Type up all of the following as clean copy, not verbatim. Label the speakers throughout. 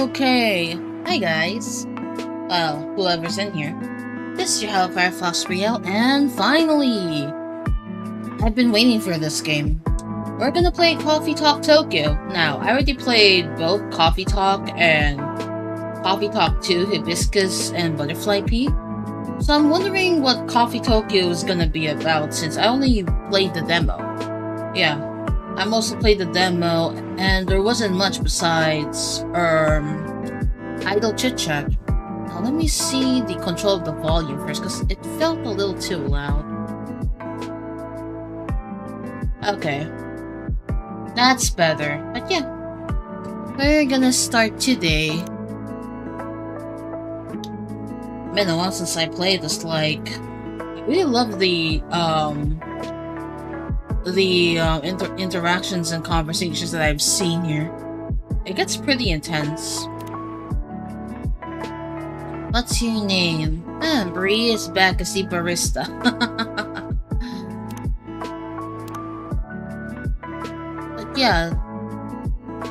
Speaker 1: Okay. Hi guys. Well, whoever's in here. This is your Hellfire Fox Rio, and finally! I've been waiting for this game. We're gonna play Coffee Talk Tokyo. Now, I already played both Coffee Talk and Coffee Talk 2, Hibiscus and Butterfly Pea. So I'm wondering what Coffee Tokyo is gonna be about since I only played the demo. Yeah, I mostly played the demo and there wasn't much besides, idle chit-chat. Now let me see the control of the volume first because it felt a little too loud. Okay. That's better. But yeah. We're gonna start today. Been a while since I played this, like, I really love the interactions and conversations that I've seen here. It gets pretty intense. What's your name? Bree is back as the barista. But yeah.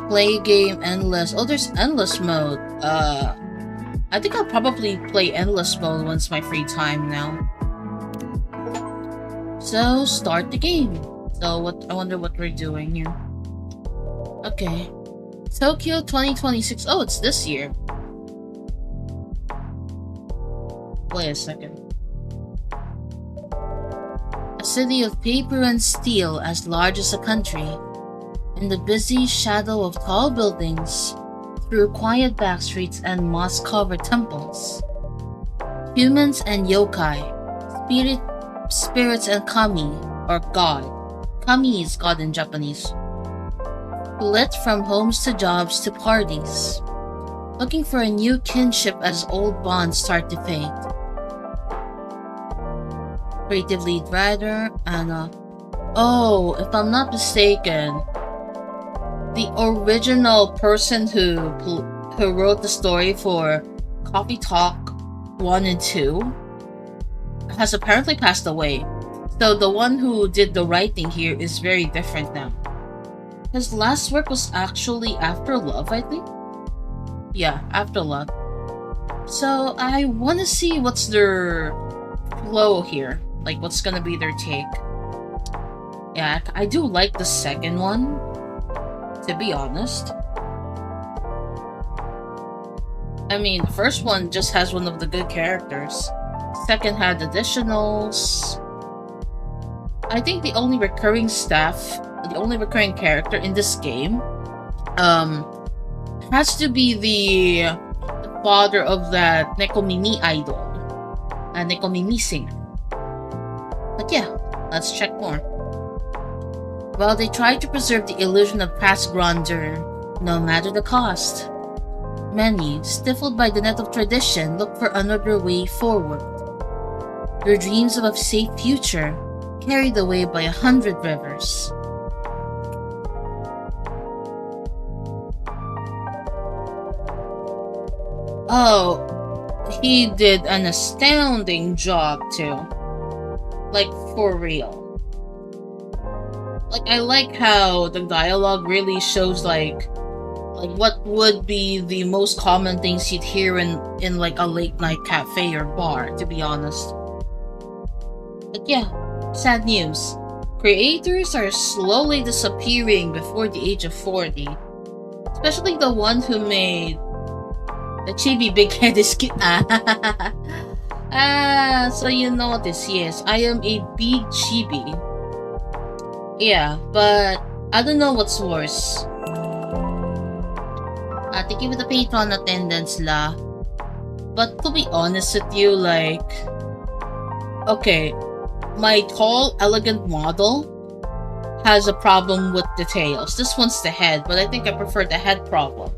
Speaker 1: Play game endless. Oh, there's endless mode. I think I'll probably play endless mode once my free time now. So, start the game. So, I wonder what we're doing here. Okay. Tokyo 2026. Oh, it's this year. Wait a second. A city of paper and steel as large as a country. In the busy shadow of tall buildings, through quiet back streets and moss-covered temples. Humans and yokai, spirits and kami, or god. Kami is god in Japanese. Flit from homes to jobs to parties, looking for a new kinship as old bonds start to fade. Creative lead writer, Anna. Oh, if I'm not mistaken, the original person who wrote the story for Coffee Talk 1 and 2 has apparently passed away. So the one who did the writing here is very different now. His last work was actually After Love, I think? Yeah, After Love. So I want to see what's their flow here. Like, what's gonna be their take. Yeah, I do like the second one, to be honest. I mean, the first one just has one of the good characters. Second had additionals. I think the only recurring character in this game, has to be the father of that Nekomimi idol. Nekomimi singer. But yeah, let's check more. While they try to preserve the illusion of past grandeur, no matter the cost. Many, stifled by the net of tradition, look for another way forward. Their dreams of a safe future, carried away by 100 rivers. Oh, he did an astounding job too. Like, for real. Like, I like how the dialogue really shows like what would be the most common things you'd hear in like a late night cafe or bar, to be honest. But yeah, sad news. Creators are slowly disappearing before the age of 40. Especially the one who made the chibi big head is so you know what this is. I am a big chibi. Yeah, but I don't know what's worse. Thank you for the Patreon attendance, la. But to be honest with you, like, okay, my tall, elegant model has a problem with the tails. This one's the head, but I think I prefer the head problem.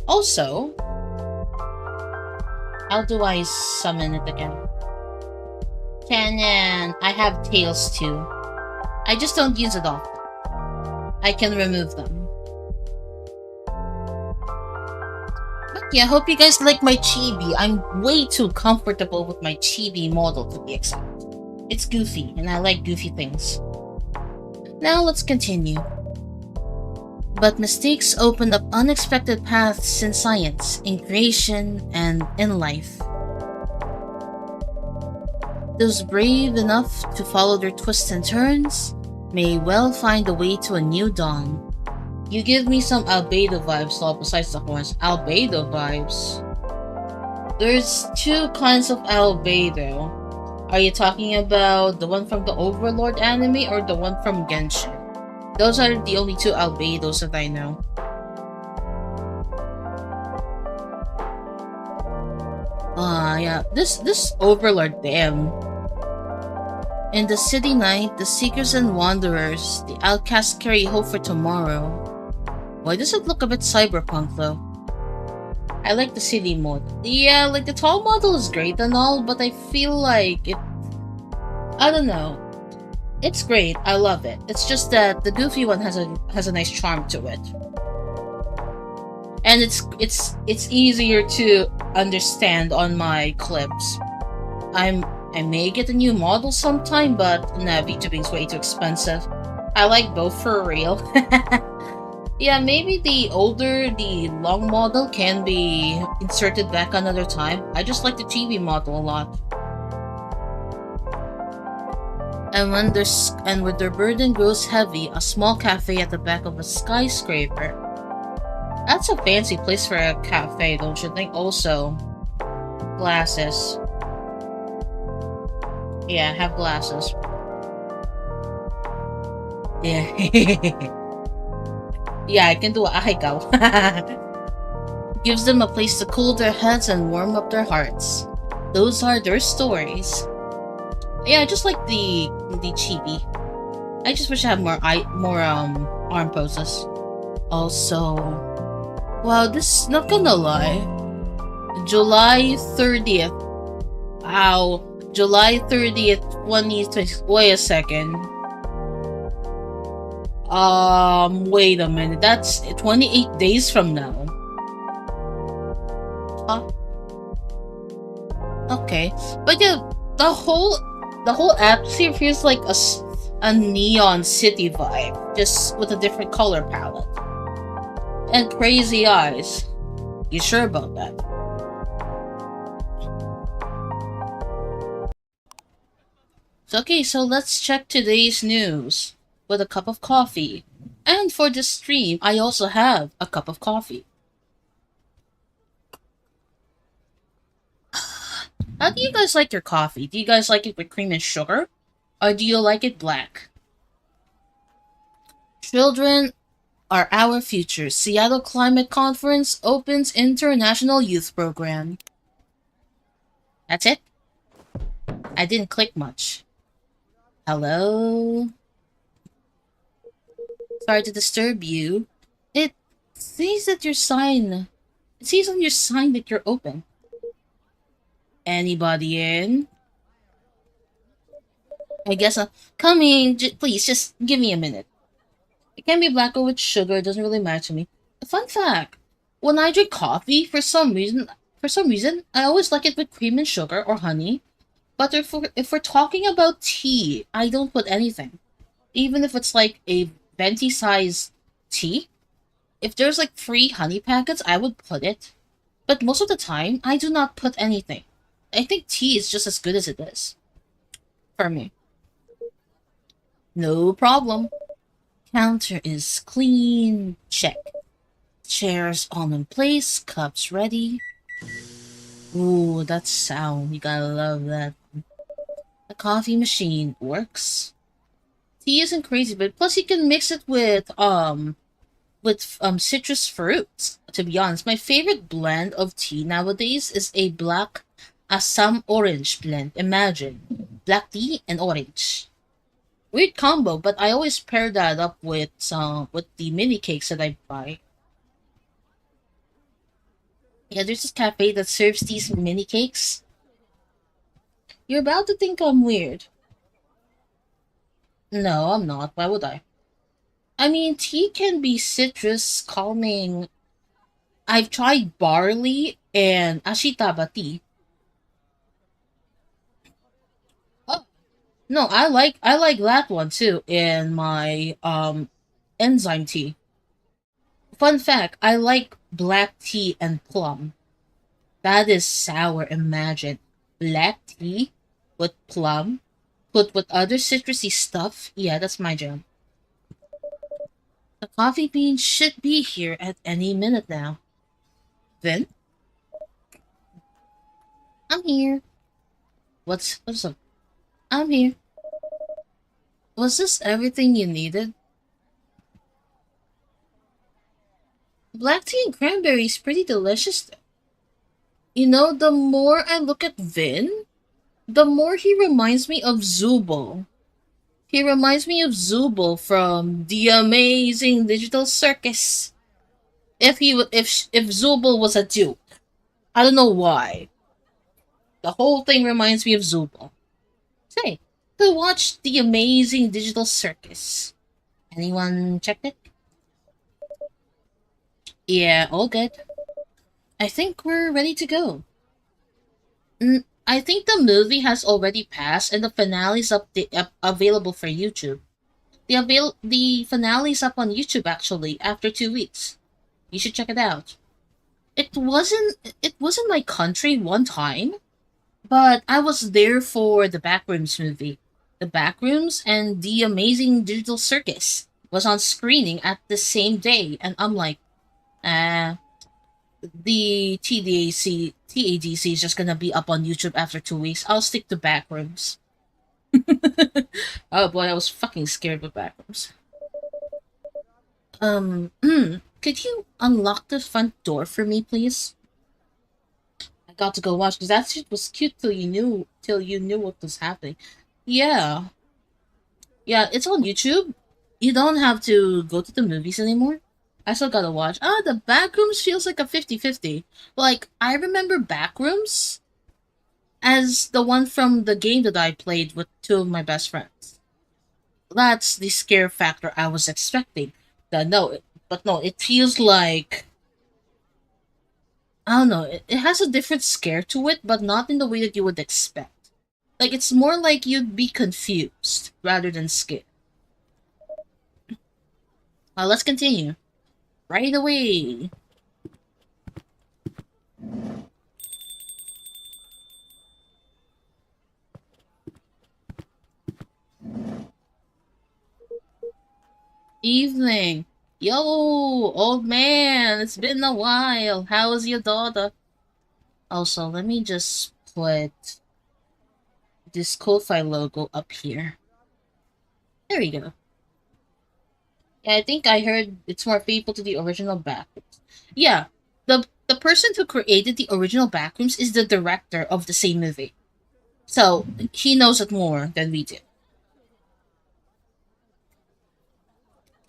Speaker 1: Also, how do I summon it again? Canon, I have tails too. I just don't use it often. I can remove them. But yeah, I hope you guys like my chibi. I'm way too comfortable with my chibi model, to be exact. It's goofy, and I like goofy things. Now let's continue. But mistakes opened up unexpected paths in science, in creation, and in life. Those brave enough to follow their twists and turns may well find a way to a new dawn. You give me some albedo vibes, all besides the horns. Albedo vibes. There's two kinds of albedo. Are you talking about the one from the Overlord anime or the one from Genshin? Those are the only two albedos that I know. Yeah. This Overlord, damn. In the city night, the seekers and wanderers, the outcasts carry hope for tomorrow. Why does it look a bit cyberpunk though? I like the city mode. Yeah, like the tall model is great and all, but I feel like it... I don't know. It's great, I love it. It's just that the goofy one has a nice charm to it. And it's easier to understand on my clips. I may get a new model sometime, but nah, VTubing's way too expensive. I like both for real. Yeah, maybe the long model can be inserted back another time. I just like the TV model a lot. And when their burden grows heavy, a small cafe at the back of a skyscraper. That's a fancy place for a cafe, don't you think? Also, glasses. Yeah, have glasses. Yeah. Yeah, I can do a ahegao. Gives them a place to cool their heads and warm up their hearts. Those are their stories. Yeah, I just like the chibi. I just wish I had more arm poses. Also, wow, this, not gonna lie, July 30th. Ow, July 30th, 2020. Wait a second. Wait a minute. That's 28 days from now. Huh? Okay, but yeah, the whole atmosphere feels like a neon city vibe, just with a different color palette and crazy eyes. You sure about that? So let's check today's news with a cup of coffee. And for this stream, I also have a cup of coffee. How do you guys like your coffee? Do you guys like it with cream and sugar? Or do you like it black? Children are our future. Seattle Climate Conference opens International Youth Program. That's it? I didn't click much. Hello? Sorry to disturb you. It says that your sign... It says on your sign that you're open. Anybody in? I guess coming. Please, just give me a minute. It can be black or with sugar. It doesn't really matter to me. A fun fact: when I drink coffee, for some reason, I always like it with cream and sugar or honey. But if we're talking about tea, I don't put anything. Even if it's like a venti size tea. If there's like 3 honey packets, I would put it. But most of the time, I do not put anything. I think tea is just as good as it is. For me. No problem. Counter is clean. Check. Chairs all in place. Cups ready. Ooh, that sound. You gotta love that. The coffee machine works. Tea isn't crazy, but plus you can mix it with citrus fruits. To be honest, my favorite blend of tea nowadays is a black Assam orange blend. Imagine black tea and orange. Weird combo, but I always pair that up with the mini cakes that I buy. Yeah, there's this cafe that serves these mini cakes. You're about to think I'm weird. No, I'm not. Why would I? I mean, tea can be citrus, calming. I've tried barley and ashitaba tea. Oh, no, I like that one too in my enzyme tea. Fun fact, I like black tea and plum. That is sour, imagine. Black tea with plum, put with other citrusy stuff. Yeah, that's my jam. The coffee bean should be here at any minute now. Then, I'm here. What's up? I'm here. Was this everything you needed? Black tea and cranberry is pretty delicious. You know, the more I look at Vin, the more he reminds me of Zubul. He reminds me of Zubul from the Amazing Digital Circus. If Zubul was a duke, I don't know why. The whole thing reminds me of Zubul. Say, who watched the Amazing Digital Circus? Anyone checked it? Yeah, all good. I think we're ready to go. I think the movie has already passed and the finale's available for YouTube. The finale's up on YouTube actually after 2 weeks. You should check it out. It wasn't my country one time, but I was there for the Backrooms movie. The Backrooms and the Amazing Digital Circus was on screening at the same day, and I'm like, uh, the TADC is just gonna be up on YouTube after 2 weeks. I'll stick to Backrooms. Oh boy, I was fucking scared with Backrooms. Could you unlock the front door for me, please? I got to go watch because that shit was cute till you knew what was happening. Yeah, yeah, it's on YouTube. You don't have to go to the movies anymore. I still gotta watch. The Backrooms feels like a 50-50. Like, I remember Backrooms as the one from the game that I played with two of my best friends. That's the scare factor I was expecting. But no, it feels like, I don't know, it has a different scare to it, but not in the way that you would expect. Like, it's more like you'd be confused rather than scared. Let's continue. Right away. Evening. Yo, old man, it's been a while. How is your daughter? Also, let me just put this Ko-Fi logo up here. There we go. Yeah, I think I heard it's more faithful to the original Backrooms. Yeah, the person who created the original Backrooms is the director of the same movie. So, he knows it more than we do.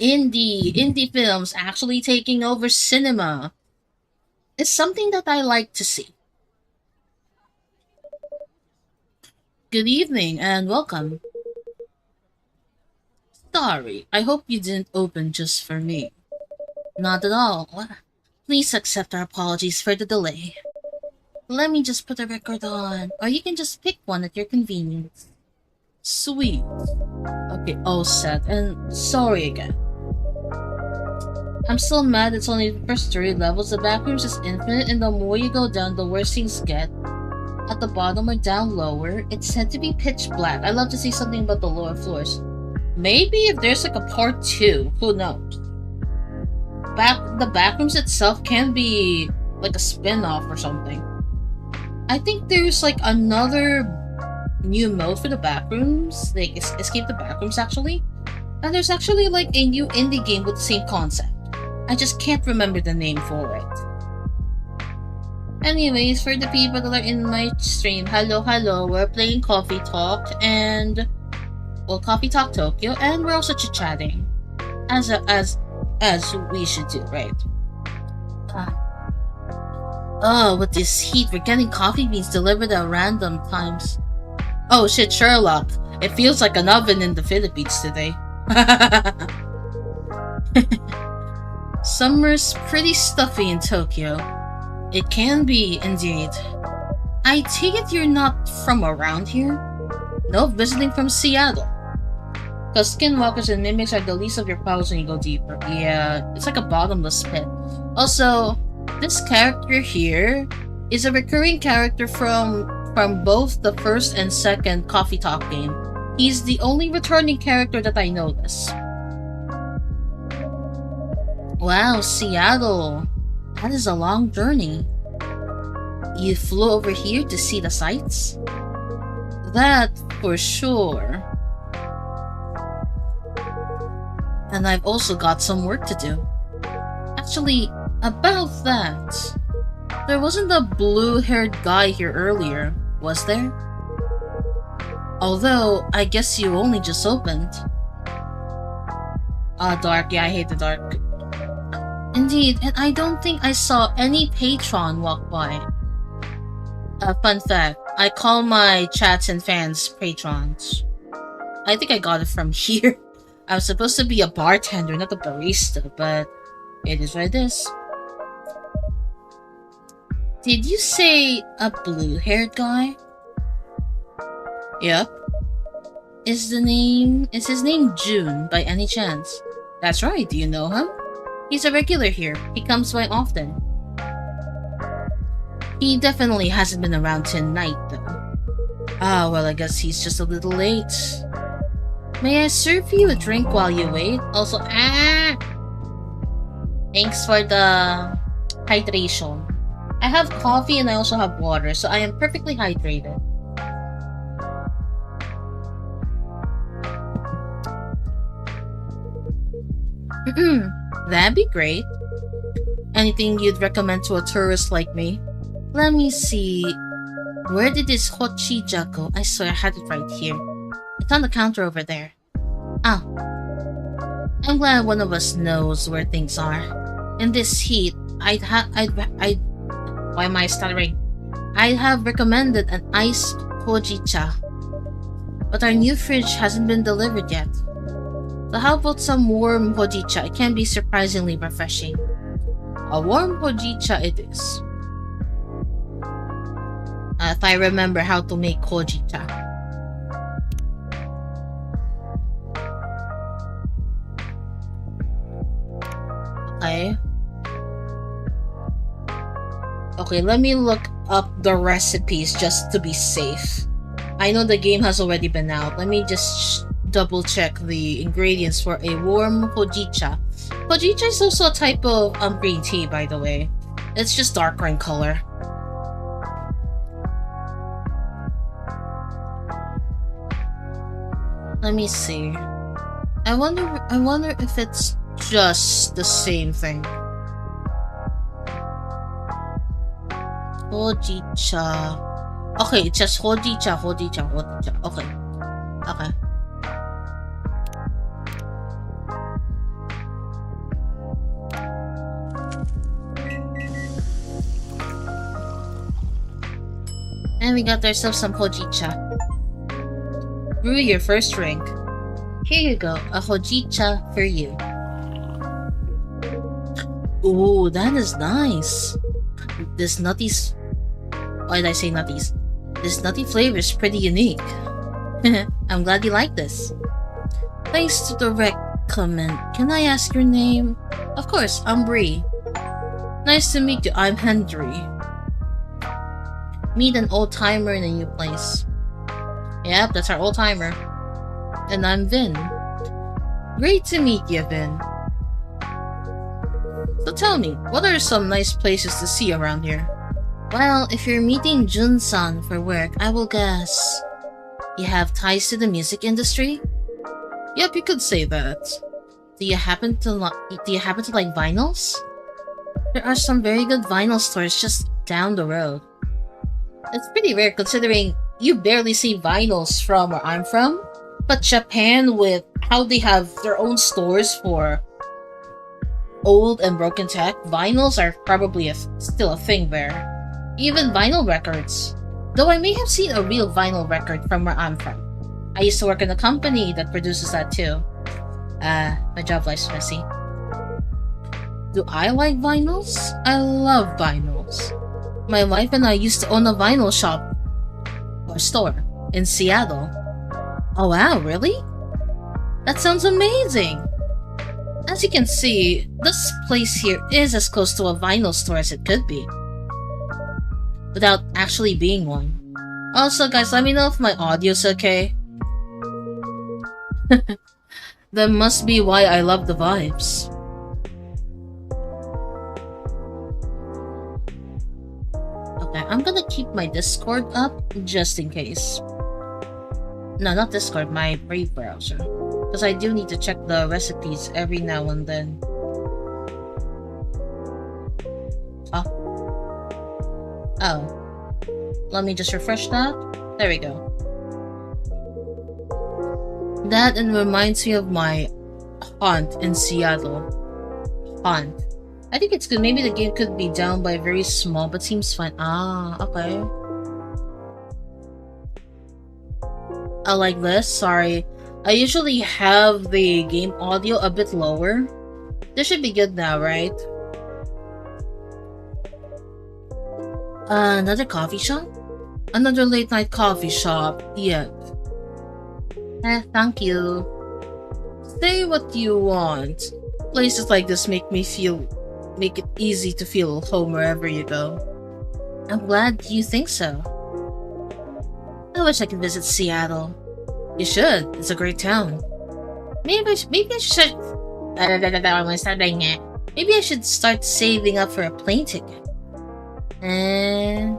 Speaker 1: Indie films actually taking over cinema is something that I like to see. Good evening and welcome. Sorry, I hope you didn't open just for me. Not at all. Please accept our apologies for the delay. Let me just put a record on, or you can just pick one at your convenience. Sweet. Okay, all set, and sorry again. I'm still mad it's only the first 3 levels. The Backrooms is infinite, and the more you go down, the worse things get. At the bottom or down lower, it's said to be pitch black. I'd love to see something about the lower floors. Maybe if there's like a part 2, who knows? The Backrooms itself can be like a spin-off or something. I think there's like another new mode for the Backrooms, like Escape the Backrooms actually. And there's actually like a new indie game with the same concept. I just can't remember the name for it. Anyways, for the people that are in my stream, hello, we're playing Coffee Talk and Coffee Talk Tokyo, and we're also chit-chatting, as we should do, right? With this heat, we're getting coffee beans delivered at random times. Oh shit, Sherlock! It feels like an oven in the Philippines today. Summer's pretty stuffy in Tokyo. It can be, indeed. I take it you're not from around here? No, visiting from Seattle. Because skinwalkers and mimics are the least of your powers when you go deeper. Yeah, it's like a bottomless pit. Also, this character here is a recurring character from both the first and second Coffee Talk game. He's the only returning character that I notice. Wow, Seattle. That is a long journey. You flew over here to see the sights? That for sure. And I've also got some work to do. Actually, about that, there wasn't a blue-haired guy here earlier, was there? Although, I guess you only just opened. Dark. Yeah, I hate the dark. Indeed, and I don't think I saw any patron walk by. Fun fact, I call my chats and fans patrons. I think I got it from here. I was supposed to be a bartender, not a barista, but it is what it is. Did you say a blue-haired guy? Yep. Is his name June by any chance? That's right, do you know him? He's a regular here. He comes by often. He definitely hasn't been around tonight, though. Ah, well, I guess he's just a little late. May I serve you a drink while you wait? Also, thanks for the hydration. I have coffee and I also have water, so I am perfectly hydrated. That'd be great. Anything you'd recommend to a tourist like me? Let me see. Where did this hochija go? I swear I had it right here. It's on the counter over there. Ah. I'm glad one of us knows where things are. In this heat, why am I stuttering? I'd have recommended an iced hojicha. But our new fridge hasn't been delivered yet. So how about some warm hojicha? It can be surprisingly refreshing. A warm hojicha it is. If I remember how to make hojicha. Okay, let me look up the recipes just to be safe. I know the game has already been out. Let me just double check the ingredients for a warm hojicha. Hojicha is also a type of green tea, by the way. It's just darker in color. Let me see. I wonder if it's just the same thing. Hojicha. Okay, it's just hojicha. Okay. And we got ourselves some hojicha. Brew your first drink. Here you go, a hojicha for you. Ooh, that is nice. This nutties... Why did I say nutties? This nutty flavor is pretty unique. I'm glad you like this. Thanks to the recommend. Can I ask your name? Of course, I'm Bree. Nice to meet you, I'm Henry. Meet an old-timer in a new place. Yep, that's our old-timer. And I'm Vin. Great to meet you, Vin. So tell me, what are some nice places to see around here? Well, if you're meeting Jun-san for work, I will guess you have ties to the music industry? Yep, you could say that. Do you happen to like vinyls? There are some very good vinyl stores just down the road. It's pretty rare considering you barely see vinyls from where I'm from, but Japan, with how they have their own stores for old and broken tech, vinyls are probably still a thing there. Even vinyl records. Though I may have seen a real vinyl record from where I'm from. I used to work in a company that produces that too. My job life's messy. Do I like vinyls? I love vinyls. My wife and I used to own a vinyl shop or store in Seattle. Oh wow, really? That sounds amazing! As you can see, this place here is as close to a vinyl store as it could be, without actually being one. Also, guys, let me know if my audio's okay. That must be why I love the vibes. Okay, I'm gonna keep my Discord up just in case. No, not Discord, my Brave browser. Because I do need to check the recipes every now and then. Oh. Let me just refresh that. There we go. That and reminds me of my haunt in Seattle. Haunt. I think it's good. Maybe the game could be down by very small, but seems fine. Ah, okay. I like this. Sorry. I usually have the game audio a bit lower. This should be good now, right? Another coffee shop? Another late night coffee shop. Yet. Thank you. Say what you want. Places like this make it easy to feel home wherever you go. I'm glad you think so. I wish I could visit Seattle. You should. It's a great town. Maybe I should. Maybe I should start saving up for a plane ticket. And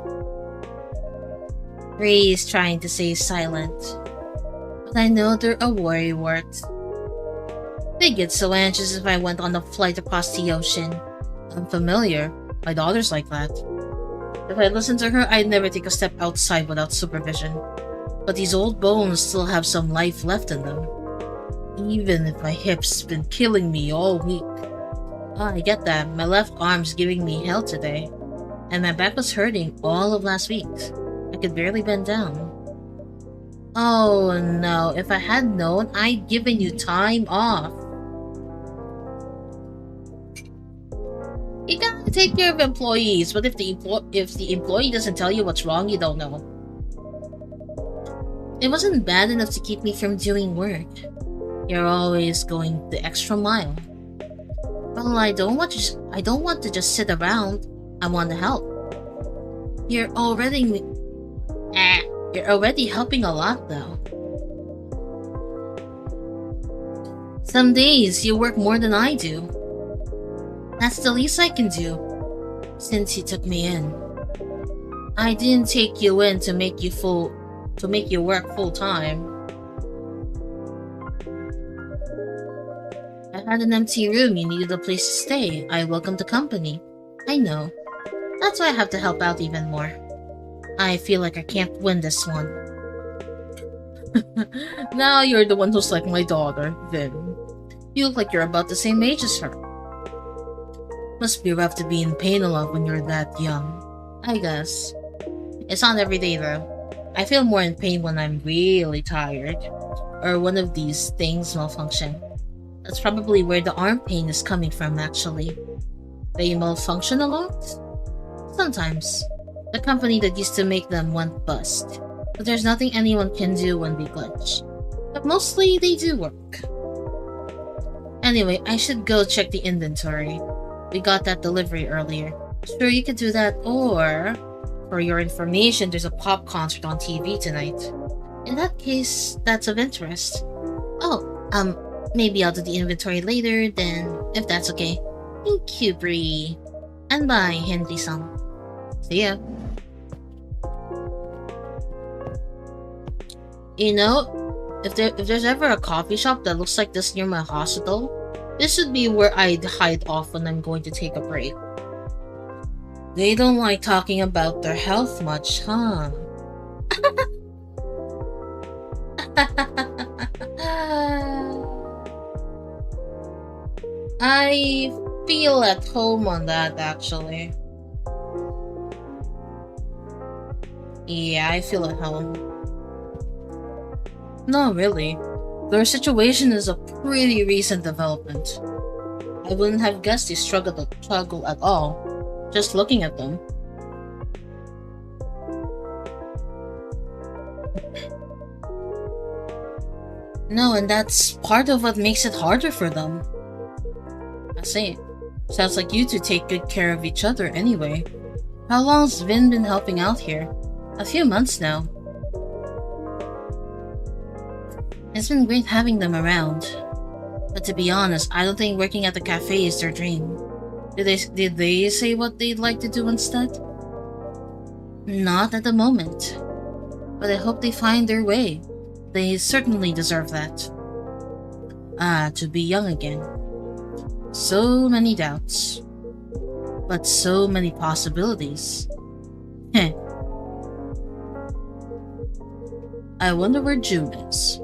Speaker 1: Ray is trying to stay silent, but I know they're a worrywart. They get so anxious if I went on a flight across the ocean. I'm familiar. My daughter's like that. If I listened to her, I'd never take a step outside without supervision. But these old bones still have some life left in them. Even if my hip's been killing me all week. Oh, I get that. My left arm's giving me hell today. And my back was hurting all of last week. I could barely bend down. Oh no, if I had known, I'd given you time off. You gotta take care of employees, but if the employee doesn't tell you what's wrong, you don't know. It wasn't bad enough to keep me from doing work. You're always going the extra mile. Well, I don't want to just sit around. I want to help. You're already helping a lot, though. Some days you work more than I do. That's the least I can do, since you took me in. I didn't take you in to make you work full time. I had an empty room, you needed a place to stay. I welcomed the company. I know. That's why I have to help out even more. I feel like I can't win this one. Now you're the one who's like my daughter, Vin. You look like you're about the same age as her. Must be rough to be in pain a lot when you're that young. I guess. It's not every day though. I feel more in pain when I'm really tired. Or one of these things malfunction. That's probably where the arm pain is coming from actually. They malfunction a lot? Sometimes. The company that used to make them went bust. But there's nothing anyone can do when they glitch. But mostly they do work. Anyway, I should go check the inventory. We got that delivery earlier. Sure, you could do that, or... For your information, there's a pop concert on TV tonight. In that case, that's of interest. Oh, maybe I'll do the inventory later, then, if that's okay. Thank you, Bree. And bye, Henry-san. See ya. You know, if there's ever a coffee shop that looks like this near my hospital, this would be where I'd hide off when I'm going to take a break. They don't like talking about their health much, huh? I feel at home on that, actually. Yeah, I feel at home. No, really. Their situation is a pretty recent development. I wouldn't have guessed they struggle at all, just looking at them. No, and that's part of what makes it harder for them. I see. Sounds like you two take good care of each other anyway. How long's Vin been helping out here? A few months now. It's been great having them around. But to be honest, I don't think working at the cafe is their dream. Did they say what they'd like to do instead? Not at the moment. But I hope they find their way. They certainly deserve that. To be young again. So many doubts. But so many possibilities. Heh. I wonder where June is.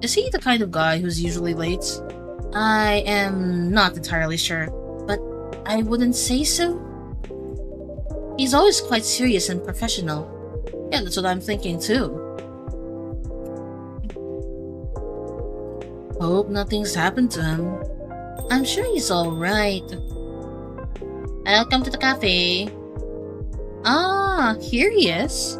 Speaker 1: Is he the kind of guy who's usually late? I am not entirely sure, but I wouldn't say so. He's always quite serious and professional. Yeah, that's what I'm thinking too. Hope nothing's happened to him. I'm sure he's alright. Welcome to the cafe. Ah, here he is.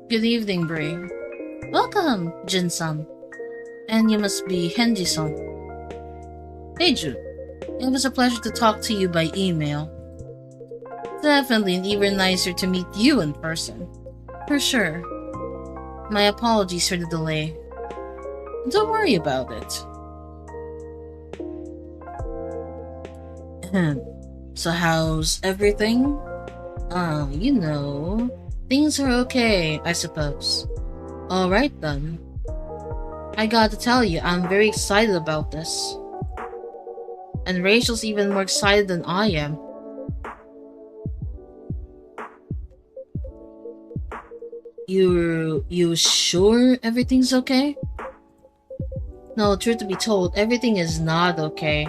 Speaker 1: Good evening, Bray. Welcome, Jin-san. And you must be Henji-san. Hey, Jun. It was a pleasure to talk to you by email. Definitely even nicer to meet you in person. For sure. My apologies for the delay. Don't worry about it. So how's everything? You know, things are okay, I suppose. Alright then. I gotta tell you, I'm very excited about this. And Rachel's even more excited than I am. You sure everything's okay? No, truth to be told, everything is not okay.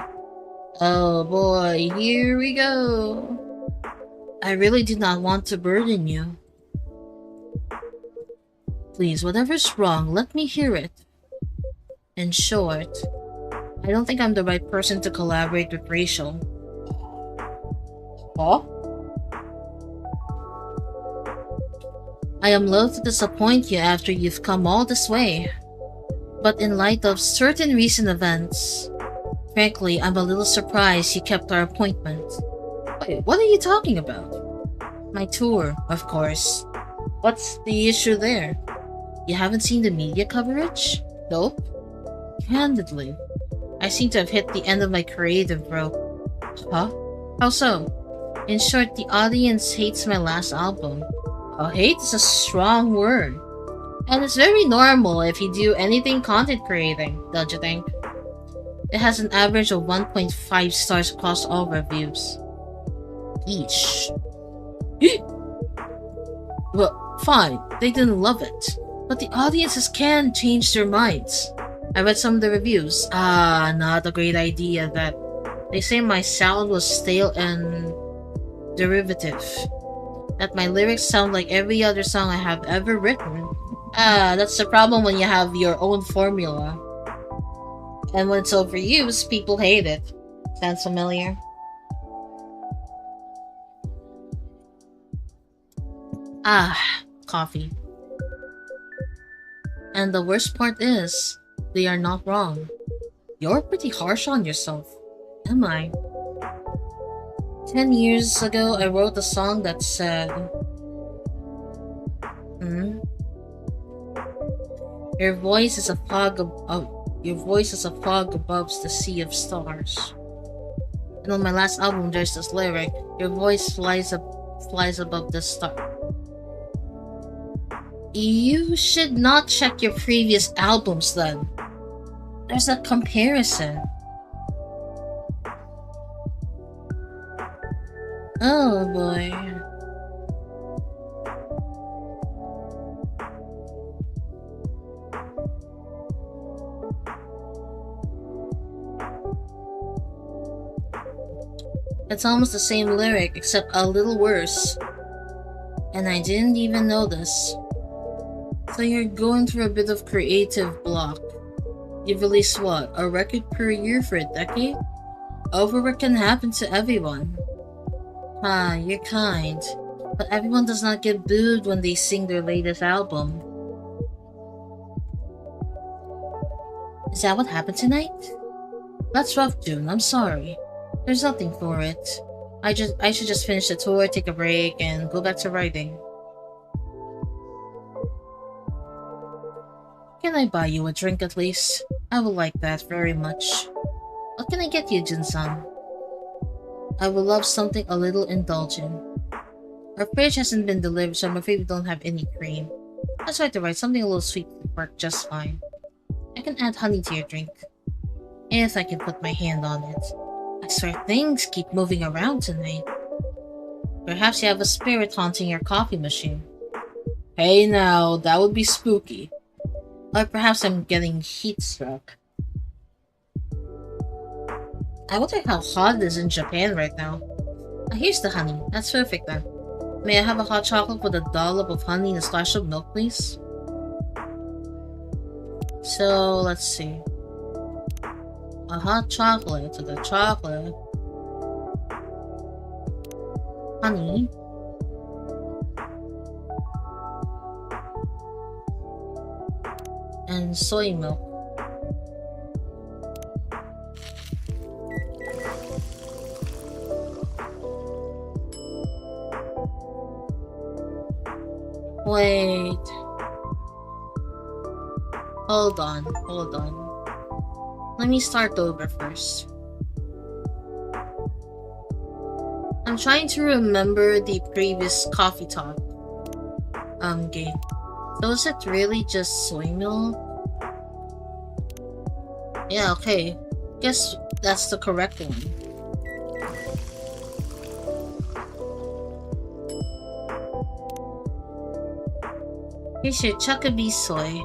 Speaker 1: Oh boy, here we go. I really did not want to burden you. Please, whatever's wrong, let me hear it. In short, I don't think I'm the right person to collaborate with Rachel. Huh? I am loath to disappoint you after you've come all this way. But in light of certain recent events, frankly, I'm a little surprised you kept our appointment. Wait, what are you talking about? My tour, of course. What's the issue there? You haven't seen the media coverage? Nope. Candidly, I seem to have hit the end of my creative rope. Huh? How so? In short, the audience hates my last album. Oh, hate is a strong word. And it's very normal if you do anything content creating, don't you think? It has an average of 1.5 stars across all reviews. Eesh. Well, fine, they didn't love it. But the audiences can change their minds. I read some of the reviews. Not a great idea that. They say my sound was stale and derivative. That my lyrics sound like every other song I have ever written. That's the problem when you have your own formula. And when it's overused, people hate it. Sounds familiar? Coffee. And the worst part is, they are not wrong. You're pretty harsh on yourself. Am I? 10 years ago, I wrote a song that said, Your voice is a fog above the sea of stars. And on my last album, there's this lyric, your voice flies above the star. You should not check your previous albums then. There's a comparison. Oh boy. It's almost the same lyric, except a little worse. And I didn't even know this. So you're going through a bit of creative block. You've released what, a record per year for a decade? Overwork can happen to everyone. You're kind. But everyone does not get booed when they sing their latest album. Is that what happened tonight? That's rough, June. I'm sorry. There's nothing for it. I should just finish the tour, take a break, and go back to writing. Can I buy you a drink at least? I would like that very much. What can I get you, Jun-san? I would love something a little indulgent. Our fridge hasn't been delivered, so I'm afraid we don't have any cream. I'll try to write something a little sweet to work just fine. I can add honey to your drink. If I can put my hand on it. I swear things keep moving around tonight. Perhaps you have a spirit haunting your coffee machine. Hey now, that would be spooky. Or perhaps I'm getting heat stroke. I wonder how hot it is in Japan right now. Here's the honey. That's perfect then. May I have a hot chocolate with a dollop of honey and a splash of milk, please? So, let's see. A hot chocolate to the chocolate. Honey. And soy milk. Wait. Hold on. Let me start over first. I'm trying to remember the previous coffee talk game. So is it really just soy milk? Yeah, okay. Guess that's the correct one. Here's your Chocobee soy.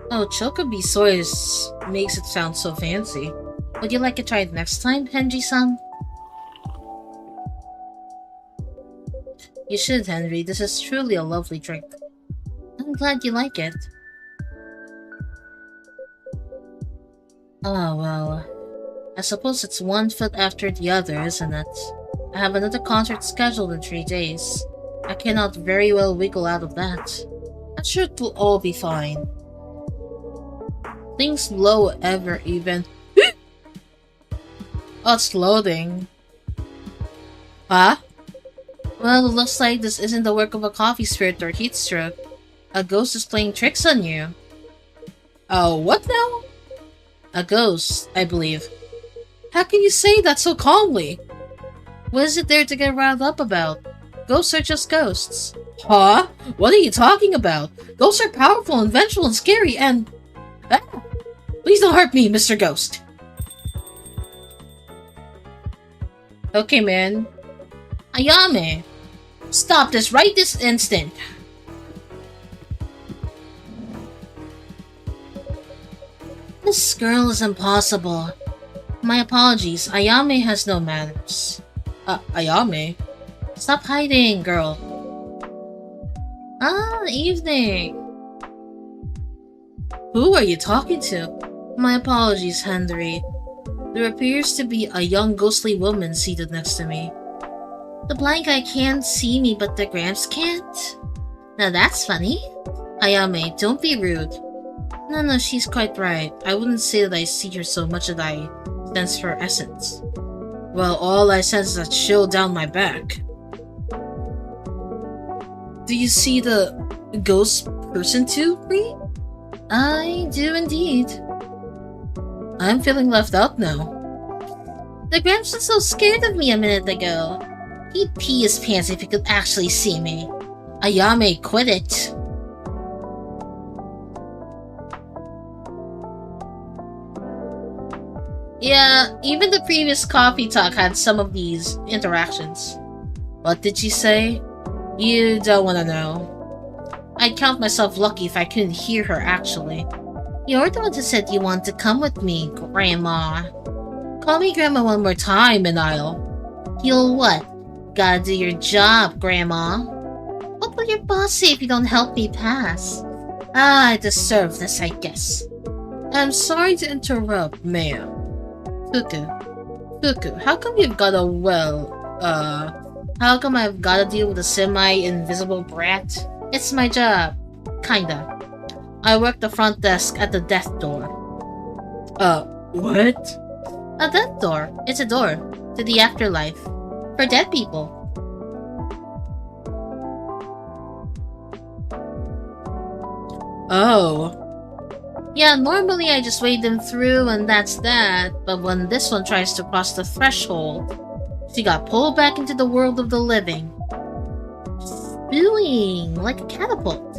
Speaker 1: Oh, Chocobee soy makes it sound so fancy. Would you like to try it next time, Henry-san? You should, Henry. This is truly a lovely drink. I'm glad you like it. Oh, well. I suppose it's one foot after the other, isn't it? I have another concert scheduled in 3 days. I cannot very well wiggle out of that. I'm sure it will all be fine. Things low ever even. Oh, it's loading. Huh? Well, it looks like this isn't the work of a coffee spirit or heat stroke. A ghost is playing tricks on you. Oh, what now? A ghost, I believe. How can you say that so calmly? What is it there to get riled up about? Ghosts are just ghosts. Huh? What are you talking about? Ghosts are powerful and vengeful and scary and... Ah! Please don't hurt me, Mr. Ghost. Okay, man. Ayame! Stop this right this instant! This girl is impossible. My apologies, Ayame has no manners. Ayame? Stop hiding, girl. Ah, evening. Who are you talking to? My apologies, Henry. There appears to be a young ghostly woman seated next to me. The blind guy can't see me, but the Gramps can't? Now that's funny. Ayame, don't be rude. No, she's quite right. I wouldn't say that I see her so much that I sense her essence. Well, all I sense is a chill down my back. Do you see the ghost person too, Bree? I do indeed. I'm feeling left out now. The Gramps was so scared of me a minute ago. He'd pee his pants if he could actually see me. Ayame, quit it. Yeah, even the previous coffee talk had some of these interactions. What did she say? You don't want to know. I'd count myself lucky if I couldn't hear her, actually. You're the one who said you want to come with me, Grandma. Call me Grandma one more time and You'll what? Gotta do your job, Grandma. What will your boss say if you don't help me pass? I deserve this, I guess. I'm sorry to interrupt, ma'am. Fuku, how come you've got a, How come I've gotta deal with a semi-invisible brat? It's my job. Kinda. I work the front desk at the death door. What? A death door. It's a door to the afterlife. For dead people. Oh. Yeah, normally I just wade them through and that's that, but when this one tries to cross the threshold, she got pulled back into the world of the living. Spewing like a catapult.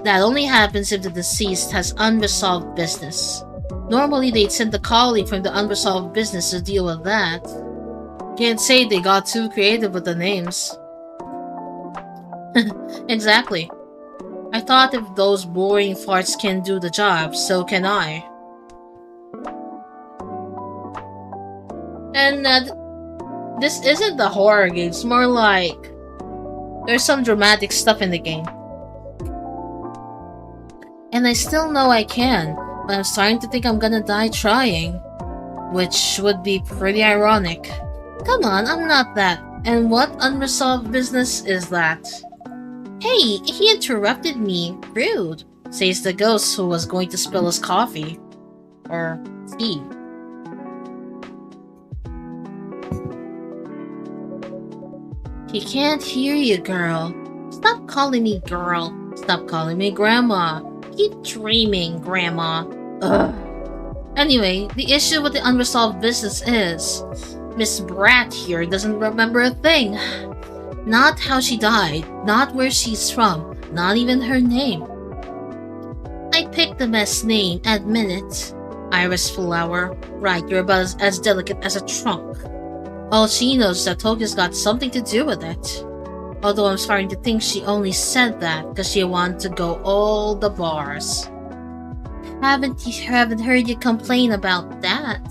Speaker 1: That only happens if the deceased has unresolved business. Normally they'd send a colleague from the unresolved business to deal with that. Can't say they got too creative with the names. Exactly. I thought if those boring farts can do the job, so can I. And this isn't the horror game, it's more like there's some dramatic stuff in the game. And I still know I can, but I'm starting to think I'm gonna die trying. Which would be pretty ironic. Come on, I'm not that. And what unresolved business is that? Hey, he interrupted me. Rude, says the ghost who was going to spill his coffee. Or tea. He can't hear you, girl. Stop calling me girl. Stop calling me grandma. Keep dreaming, grandma. Ugh. Anyway, the issue with the unresolved business is Miss Brat here doesn't remember a thing. Not how she died, not where she's from, not even her name. I picked the best name, admit it. Iris Flower. Right, you're about as delicate as a trunk. All she knows is that Tokyo's got something to do with it. Although I'm starting to think she only said that because she wanted to go all the bars. Haven't heard you complain about that.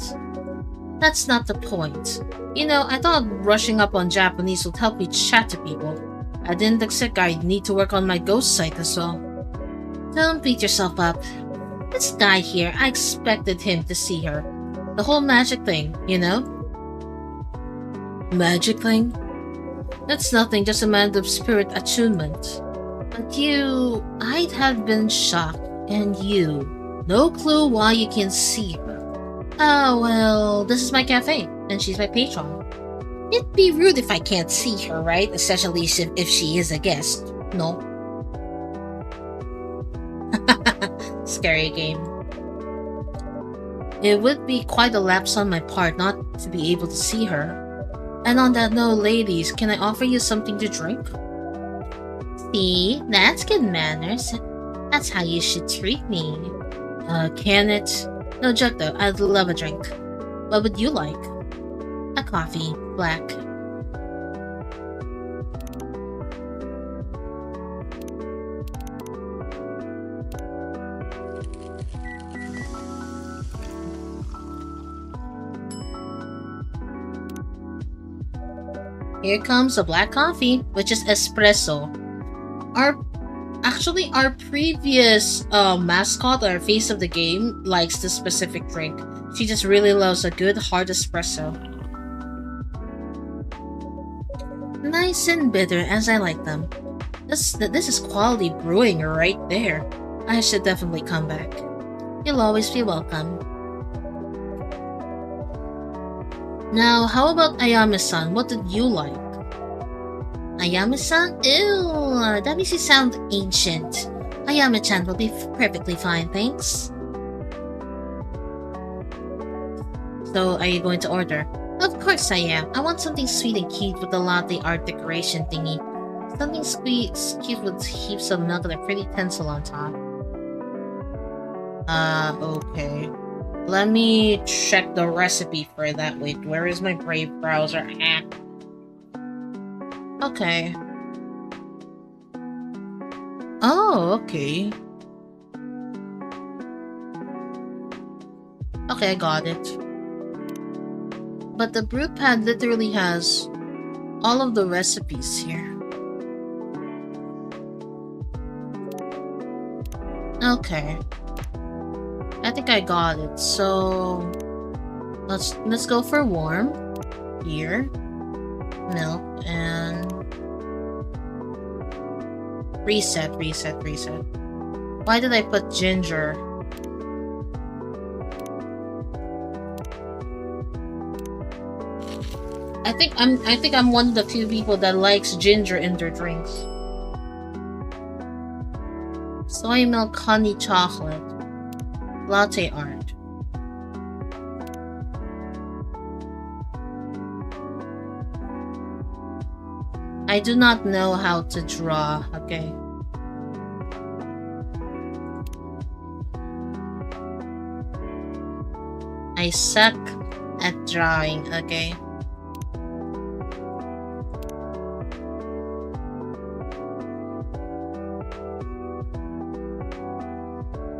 Speaker 1: That's not the point. You know, I thought brushing up on Japanese would help me chat to people. I didn't expect I'd need to work on my ghost sight as well. Don't beat yourself up. This guy here, I expected him to see her. The whole magic thing, you know? Magic thing? That's nothing, just a matter of spirit attunement. But you, I'd have been shocked. And you, no clue why you can see her. Oh, well, this is my cafe, and she's my patron. It'd be rude if I can't see her, right? Especially if she is a guest. No. Scary game. It would be quite a lapse on my part not to be able to see her. And on that note, ladies, can I offer you something to drink? See? That's good manners. That's how you should treat me. Can it? No joke though, I'd love a drink. What would you like? A coffee, black. Here comes a black coffee, which is espresso. Our previous mascot, or face of the game, likes this specific drink. She just really loves a good hard espresso. Nice and bitter, as I like them. This is quality brewing right there. I should definitely come back. You'll always be welcome. Now, how about Ayame-san? What did you like? Ayame-san? Ew, that makes you sound ancient. Ayame-chan will be perfectly fine, thanks. So, are you going to order? Of course I am. I want something sweet and cute with a latte art decoration thingy. Something sweet, cute with heaps of milk and a pretty pencil on top. Okay. Let me check the recipe for that. Wait, where is my Brave browser? Okay. Oh, okay. Okay, I got it. But the brew pad literally has all of the recipes here. Okay. I think I got it. So let's go for warm here. milk and reset. Why did I put ginger? I think I'm one of the few people that likes ginger in their drinks. Soy milk, honey, chocolate, latte art. I do not know how to draw, okay? I suck at drawing, okay?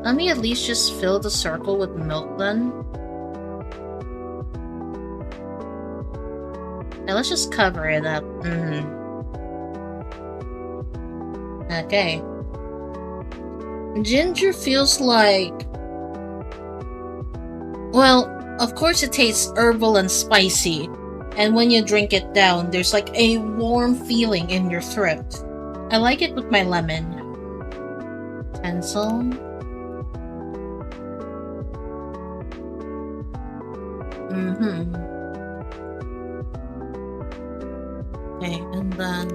Speaker 1: Let me at least just fill the circle with milk then. Now let's just cover it up. Okay. Ginger feels like... Well, of course it tastes herbal and spicy. And when you drink it down, there's like a warm feeling in your throat. I like it with my lemon. Pencil. Okay, and then...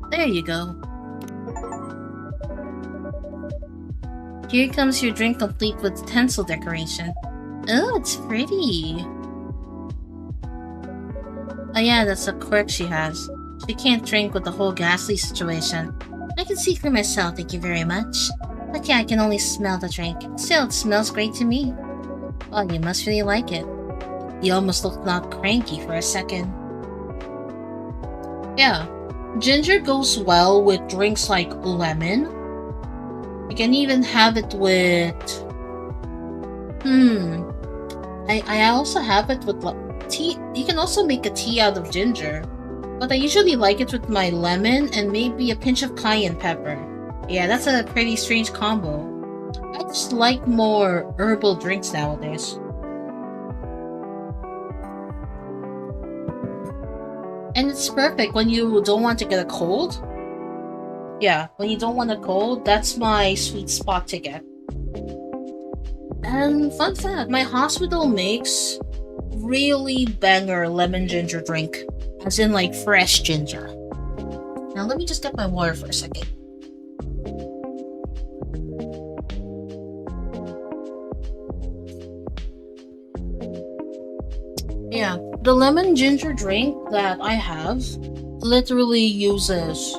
Speaker 1: There you go. Here comes your drink complete with tinsel decoration. Oh, it's pretty. Oh yeah, that's a quirk she has. She can't drink with the whole ghastly situation. I can see for myself, thank you very much. But yeah, I can only smell the drink. Still, it smells great to me. Well, you must really like it. You almost looked not cranky for a second. Yeah, ginger goes well with drinks like lemon. You can even have it with... I also have it with tea. You can also make a tea out of ginger. But I usually like it with my lemon and maybe a pinch of cayenne pepper. Yeah, that's a pretty strange combo. I just like more herbal drinks nowadays. And it's perfect when you don't want to get a cold. Yeah, when you don't want a cold, that's my sweet spot to get. And fun fact, my hospital makes really banger lemon ginger drink. As in like fresh ginger. Now let me just get my water for a second. Yeah, the lemon ginger drink that I have literally uses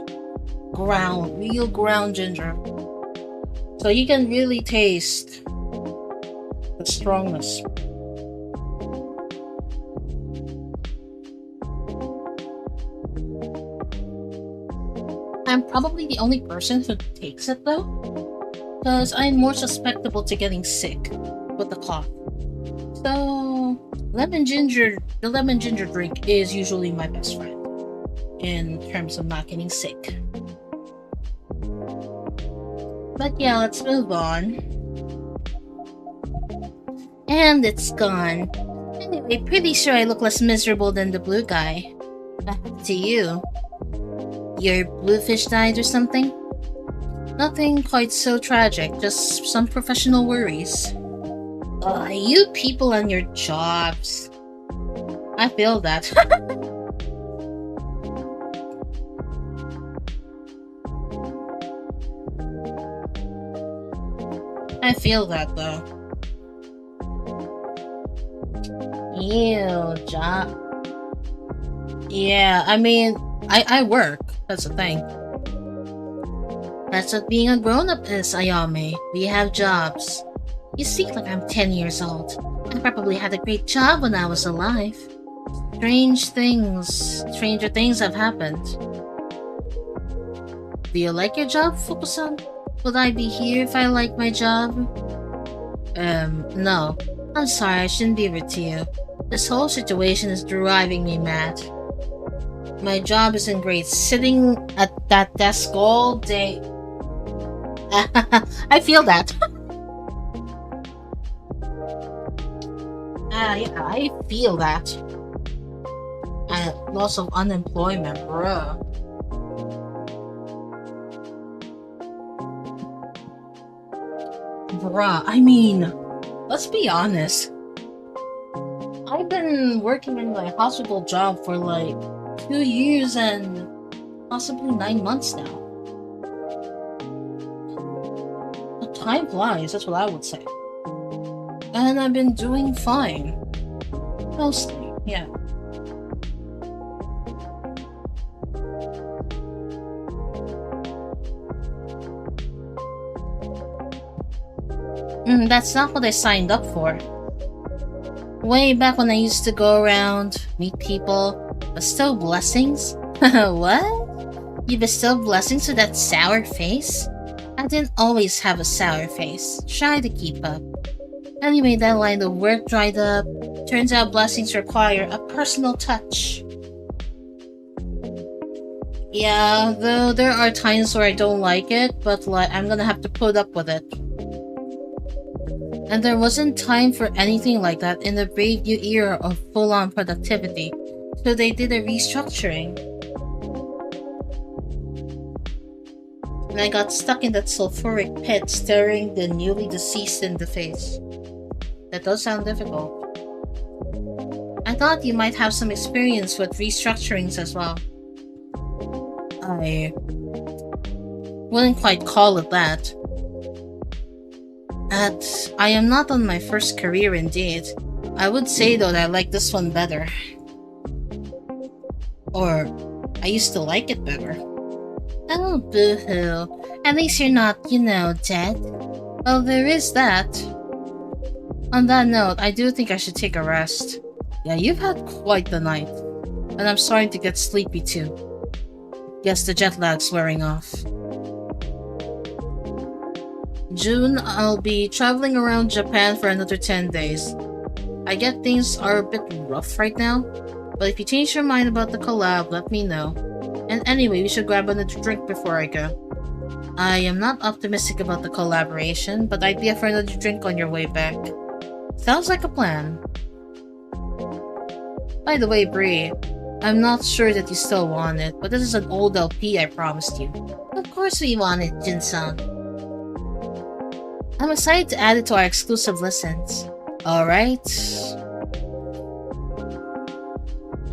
Speaker 1: real ground ginger. So you can really taste the strongness. I'm probably the only person who takes it though, because I'm more susceptible to getting sick with the cough. So, the lemon ginger drink is usually my best friend in terms of not getting sick. But yeah, let's move on. And it's gone. Anyway, pretty sure I look less miserable than the blue guy. Back to you. Your bluefish died or something? Nothing quite so tragic, just some professional worries. You people and your jobs. I feel that. I feel that though. Ew, job. Yeah, I mean, I work. That's the thing. That's what being a grown-up is, Ayame. We have jobs. You speak like I'm 10 years old. I probably had a great job when I was alive. Stranger things have happened. Do you like your job, Fuku-san? Would I be here if I liked my job? No. I'm sorry, I shouldn't be rude to you. This whole situation is driving me mad. My job isn't great. Sitting at that desk all day. I feel that. Yeah, I feel that. Loss of unemployment, bruh. Bruh, I mean, let's be honest. I've been working in my hospital job for like 2 years and possibly 9 months now. The time flies, that's what I would say. And I've been doing fine. Mostly, yeah. That's not what I signed up for. Way back when I used to go around, meet people, bestow blessings? What? You bestow blessings with that sour face? I didn't always have a sour face. Try to keep up. Anyway, that line of work dried up. Turns out blessings require a personal touch. Yeah, though there are times where I don't like it, but like I'm gonna have to put up with it. And there wasn't time for anything like that in the brave new era of full-on productivity, so they did a restructuring. And I got stuck in that sulfuric pit staring the newly deceased in the face. That does sound difficult. I thought you might have some experience with restructurings as well. I wouldn't quite call it that. I am not on my first career indeed. I would say though that I like this one better. Or, I used to like it better. Oh, boo-hoo. At least you're not, dead. Well, there is that. On that note, I do think I should take a rest. Yeah, you've had quite the night. And I'm starting to get sleepy too. Guess the jet lag's wearing off. June, I'll be traveling around Japan for another 10 days. I get things are a bit rough right now, but if you change your mind about the collab, let me know. And anyway, we should grab another drink before I go. I am not optimistic about the collaboration, but I'd be up for another drink on your way back. Sounds like a plan. By the way, Brie, I'm not sure that you still want it, but this is an old LP I promised you. Of course we want it, Jin-san. I'm excited to add it to our exclusive listens. Alright.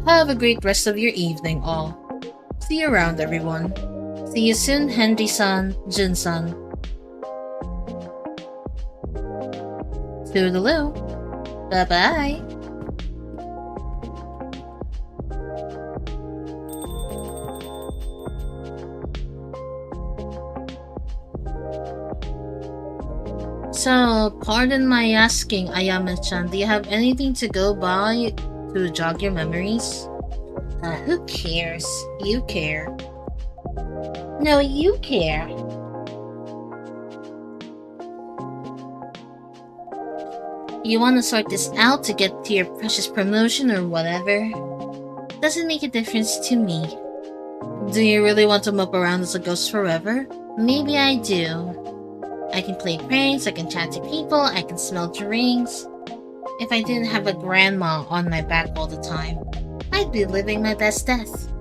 Speaker 1: Have a great rest of your evening, all. See you around, everyone. See you soon, Henry-san, Jin-san. Toodaloo. Bye-bye. So, pardon my asking, Ayame-chan, do you have anything to go by to jog your memories? Who cares? You care. No, you care. You want to sort this out to get to your precious promotion or whatever? Doesn't make a difference to me. Do you really want to mope around as a ghost forever? Maybe I do. I can play pranks, I can chat to people, I can smell drinks. If I didn't have a grandma on my back all the time, I'd be living my best death.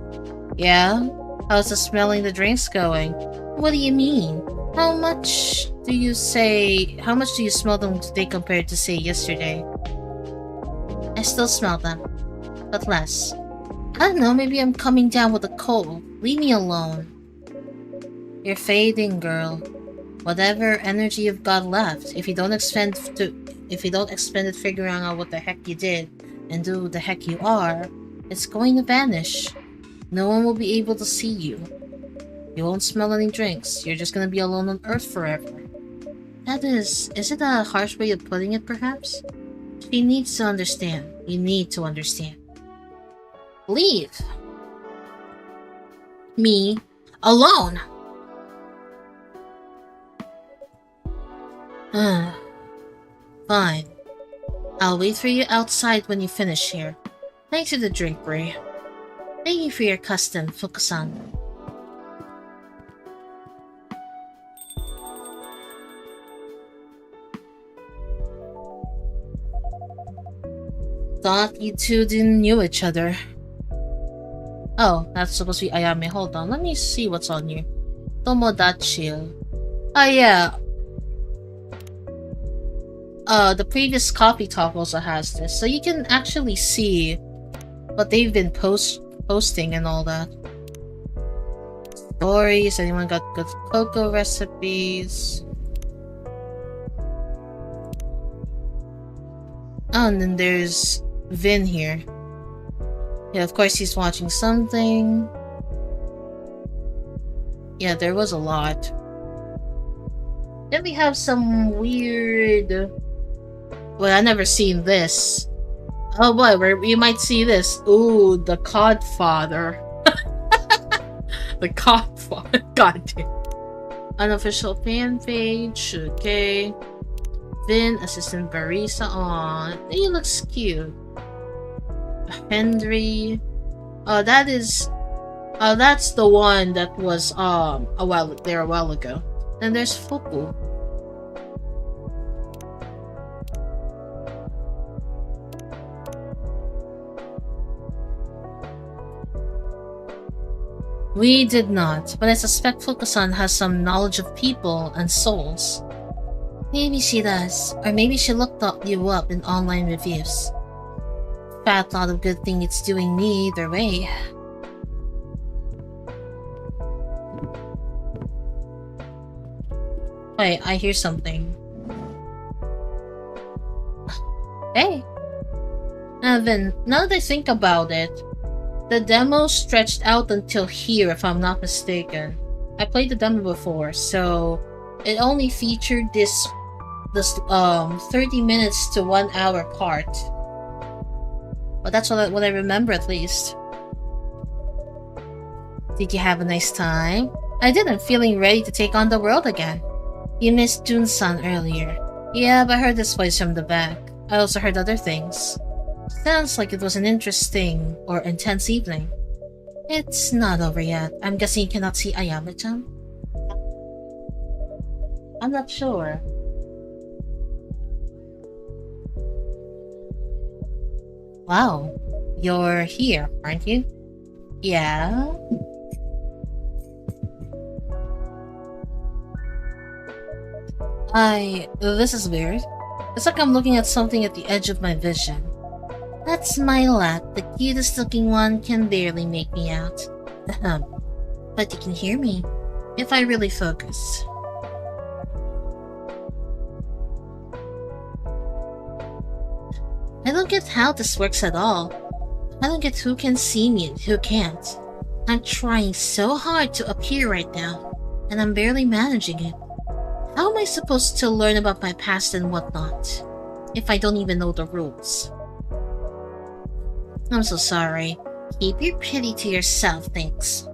Speaker 1: Yeah? How's the smelling the drinks going? What do you mean? How much do you smell them today compared to, say, yesterday? I still smell them, but less. I don't know, maybe I'm coming down with a cold. Leave me alone. You're fading, girl. Whatever energy you've got left, if you don't expend it figuring out what the heck you did and who the heck you are, it's going to vanish. No one will be able to see you. You won't smell any drinks. You're just gonna be alone on Earth forever. Is it a harsh way of putting it, perhaps? She needs to understand. You need to understand. Leave. Me alone. Fine. I'll wait for you outside when you finish here. Thanks for the drink, Brie. Thank you for your custom, Fukusan. thought you two didn't knew each other. Oh, that's supposed to be Ayame. Hold on, let me see what's on you. Tomodachi. Oh yeah. The previous Coffee Talk also has this, so you can actually see what they've been posting and all that. Stories, anyone got good cocoa recipes? Oh, and then there's Vin here. Yeah, of course he's watching something. Yeah, there was a lot. Then we have some weird... Well, I never seen this. Oh boy, we might see this. Ooh, the Codfather. The Codfather. God damn. Unofficial fan page. Okay. Vin, assistant barista on. He looks cute. Henry. Oh, that is. Oh, that's the one that was a while ago. Then there's Fuku. We did not, but I suspect Fuku-san has some knowledge of people and souls. Maybe she does, or maybe she looked you up in online reviews. Fat lot of good thing it's doing me either way. Wait, I hear something. Hey! Evan, now that I think about it, the demo stretched out until here if I'm not mistaken. I played the demo before, so it only featured this 30 minutes to 1 hour part. But that's what I remember at least. Did you have a nice time? I did. I'm feeling ready to take on the world again. You missed Jun-san earlier. Yeah, but I heard this voice from the back. I also heard other things. Sounds like it was an interesting or intense evening. It's not over yet. I'm guessing you cannot see Ayame-chan? I'm not sure. Wow, you're here, aren't you? Yeah? This is weird. It's like I'm looking at something at the edge of my vision. That's my lad. The cutest looking one can barely make me out. But you can hear me, if I really focus. I don't get how this works at all. I don't get who can see me and who can't. I'm trying so hard to appear right now, and I'm barely managing it. How am I supposed to learn about my past and whatnot, if I don't even know the rules? I'm so sorry. Keep your pity to yourself, thanks.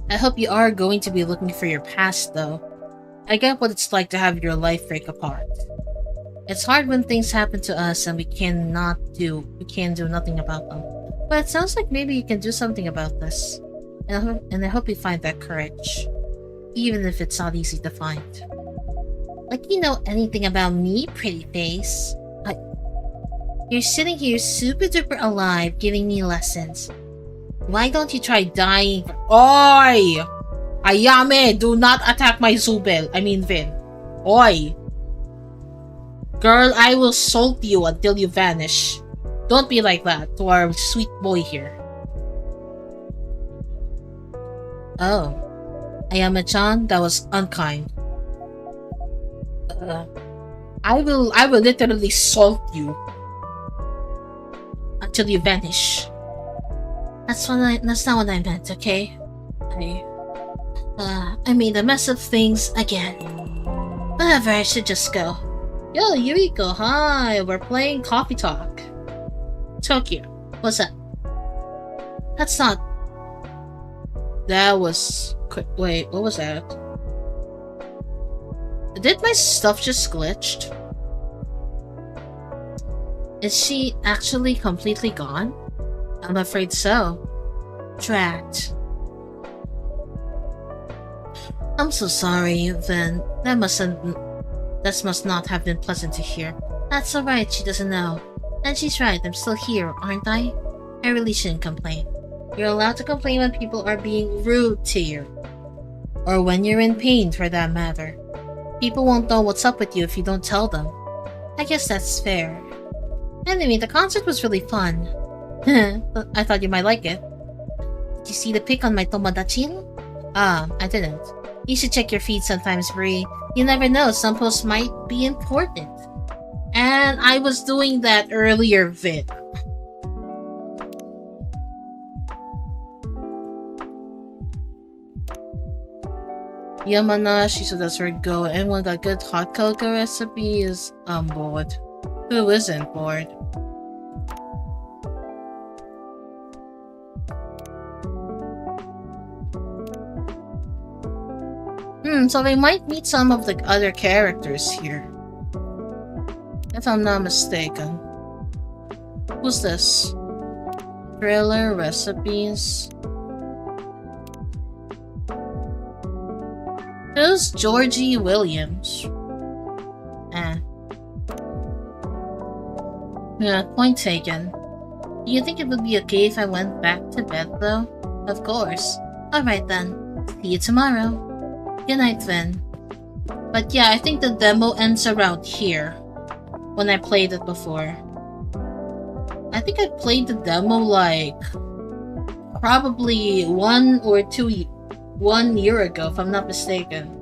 Speaker 1: I hope you are going to be looking for your past, though. I get what it's like to have your life break apart. It's hard when things happen to us and we can do nothing about them. But it sounds like maybe you can do something about this. And I hope you find that courage. Even if it's not easy to find. Like you know anything about me, pretty face. You're sitting here super duper alive giving me lessons. Why don't you try dying? Oi! Ayame, do not attack my Zubel. I mean Vin. Oi! Girl, I will salt you until you vanish. Don't be like that to our sweet boy here. Oh. Ayame-chan, that was unkind. I will literally salt you until you vanish. That's not what I meant, okay? I made a mess of things again. Whatever, I should just go. Yo, Yuriko, hi! We're playing Coffee Talk. Tokyo, what's up? That's not... That was... Wait, what was that? Did my stuff just glitched? Is she actually completely gone? I'm afraid so. Drat. I'm so sorry, Vin. That must not have been pleasant to hear. That's alright, she doesn't know. And she's right, I'm still here, aren't I? I really shouldn't complain. You're allowed to complain when people are being rude to you. Or when you're in pain, for that matter. People won't know what's up with you if you don't tell them. I guess that's fair. Anyway, the concert was really fun. I thought you might like it. Did you see the pic on my Tomodachi? I didn't. You should check your feed sometimes, Brie. You never know, some posts might be important. And I was doing that earlier vid. Yamanashi, so that's where go. Anyone got good hot cocoa recipes? I'm bored. Who isn't bored? So they might meet some of the other characters here. If I'm not mistaken. Who's this? Thriller recipes. Who's Georgie Williams? Yeah, point taken. Do you think it would be okay if I went back to bed though? Of course. Alright then. See you tomorrow. Good night then. But yeah, I think the demo ends around here. When I played it before. I think I played the demo like probably 1 year ago, if I'm not mistaken.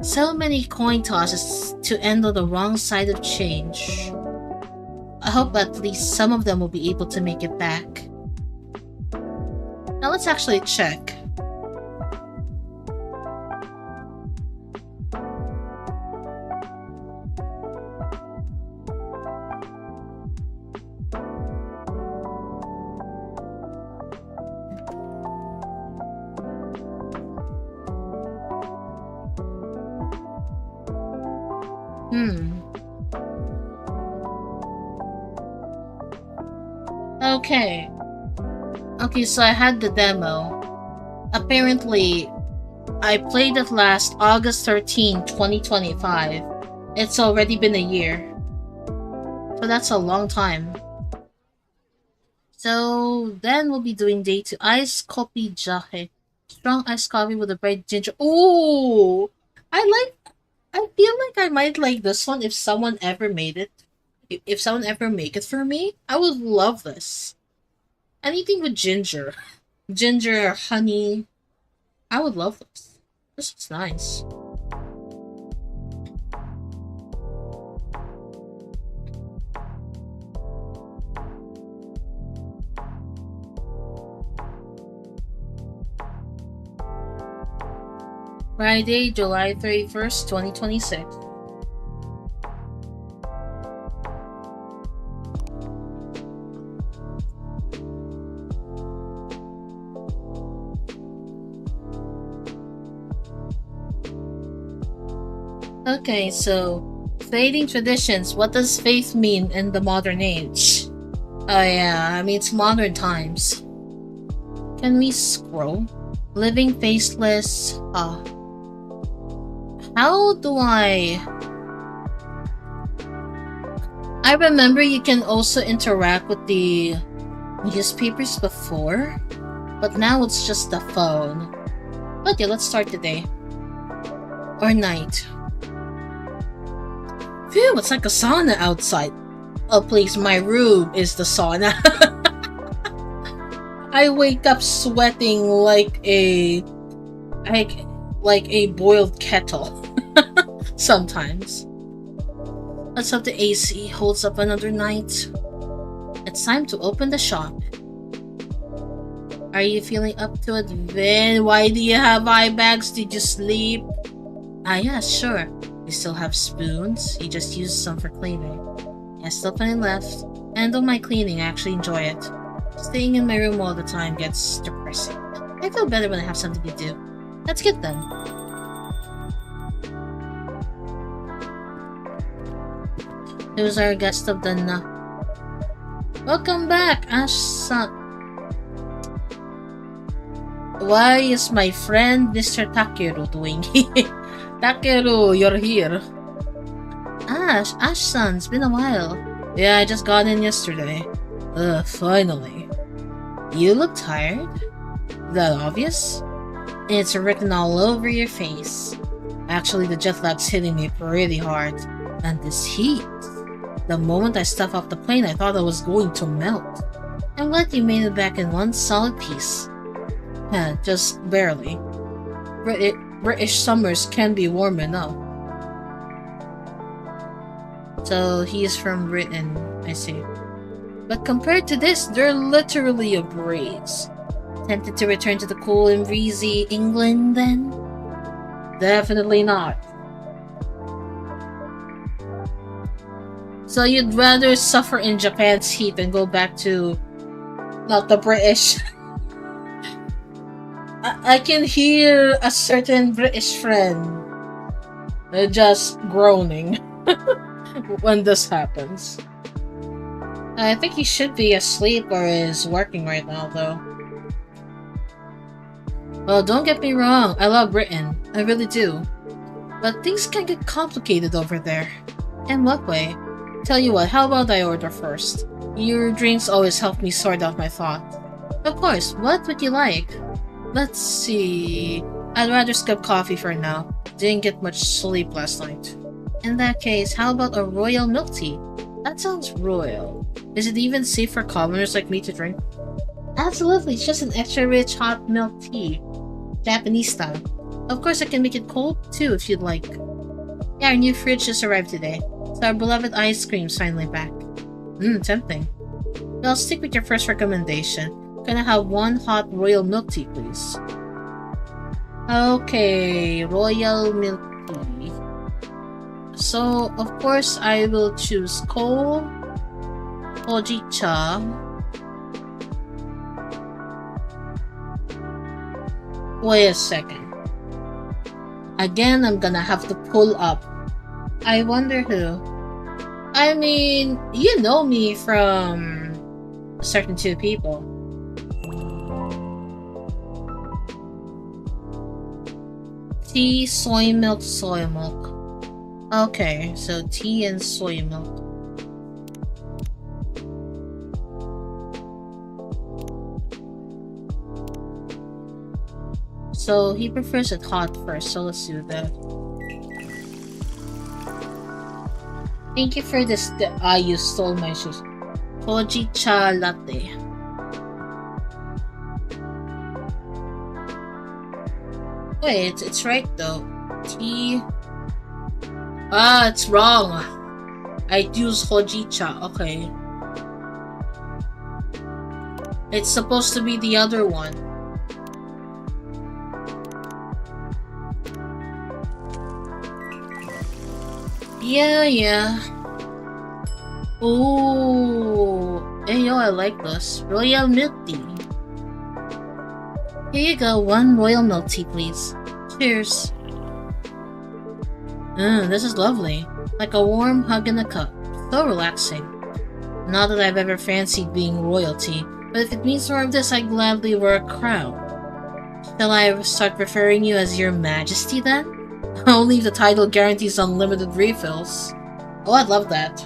Speaker 1: So many coin tosses to end on the wrong side of change. I hope at least some of them will be able to make it back. Now let's actually check. Okay, so I had the demo. Apparently, I played it last August 13, 2025. It's already been a year. So that's a long time. So then we'll be doing day 2. Ice coffee jahe. Strong iced coffee with a bright ginger. Ooh! I feel like I might like this one if someone ever made it. If someone ever make it for me, I would love this. Anything with ginger. Ginger, honey. I would love this. This is nice. Friday, July 31st, 2026. Okay, so fading traditions. What does faith mean in the modern age? Oh yeah, I mean it's modern times. Can we scroll? Living faceless. How do I remember you can also interact with the newspapers before, but now it's just the phone. But yeah, let's start the day. Or night. Phew, it's like a sauna outside. Oh please, my room is the sauna. I wake up sweating like a boiled kettle. Sometimes. Let's hope the AC holds up another night. It's time to open the shop. Are you feeling up to it, Vin? Why do you have eye bags? Did you sleep? Yeah, sure. You still have spoons? You just used some for cleaning. Yeah, still plenty left. And on my cleaning, I actually enjoy it. Staying in my room all the time gets depressing. I feel better when I have something to do. That's good then. Who's our guest of the night? Welcome back, Ash-san. Why is my friend Mr. Takeru doing here? Takeru, you're here. gosh, Ash-san, it's been a while. Yeah, I just got in yesterday. Finally. You look tired? That obvious? It's written all over your face. Actually, the jet lag's hitting me pretty hard. And this heat. The moment I stepped off the plane, I thought I was going to melt. I'm glad you made it back in one solid piece. Just barely. British summers can be warm enough. So he's from Britain, I see. But compared to this, they're literally a breeze. Tempted to return to the cool and breezy England then? Definitely not. So you'd rather suffer in Japan's heat than go back to not the British. I can hear a certain British friend just groaning when this happens. I think he should be asleep or is working right now, though. Well, don't get me wrong, I love Britain. I really do. But things can get complicated over there. In what way? Tell you what, how about I order first? Your drinks always help me sort out my thoughts. Of course, what would you like? Let's see... I'd rather skip coffee for now. Didn't get much sleep last night. In that case, how about a royal milk tea? That sounds royal. Is it even safe for commoners like me to drink? Absolutely, it's just an extra rich hot milk tea. Japanese style. Of course I can make it cold too if you'd like. Yeah, our new fridge just arrived today. So our beloved ice cream's finally back. Tempting. But I'll stick with your first recommendation. Can I have one hot royal milk tea, please? Okay, royal milk tea. So, of course, I will choose cold, hojicha. Wait a second. Again, I'm gonna have to pull up. I wonder who. I mean, you know me from a certain two people. Tea, soy milk, soy milk. Okay, so tea and soy milk. So he prefers it hot first, so let's do that. Thank you for this. You stole my shoes. Hojicha latte. Wait, it's right though. Tea. It's wrong. I use hojicha. Okay. It's supposed to be the other one. Yeah. Oh, hey yo, I like this. Royal milk tea. Here you go, one royal milk tea, please. Cheers. This is lovely. Like a warm hug in a cup. So relaxing. Not that I've ever fancied being royalty, but if it means more of this, I'd gladly wear a crown. Shall I start referring you as your majesty then? Only if the title guarantees unlimited refills. Oh, I'd love that.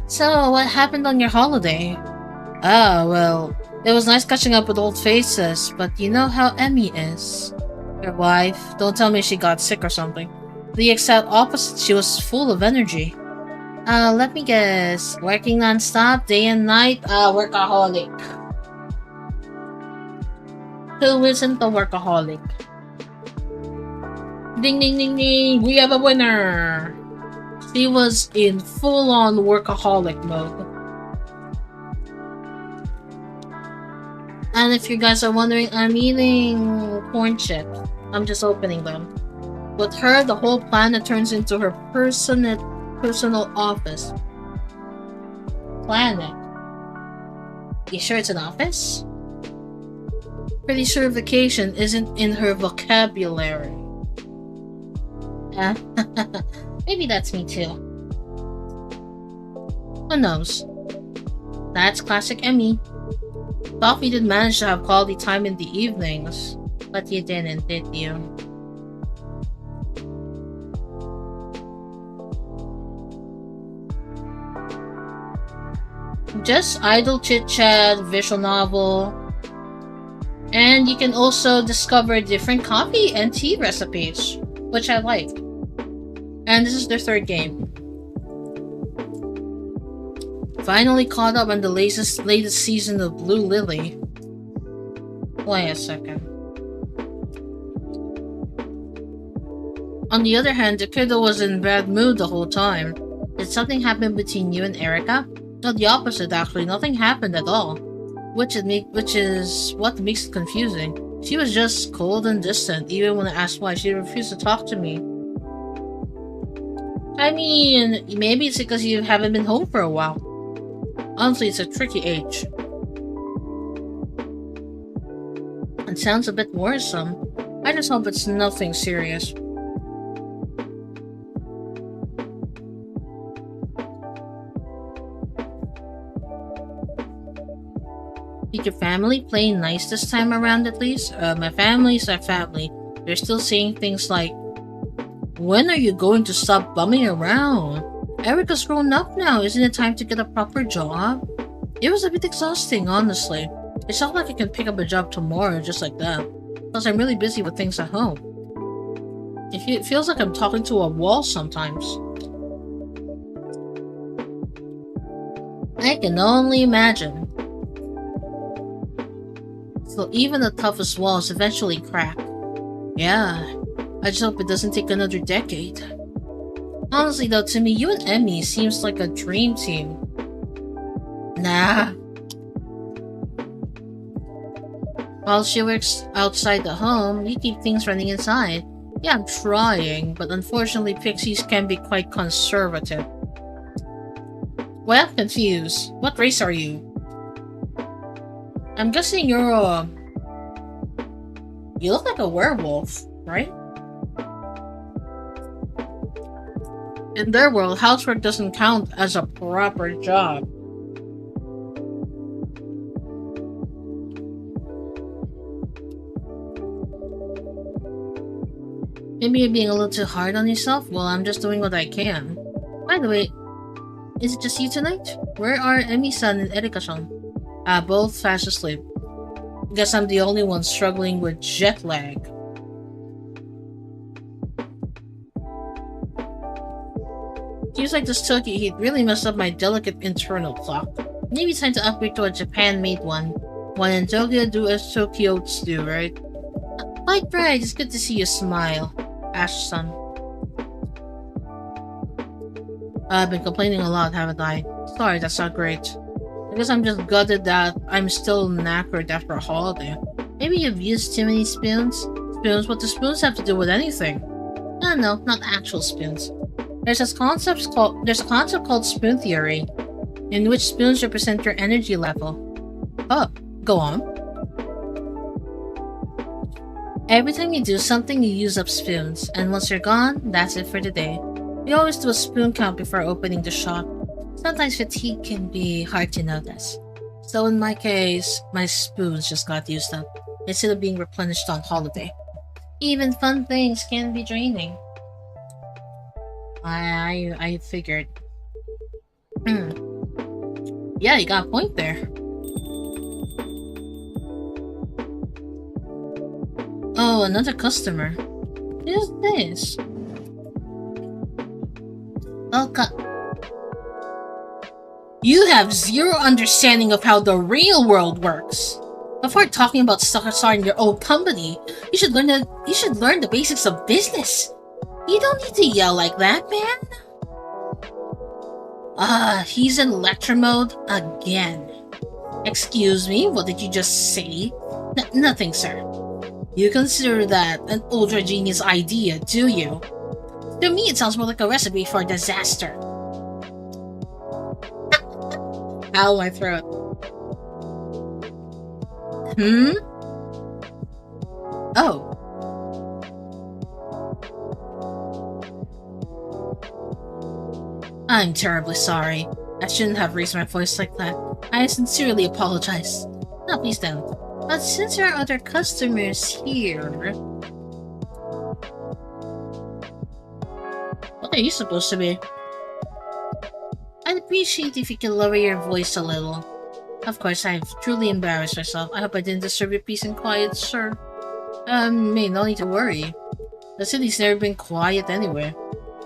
Speaker 1: So, what happened on your holiday? Well, it was nice catching up with old faces, but you know how Emmy is. Your wife, don't tell me she got sick or something. The exact opposite, she was full of energy. Let me guess. Working non-stop, day and night? Workaholic. Who isn't a workaholic? Ding ding ding ding! We have a winner! She was in full-on workaholic mode. And if you guys are wondering, I'm eating corn chips. I'm just opening them. With her, the whole planet turns into her personal office. Planet? You sure it's an office? Pretty sure vacation isn't in her vocabulary. Maybe that's me too. Who knows? That's classic Emmy. Thought we did manage to have quality time in the evenings, but you didn't, did you? Just idle chit-chat, visual novel, and you can also discover different coffee and tea recipes, which I like. And this is their third game. Finally caught up on the latest season of Blue Lily. Wait a second. On the other hand, the kiddo was in bad mood the whole time. Did something happen between you and Erica? No, the opposite actually. Nothing happened at all. Which is what makes it confusing. She was just cold and distant. Even when I asked why, she refused to talk to me. I mean, maybe it's because you haven't been home for a while. Honestly, it's a tricky age. It sounds a bit worrisome. I just hope it's nothing serious. Did your family play nice this time around at least? My family's a family. They're still saying things like, when are you going to stop bumming around? Erica's grown up now, isn't it time to get a proper job? It was a bit exhausting, honestly. It's not like I can pick up a job tomorrow just like that. Plus, I'm really busy with things at home. It feels like I'm talking to a wall sometimes. I can only imagine. So even the toughest walls eventually crack. Yeah, I just hope it doesn't take another decade. Honestly though, to me, you and Emmy seems like a dream team. Nah. While she works outside the home, you keep things running inside. Yeah, I'm trying, but unfortunately pixies can be quite conservative. Well, I'm confused. What race are you? I'm guessing you're you look like a werewolf, right? In their world, housework doesn't count as a proper job. Maybe you're being a little too hard on yourself? Well, I'm just doing what I can. By the way, is it just you tonight? Where are Emi-san and Erika-san? Both fast asleep. Guess I'm the only one struggling with jet lag. Seems like this Tokyo heat really messed up my delicate internal clock. Maybe it's time to upgrade to a Japan-made one. One in Tokyo do as Tokyo's do, right? Right, it's good to see you smile, Ash-san. I've been complaining a lot, haven't I? Sorry, that's not great. I guess I'm just gutted that I'm still knackered after a holiday. Maybe you've used too many spoons? Spoons? What do spoons have to do with anything? No, not actual spoons. There's a concept called spoon theory, in which spoons represent your energy level. Oh, go on. Every time you do something, you use up spoons, and once you're gone, that's it for the day. We always do a spoon count before opening the shop. Sometimes fatigue can be hard to notice. So in my case, my spoons just got used up, instead of being replenished on holiday. Even fun things can be draining. I figured. Yeah, you got a point there. Oh, another customer. Who's this? You have zero understanding of how the real world works. Before talking about starting your own company, you should learn the basics of business. You don't need to yell like that, man. He's in lecture mode again. Excuse me, what did you just say? Nothing, sir. You consider that an ultra genius idea, do you? To me, it sounds more like a recipe for disaster. Ow, my throat. Oh. I'm terribly sorry. I shouldn't have raised my voice like that. I sincerely apologize. No, please don't. But since there are other customers here... What are you supposed to be? I'd appreciate if you could lower your voice a little. Of course, I've truly embarrassed myself. I hope I didn't disturb your peace and quiet, sir. No need to worry. The city's never been quiet anyway.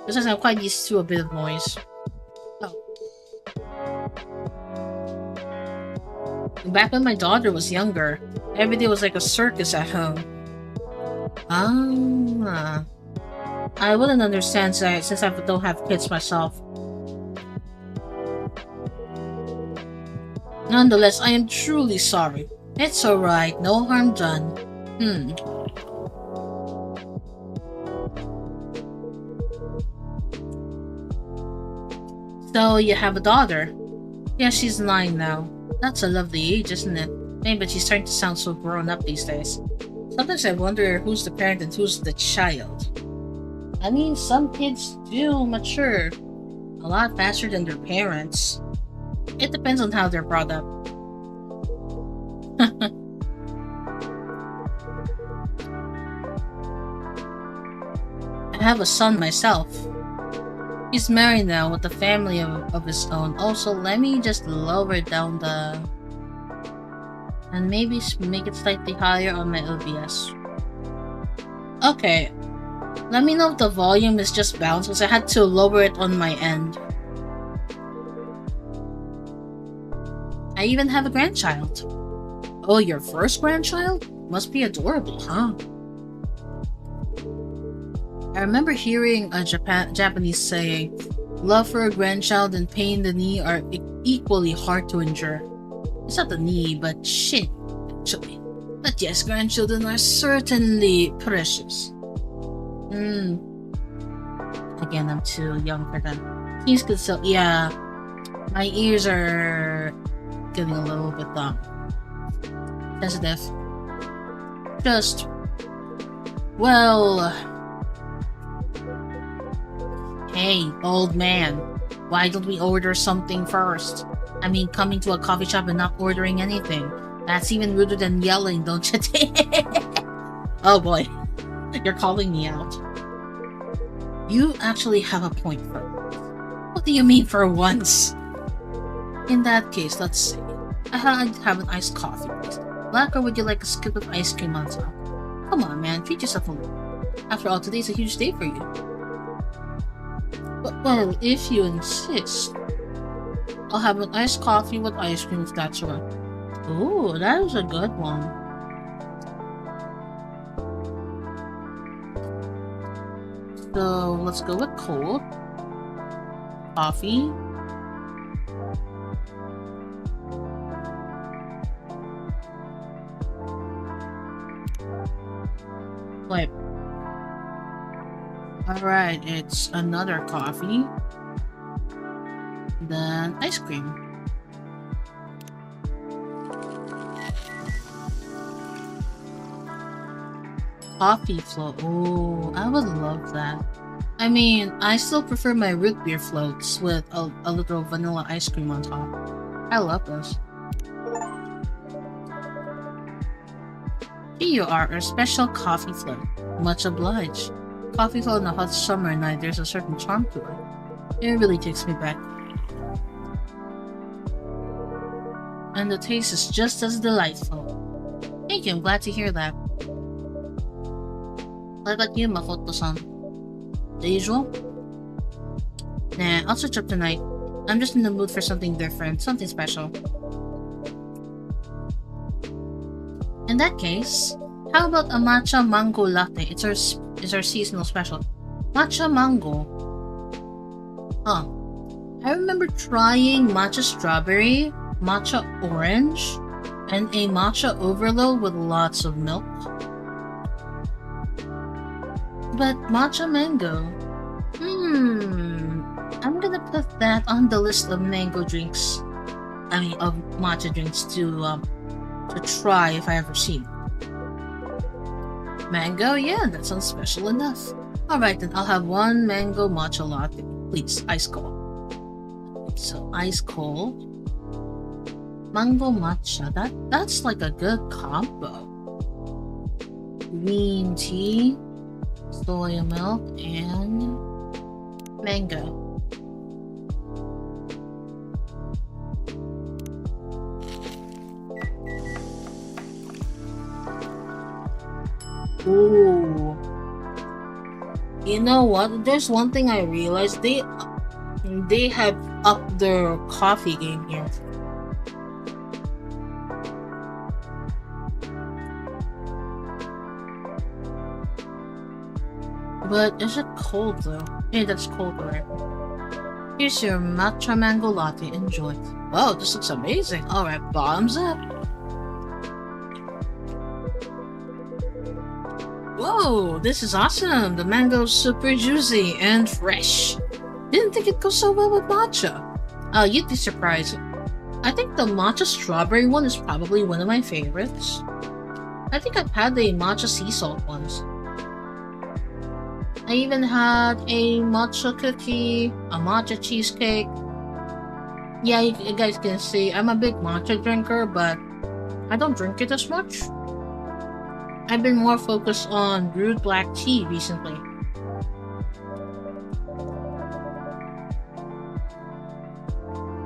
Speaker 1: Besides, I'm quite used to a bit of noise. Oh. Back when my daughter was younger, every day was like a circus at home. Ah. I wouldn't understand since I don't have kids myself. Nonetheless, I am truly sorry. It's alright, no harm done. So, you have a daughter? Yeah, she's 9 now. That's a lovely age, isn't it? Maybe she's starting to sound so grown up these days. Sometimes I wonder who's the parent and who's the child. I mean, some kids do mature a lot faster than their parents. It depends on how they're brought up. I have a son myself. He's married now with a family of his own. Also, let me just lower down the... and maybe make it slightly higher on my OBS. Okay. Let me know if the volume is just bounced because I had to lower it on my end. I even have a grandchild. Oh, your first grandchild? Must be adorable, huh? I remember hearing a Japanese saying, love for a grandchild and pain in the knee are equally hard to endure. It's not the knee, but shin, actually. But yes, grandchildren are certainly precious. Again, I'm too young for them. Seems good, so yeah. My ears are getting a little bit sensitive. Just, well... Hey, old man. Why don't we order something first? I mean, coming to a coffee shop and not ordering anything. That's even ruder than yelling, don't you think? Oh boy. You're calling me out. You actually have a point for once. What do you mean for once? In that case, let's see. I'd have an iced coffee, please. Black, or would you like a scoop of ice cream on top? Come on, man. Treat yourself a little. After all, today's a huge day for you. Well, if you insist. I'll have an iced coffee with ice cream if that's right. Ooh, that is a good one. So, let's go with cold. Coffee. Wait. Alright, it's another coffee. Then ice cream. Coffee float. Oh, I would love that. I mean, I still prefer my root beer floats with a little vanilla ice cream on top. I love those. Here you are, a special coffee float. Much obliged. Coffee float on a hot summer night, there's a certain charm to it. It really takes me back. And the taste is just as delightful. Thank you, I'm glad to hear that. What about you, Makoto-san? The usual? Nah, I'll switch up tonight. I'm just in the mood for something different, something special. In that case, how about a matcha mango latte? It's our seasonal special. Matcha mango. Huh. I remember trying matcha strawberry, matcha orange, and a matcha overload with lots of milk. But matcha mango. I'm gonna put that on the list of mango drinks. I mean, of matcha drinks to try if I ever see. Mango? Yeah, that sounds special enough. Alright then, I'll have one mango matcha latte. Please, ice cold. So, ice cold. Mango matcha. That's like a good combo. Green tea, soy milk, and mango. Ooh. You know what? There's one thing I realized. They have upped their coffee game here. But is it cold though? Hey, that's cold, right? Here's your matcha mango latte. Enjoy. Wow, this looks amazing. Alright, bottoms up. Whoa, this is awesome. The mango's super juicy and fresh. Didn't think it'd go so well with matcha. You'd be surprised. I think the matcha strawberry one is probably one of my favorites. I think I've had the matcha sea salt ones. I even had a matcha cookie, a matcha cheesecake. Yeah, you guys can see I'm a big matcha drinker, but I don't drink it as much. I've been more focused on brewed black tea recently.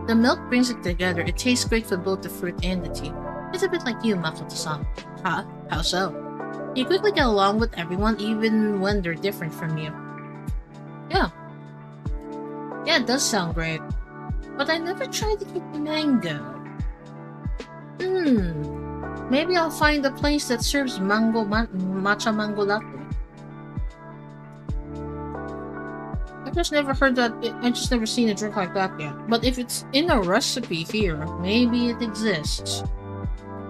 Speaker 1: The milk brings it together. It tastes great for both the fruit and the tea. It's a bit like you, Makoto-san. Huh? How so? You quickly get along with everyone even when they're different from you. Yeah. Yeah, it does sound great. But I never tried to eat mango. Maybe I'll find a place that serves matcha mango latte. I just never heard that. I just never seen a drink like that yet. But if it's in a recipe here, maybe it exists.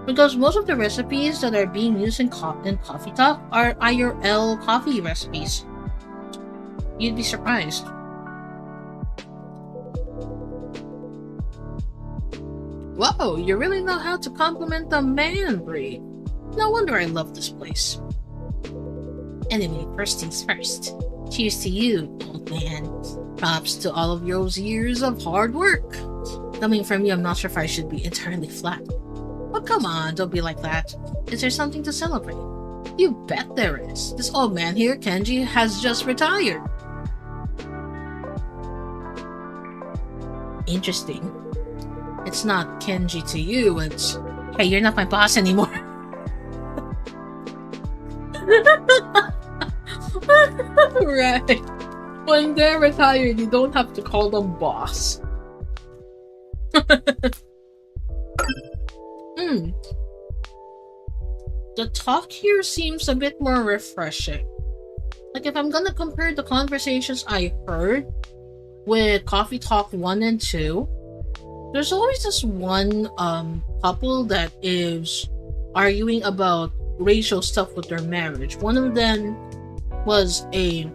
Speaker 1: Because most of the recipes that are being used in Coffee Talk are IRL coffee recipes. You'd be surprised. Whoa, you really know how to compliment a man, Bree. No wonder I love this place. Anyway, first things first. Cheers to you, old man. Props to all of those years of hard work. Coming from you, I'm not sure if I should be entirely flat. But come on, don't be like that. Is there something to celebrate? You bet there is. This old man here, Kenji, has just retired. Interesting. It's not Kenji to you, it's, hey, you're not my boss anymore. Right. When they're retired, you don't have to call them boss. The talk here seems a bit more refreshing. Like, if I'm gonna compare the conversations I heard with Coffee Talk 1 and 2, there's always this one couple that is arguing about racial stuff with their marriage. One of them was a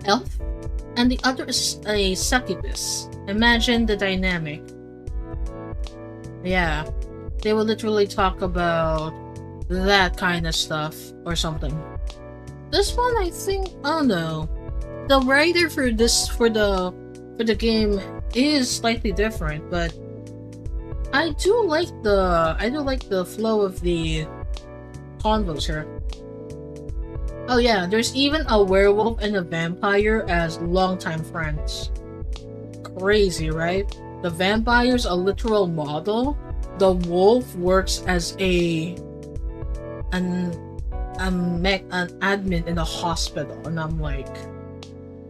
Speaker 1: elf, and the other is a succubus. Imagine the dynamic. Yeah, they will literally talk about that kind of stuff or something. This one, I think, oh no, the writer for the game is slightly different, but I do like the flow of the convos here. Oh yeah, there's even a werewolf and a vampire as longtime friends. Crazy, right? The vampire's a literal model. The wolf works as an admin in a hospital, and I'm like,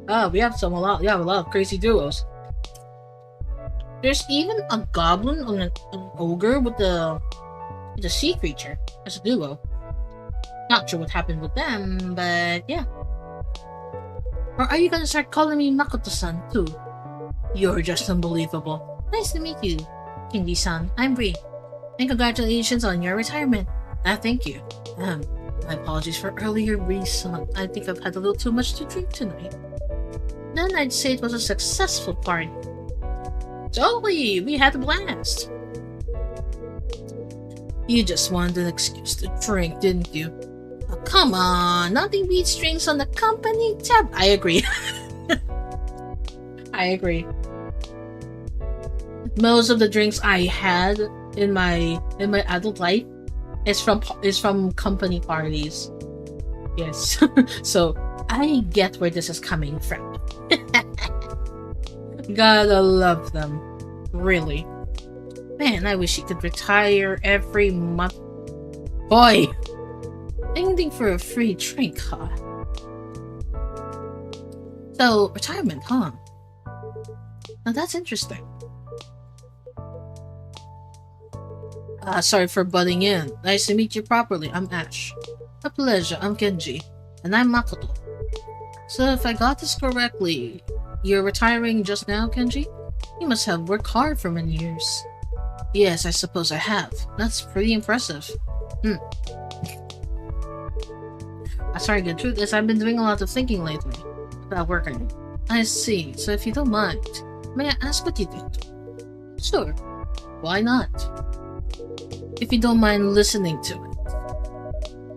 Speaker 1: oh, we have a lot of crazy duos. There's even a goblin and an ogre with a sea creature as a duo. Not sure what happened with them, but yeah. Or are you gonna start calling me Makoto-san too? You're just unbelievable. Nice to meet you, Kingi-san. I'm Bree. And congratulations on your retirement. Thank you. My apologies for earlier, Bree-san. I think I've had a little too much to drink tonight. Then I'd say it was a successful party. Totally! We had a blast! You just wanted an excuse to drink, didn't you? Oh, come on! Nothing beats drinks on the company tab. I agree. I agree. Most of the drinks I had in my adult life is from company parties. Yes. So I get where this is coming from. Gotta love them. Really. Man, I wish he could retire every month. Boy! Anything for a free drink, huh? So, retirement, huh? Now that's interesting. Sorry for butting in. Nice to meet you properly. I'm Ash. A pleasure. I'm Kenji. And I'm Makoto. So if I got this correctly, you're retiring just now, Kenji? You must have worked hard for many years. Yes, I suppose I have. That's pretty impressive. Sorry, the truth is I've been doing a lot of thinking lately about working. I see. So if you don't mind, may I ask what you did? Sure. Why not? If you don't mind listening to it.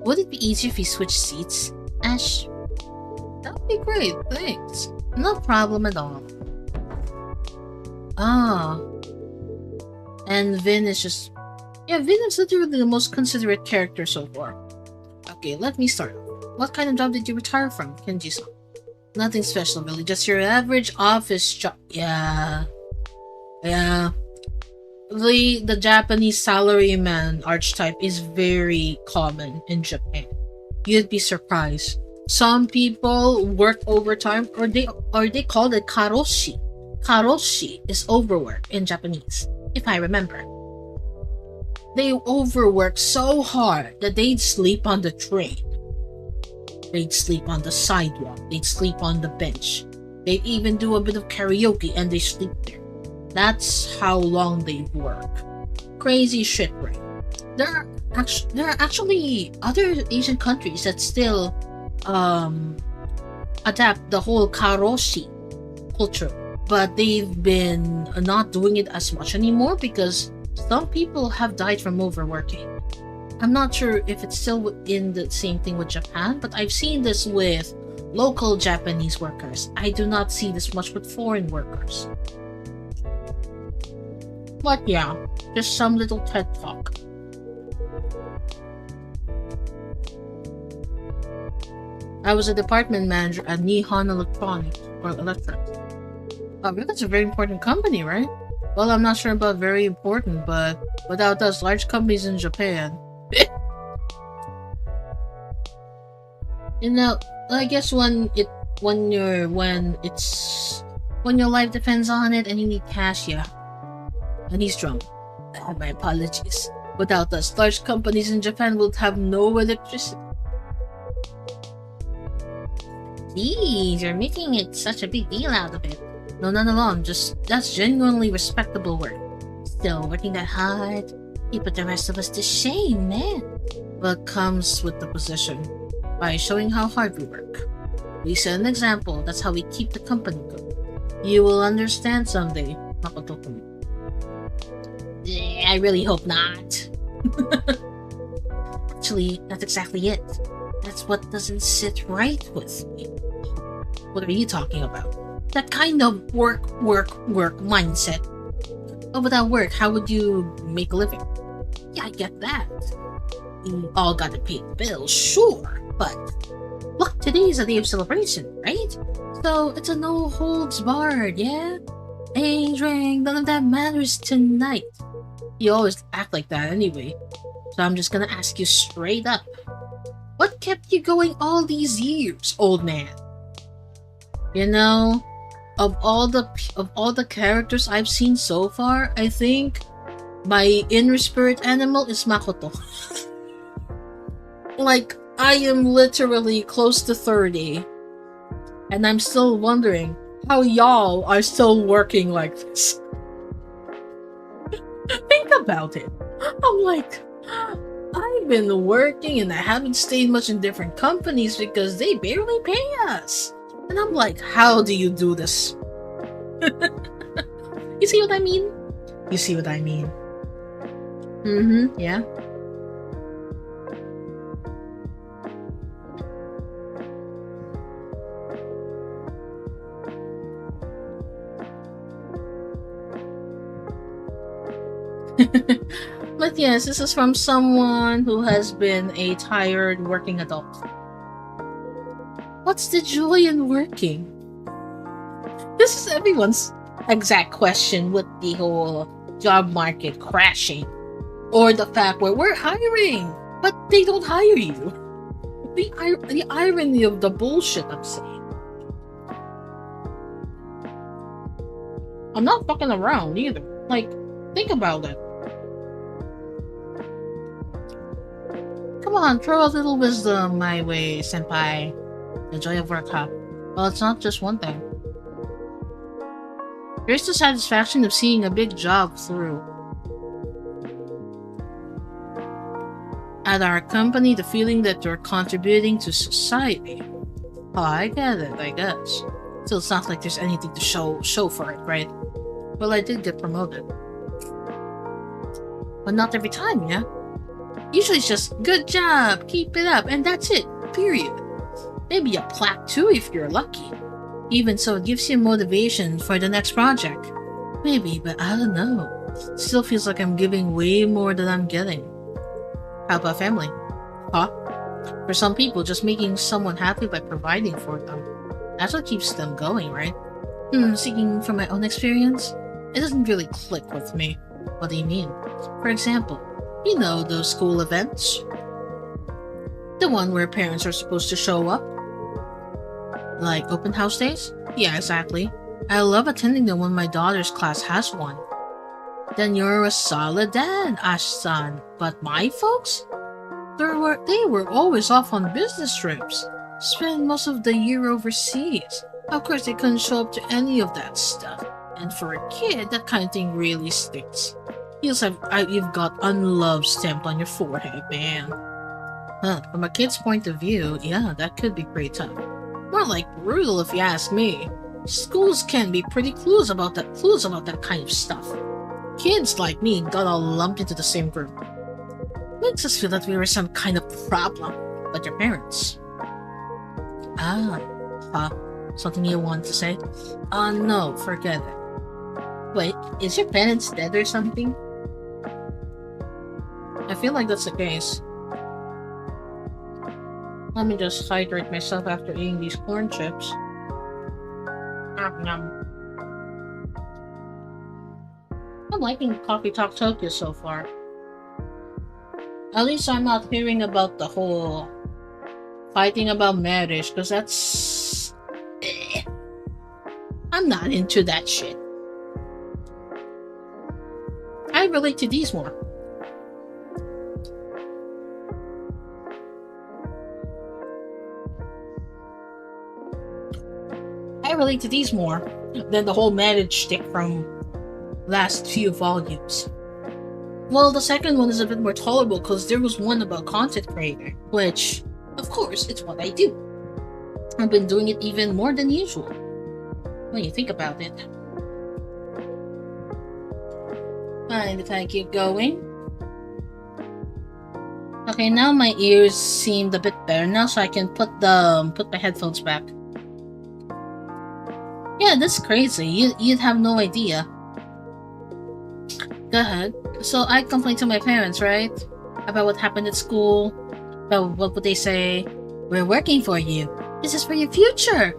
Speaker 1: Would it be easier if we switch seats, Ash? That would be great, thanks. No problem at all. And Vin is just... Yeah, Vin is literally the most considerate character so far. Okay, let me start. What kind of job did you retire from, Kenji-san? Nothing special, really. Just your average office job. Yeah. The Japanese salaryman archetype is very common in Japan. You'd be surprised. Some people work overtime, or they call it karoshi. Karoshi is overwork in Japanese, if I remember. They overwork so hard that they'd sleep on the train. They'd sleep on the sidewalk. They'd sleep on the bench. They'd even do a bit of karaoke and they sleep there. That's how long they work. Crazy shit, right? There are actually other Asian countries that still adapt the whole karoshi culture, but they've been not doing it as much anymore because some people have died from overworking. I'm not sure if it's still in the same thing with Japan, but I've seen this with local Japanese workers. I do not see this much with foreign workers. But yeah, just some little TED talk. I was a department manager at Nihon Electronics, or Electrics. Oh, that's a very important company, right? Well, I'm not sure about very important, but without us, large companies in Japan. You know, I guess when your life depends on it and you need cash, yeah. And he's drunk. My apologies. Without us, large companies in Japan would have no electricity. Geez, you're making it such a big deal out of it. No, not at all. That's genuinely respectable work. Still working that hard. You put the rest of us to shame, man. What comes with the position? By showing how hard we work. We set an example. That's how we keep the company going. You will understand someday, Makoto-kun. I really hope not. Actually, that's exactly it. That's what doesn't sit right with me. What are you talking about? That kind of work mindset. Oh, without work, how would you make a living? Yeah, I get that. We all gotta pay the bills, sure. But look, today is a day of celebration, right? So it's a no holds barred, yeah? Age, rank, none of that matters tonight. You always act like that anyway. So I'm just gonna ask you straight up. What kept you going all these years, old man? You know, of all the characters I've seen so far, I think my inner spirit animal is Makoto. Like, I am literally close to 30, and I'm still wondering how y'all are still working like this. Think about it. I'm like, I've been working and I haven't stayed much in different companies because they barely pay us. And I'm like, how do you do this? You see what I mean? You see what I mean? Yeah. But yes, this is from someone who has been a tired working adult. What's the joy in working? This is everyone's exact question with the whole job market crashing. Or the fact where we're hiring, but they don't hire you.
Speaker 2: The irony of the bullshit I'm saying. I'm not fucking around either. Like, think about it.
Speaker 1: Come on, throw a little wisdom my way, senpai. The joy of work, huh? Well, it's not just one thing. There's the satisfaction of seeing a big job through. At our company, the feeling that you're contributing to society. Oh, I get it, I guess. So it's not like there's anything to show for it, right? Well, I did get promoted. But not every time, yeah? Usually it's just, good job, keep it up, and that's it, period. Maybe a plaque too if you're lucky. Even so, it gives you motivation for the next project. Maybe, but I don't know. Still feels like I'm giving way more than I'm getting. How about family? Huh? For some people, just making someone happy by providing for them. That's what keeps them going, right? Speaking from my own experience, it doesn't really click with me. What do you mean? For example, you know those school events? The one where parents are supposed to show up? Like open house days? Yeah, exactly. I love attending them when my daughter's class has one. Then you're a solid dad, Ash-san. But my folks? They were always off on business trips. Spend most of the year overseas. Of course, they couldn't show up to any of that stuff. And for a kid, that kind of thing really sticks. Feels like you've got unloved stamped on your forehead, man. From a kid's point of view, yeah, that could be pretty tough. More like brutal if you ask me. Schools can be pretty clueless about that kind of stuff. Kids like me got all lumped into the same group. Makes us feel that we were some kind of problem, but your parents. Something you want to say? No, forget it. Wait, is your parents dead or something? I feel like that's the case. Let me just hydrate myself after eating these corn chips. Yum. I'm liking Coffee Talk Tokyo so far. At least I'm not hearing about the whole fighting about marriage, because that's... I'm not into that shit. I relate to these more. Than the whole marriage shtick from last few volumes. Well, the second one is a bit more tolerable because there was one about content creator, which, of course, it's what I do. I've been doing it even more than usual, when you think about it. Mind if I keep going? Okay, now my ears seemed a bit better now, so I can put my headphones back. Yeah, that's crazy. You'd have no idea. Go ahead. So I complained to my parents, right? About what happened at school. About what would they say? We're working for you. This is for your future.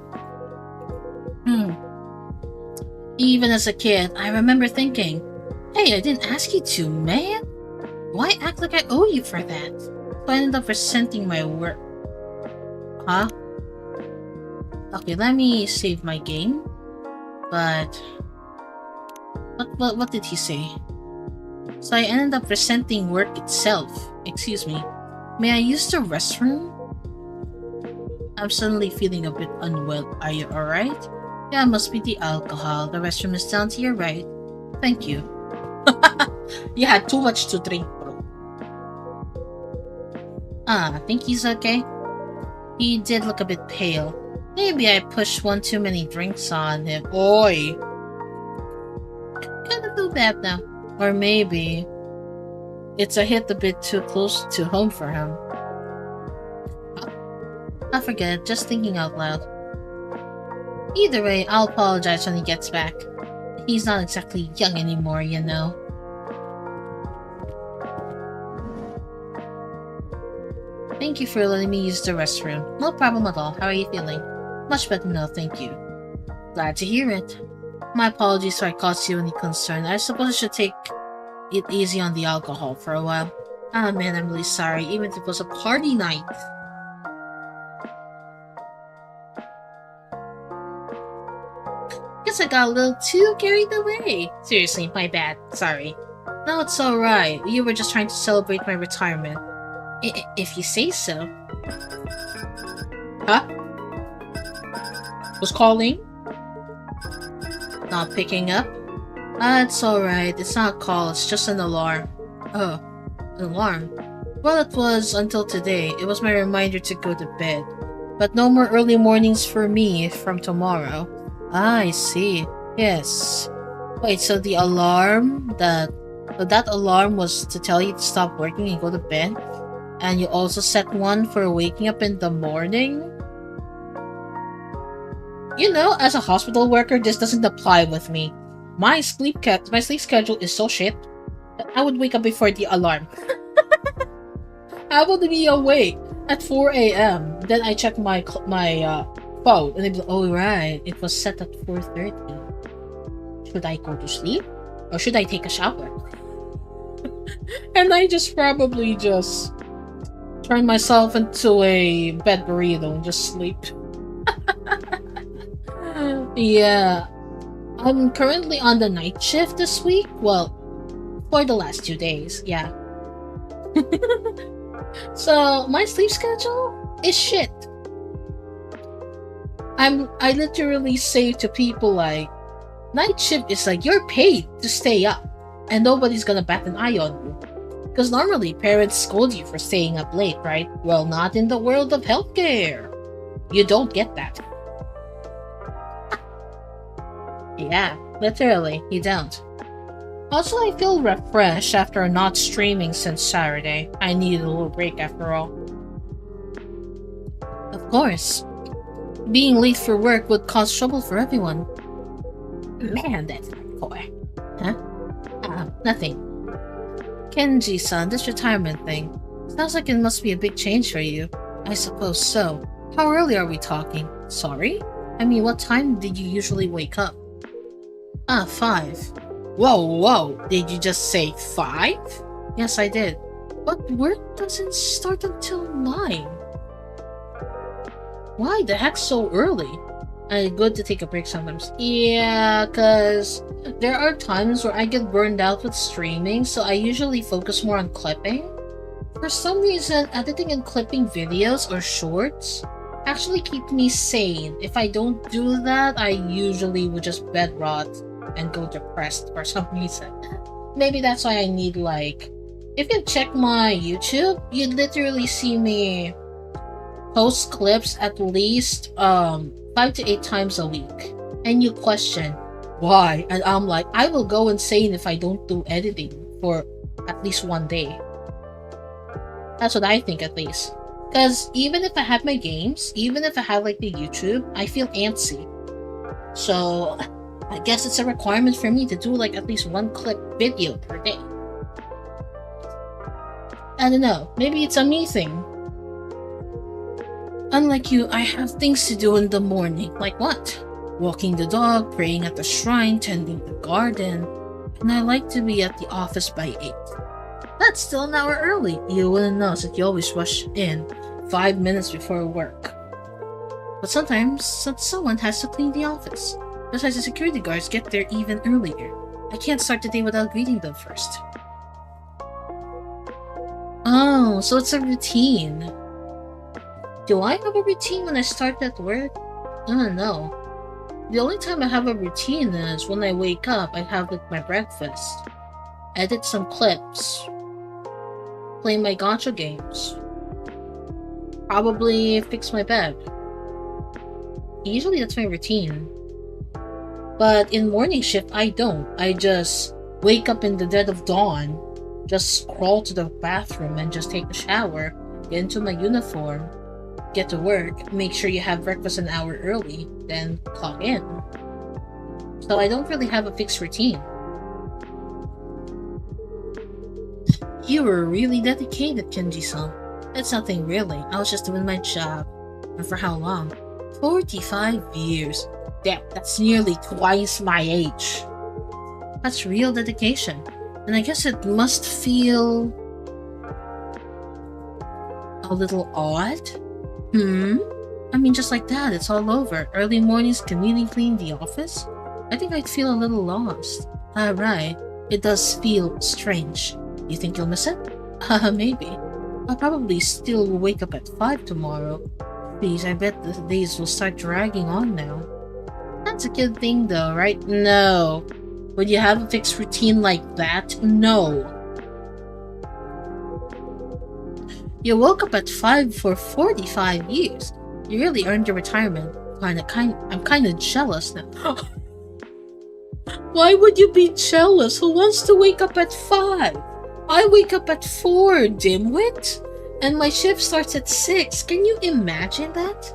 Speaker 1: Even as a kid, I remember thinking, hey, I didn't ask you to, man. Why act like I owe you for that? So I ended up resenting my work. Huh? Okay, let me save my game. But what did he say? So I ended up resenting work itself. Excuse me. May I use the restroom? I'm suddenly feeling a bit unwell. Are you alright? Yeah, it must be the alcohol. The restroom is down to your right. Thank you. You had too much to drink, bro. I think he's okay. He did look a bit pale. Maybe I pushed one too many drinks on him. Oi! Kinda feel bad now. Or maybe it's a hit a bit too close to home for him. I forget it, just thinking out loud. Either way, I'll apologize when he gets back. He's not exactly young anymore, you know. Thank you for letting me use the restroom. No problem at all. How are you feeling? Much better now, thank you. Glad to hear it. My apologies if I caused you any concern. I suppose I should take it easy on the alcohol for a while. Ah man, I'm really sorry, even if it was a party night. guess I got a little too carried away. Seriously, my bad. Sorry. No, it's alright. You were just trying to celebrate my retirement. If you say so.
Speaker 2: Huh? Was calling?
Speaker 1: Not picking up? It's alright. It's not a call. It's just an alarm. Oh, an alarm. Well, it was until today. It was my reminder to go to bed. But no more early mornings for me from tomorrow. I see. Yes. Wait, so the alarm that alarm was to tell you to stop working and go to bed? And you also set one for waking up in the morning?
Speaker 2: You know, as a hospital worker, this doesn't apply with me. My sleep schedule is so shit that I would wake up before the alarm. I would be awake at 4 a.m. Then I check my phone and they'd be like, oh right, it was set at 4:30. Should I go to sleep? Or should I take a shower? And I probably just turn myself into a bed burrito and just sleep. Yeah. I'm currently on the night shift this week. Well, for the last 2 days, yeah. So, my sleep schedule is shit. I literally say to people like, night shift is like you're paid to stay up and nobody's gonna bat an eye on you. Because normally parents scold you for staying up late, right? Well, not in the world of healthcare. You don't get that.
Speaker 1: Yeah, literally, you don't.
Speaker 2: Also, I feel refreshed after not streaming since Saturday. I needed a little break after all.
Speaker 1: Of course. Being late for work would cause trouble for everyone.
Speaker 2: Man, that's hardcore.
Speaker 1: Huh? Nothing. Kenji-san, this retirement thing. Sounds like it must be a big change for you. I suppose so. How early are we talking? Sorry? I mean, what time did you usually wake up? 5.
Speaker 2: Whoa, did you just say 5?
Speaker 1: Yes, I did. But work doesn't start until 9. Why the heck so early? Good to take a break sometimes. Yeah, cause there are times where I get burned out with streaming, so I usually focus more on clipping. For some reason, editing and clipping videos or shorts actually keep me sane. If I don't do that, I usually would just bed rot and go depressed for some reason. Maybe that's why I need if you check my YouTube, you'd literally see me post clips at least 5 to 8 times a week. And you question why, and I'm like, I will go insane if I don't do editing for at least 1 day. That's what I think, at least. Because even if I have my games, even if I have the YouTube, I feel antsy. So I guess it's a requirement for me to do at least 1 clip video per day. I don't know, maybe it's a me thing. Unlike you, I have things to do in the morning. Like what? Walking the dog, praying at the shrine, tending the garden. And I like to be at the office by 8. That's still an hour early. You wouldn't know that you always rush in 5 minutes before work. But sometimes someone has to clean the office. Besides, the security guards get there even earlier. I can't start the day without greeting them first. Oh, so it's a routine. Do I have a routine when I start at work? I don't know. The only time I have a routine is when I wake up. I have my breakfast, edit some clips, play my gacha games, probably fix my bed. Usually that's my routine. But in morning shift, I don't. I just wake up in the dead of dawn, just crawl to the bathroom and just take a shower, get into my uniform, get to work, make sure you have breakfast an hour early, then clock in. So I don't really have a fixed routine. You were really dedicated, Kenji-san. It's nothing really. I was just doing my job. And for how long? 45 years. Damn, that's nearly twice my age. That's real dedication. And I guess it must feel a little odd. I mean, just like that, it's all over. Early mornings, conveniently clean the office.
Speaker 2: I think I'd feel a little lost. Right. It does feel strange. You think you'll miss it? Maybe. I'll probably still wake up at 5 tomorrow. Please, I bet the days will start dragging on now. That's a good thing though, right? No. Would you have a fixed routine like that? No. You woke up at 5 for 45 years. You really earned your retirement. I'm kinda jealous now. Why would you be jealous? Who wants to wake up at 5? I wake up at 4, dimwit. And my shift starts at 6. Can you imagine that?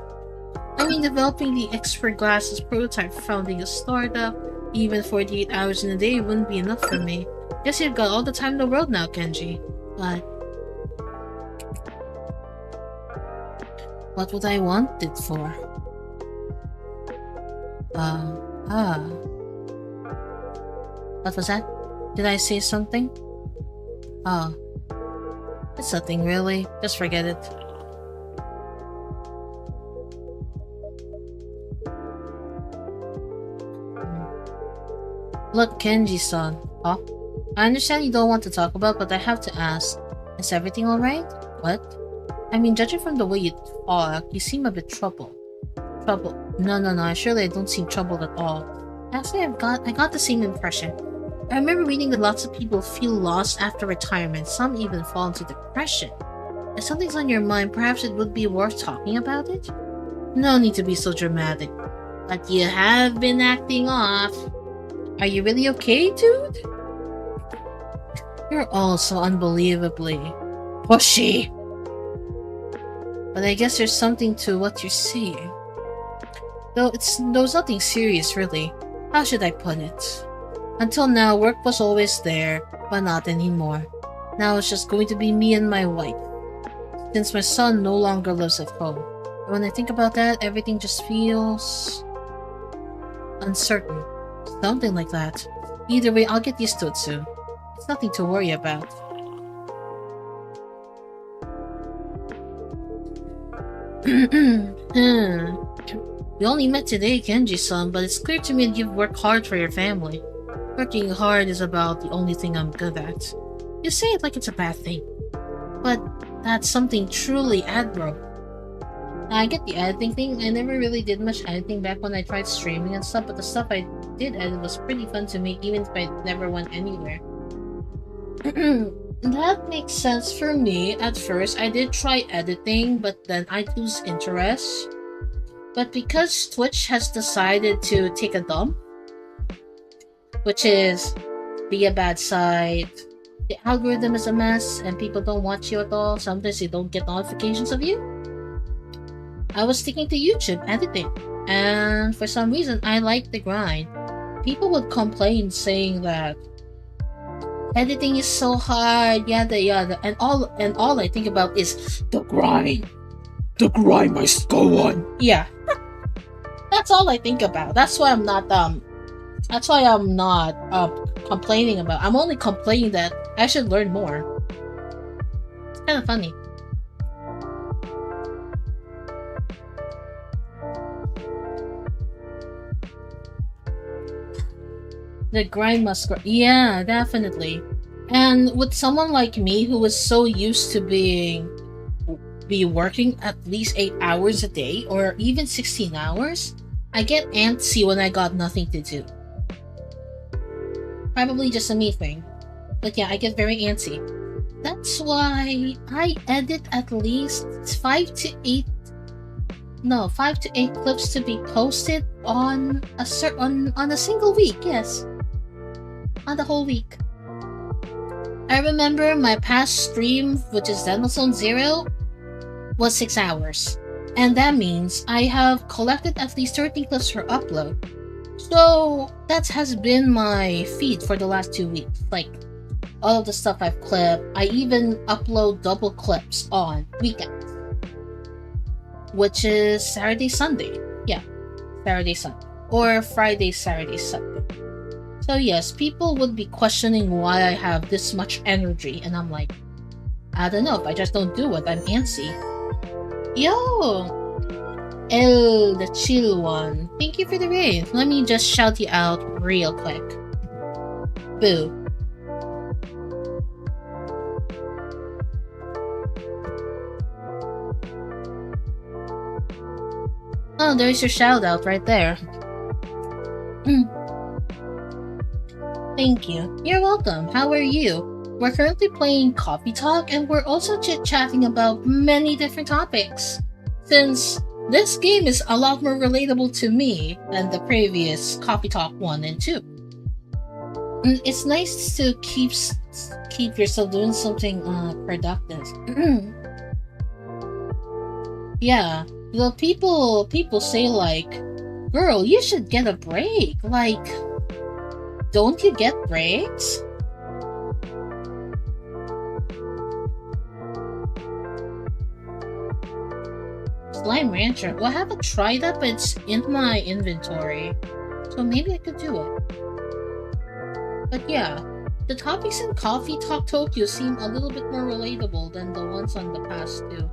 Speaker 2: I mean, developing the expert glasses prototype for founding a startup, even 48 hours in a day wouldn't be enough for me. Guess you've got all the time in the world now, Kenji. But what would I want it for? What was that? Did I say something? Oh. It's nothing really. Just forget it. Look, Kenji-san. Huh? I understand you don't want to talk about, but I have to ask. Is everything alright? What? I mean, judging from the way you talk, you seem a bit troubled. Troubled? No, surely I don't seem troubled at all. Actually, I got the same impression. I remember reading that lots of people feel lost after retirement, some even fall into depression. If something's on your mind, perhaps it would be worth talking about it? No need to be so dramatic. But you have been acting off. Are you really okay, dude? You're all so unbelievably pushy. But I guess there's something to what you're saying. Though there's nothing serious, really. How should I put it? Until now, work was always there, but not anymore. Now it's just going to be me and my wife. Since my son no longer lives at home. And when I think about that, everything just feels uncertain. Something like that. Either way, I'll get used to it soon. It's nothing to worry about. We only met today, Kenji-san, but it's clear to me that you've worked hard for your family. Working hard is about the only thing I'm good at. You say it like it's a bad thing. But that's something truly admirable. I get the editing thing. I never really did much editing back when I tried streaming and stuff, but the stuff I did edit was pretty fun to make even if I never went anywhere. That makes sense for me. At first, I did try editing, but then I'd lose interest. But because Twitch has decided to take a dump, which is be a bad site, the algorithm is a mess, and people don't watch you at all, sometimes they don't get notifications of you, I was sticking to YouTube editing, and for some reason I liked the grind. People would complain saying that editing is so hard, yada yada, and all I think about is the grind. The grind must go on. Yeah. That's all I think about. That's why I'm not complaining about. I'm only complaining that I should learn more. It's kind of funny. The grind must grow. Yeah, definitely. And with someone like me who was so used to be working at least 8 hours a day or even 16 hours, I get antsy when I got nothing to do. Probably just a me thing. But yeah, I get very antsy. That's why I edit at least 5 to 8 clips to be posted on a single week, yes. On the whole week. I remember my past stream, which is Deadly Zone 0, was 6 hours. And that means I have collected at least 13 clips for upload. So that has been my feed for the last 2 weeks. Like, all of the stuff I've clipped. I even upload double clips on weekends. Which is Saturday, Sunday. Yeah, Saturday, Sunday. Or Friday, Saturday, Sunday. So yes, people would be questioning why I have this much energy. And I'm like, I don't know, if I just don't do it, I'm antsy. Yo! The chill one. Thank you for the raid. Let me just shout you out real quick. Boo. Oh, there's your shout out right there. Thank you. You're welcome. How are you? We're currently playing Coffee Talk and we're also chit-chatting about many different topics. Since this game is a lot more relatable to me than the previous Coffee Talk 1 and 2. It's nice to keep yourself doing something productive. Yeah, well, people say like, girl, you should get a break. Like, don't you get breaks? Slime Rancher. Well, I haven't tried that, but it's in my inventory. So maybe I could do it. But yeah, the topics in Coffee Talk Tokyo seem a little bit more relatable than the ones on the past two.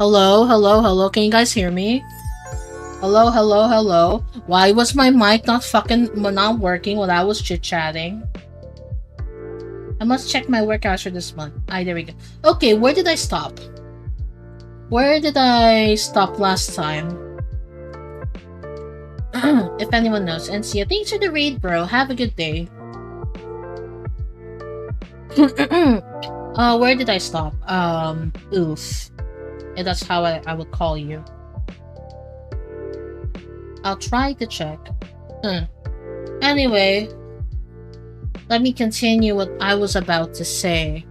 Speaker 2: Hello, hello, hello. Can you guys hear me? Hello, hello, hello. Why was my mic not working while I was chit-chatting? I must check my workouts for this month. There we go. Okay, where did I stop? Where did I stop last time? If anyone knows. And see you. Thanks for the raid, bro. Have a good day. Where did I stop? Oof. And that's how I would call you. I'll try to check. Anyway, let me continue what I was about to say.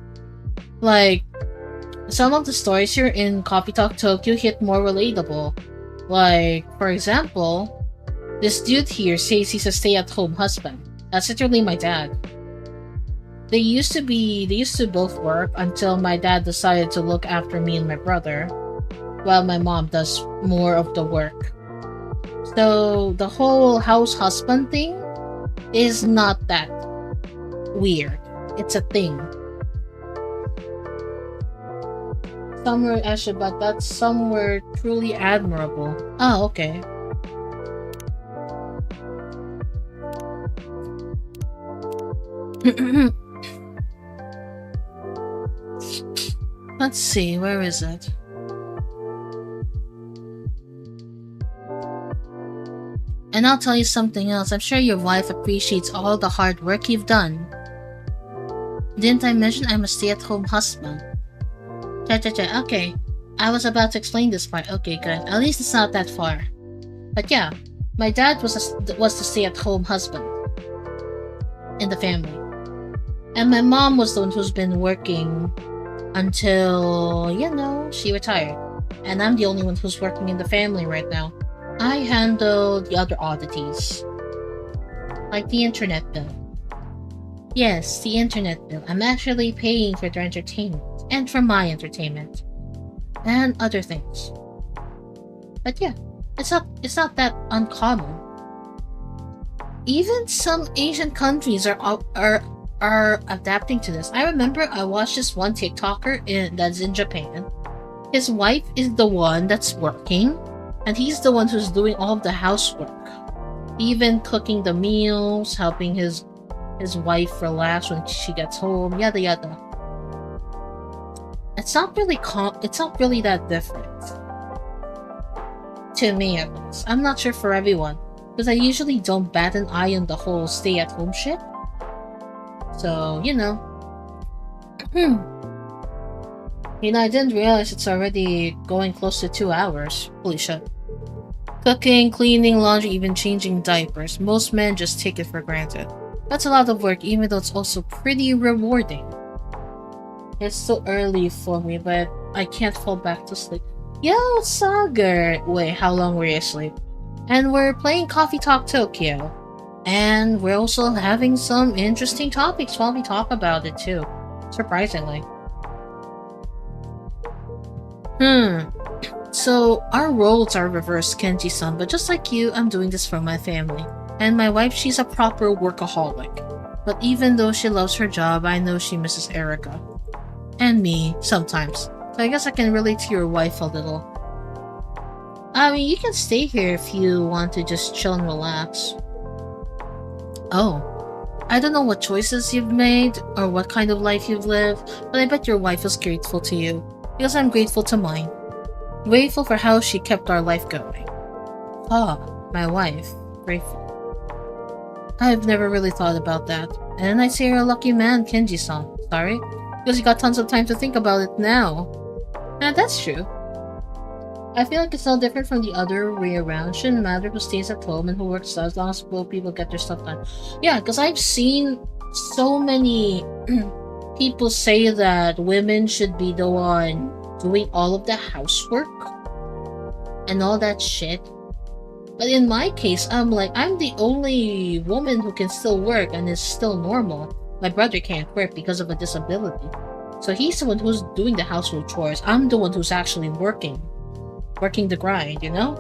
Speaker 2: Like, some of the stories here in Coffee Talk Tokyo hit more relatable. Like, for example, this dude here says he's a stay-at-home husband. That's literally my dad. They used to both work until my dad decided to look after me and my brother, while my mom does more of the work. So the whole house husband thing is not that weird. It's a thing. Somewhere, Asha, but that's somewhere truly admirable. Oh, okay. Let's see, where is it? And I'll tell you something else. I'm sure your wife appreciates all the hard work you've done. Didn't I mention I'm a stay-at-home husband? Okay. I was about to explain this part. Okay, good. At least it's not that far. But yeah, my dad was the stay-at-home husband in the family. And my mom was the one who's been working until, she retired. And I'm the only one who's working in the family right now. I handle the other oddities. Like the internet bill. Yes, the internet bill. I'm actually paying for their entertainment. And for my entertainment. And other things. But yeah, it's not that uncommon. Even some Asian countries are adapting to this. I remember I watched this one TikToker that's in Japan. His wife is the one that's working, and he's the one who's doing all of the housework. Even cooking the meals, helping his his wife relax when she gets home, yada yada. It's not really that different. To me, at least. I'm not sure for everyone, because I usually don't bat an eye on the whole stay-at-home shit. So, you know. I didn't realize it's already going close to 2 hours. Holy shit. Cooking, cleaning, laundry, even changing diapers. Most men just take it for granted. That's a lot of work, even though it's also pretty rewarding. It's still early for me, but I can't fall back to sleep. Yo, Sagar! Wait, how long were you asleep? And we're playing Coffee Talk Tokyo. And we're also having some interesting topics while we talk about it too. Surprisingly. So, our roles are reversed, Kenji-san, but just like you, I'm doing this for my family. And my wife, she's a proper workaholic. But even though she loves her job, I know she misses Erica. And me, sometimes. So I guess I can relate to your wife a little. I mean, you can stay here if you want to just chill and relax. Oh. I don't know what choices you've made, or what kind of life you've lived, but I bet your wife is grateful to you. Because I'm grateful to mine. Grateful for how she kept our life going. My wife. Grateful. I've never really thought about that. And I'd say you're a lucky man, Kenji-san. Sorry? Because you got tons of time to think about it now. And that's true. I feel like it's no different from the other way around. Shouldn't matter who stays at home and who works as long as both people get their stuff done. Yeah, because I've seen so many people say that women should be the one doing all of the housework and all that shit. But in my case, I'm the only woman who can still work and is still normal. My brother can't work because of a disability. So he's the one who's doing the household chores. I'm the one who's actually working the grind, you know?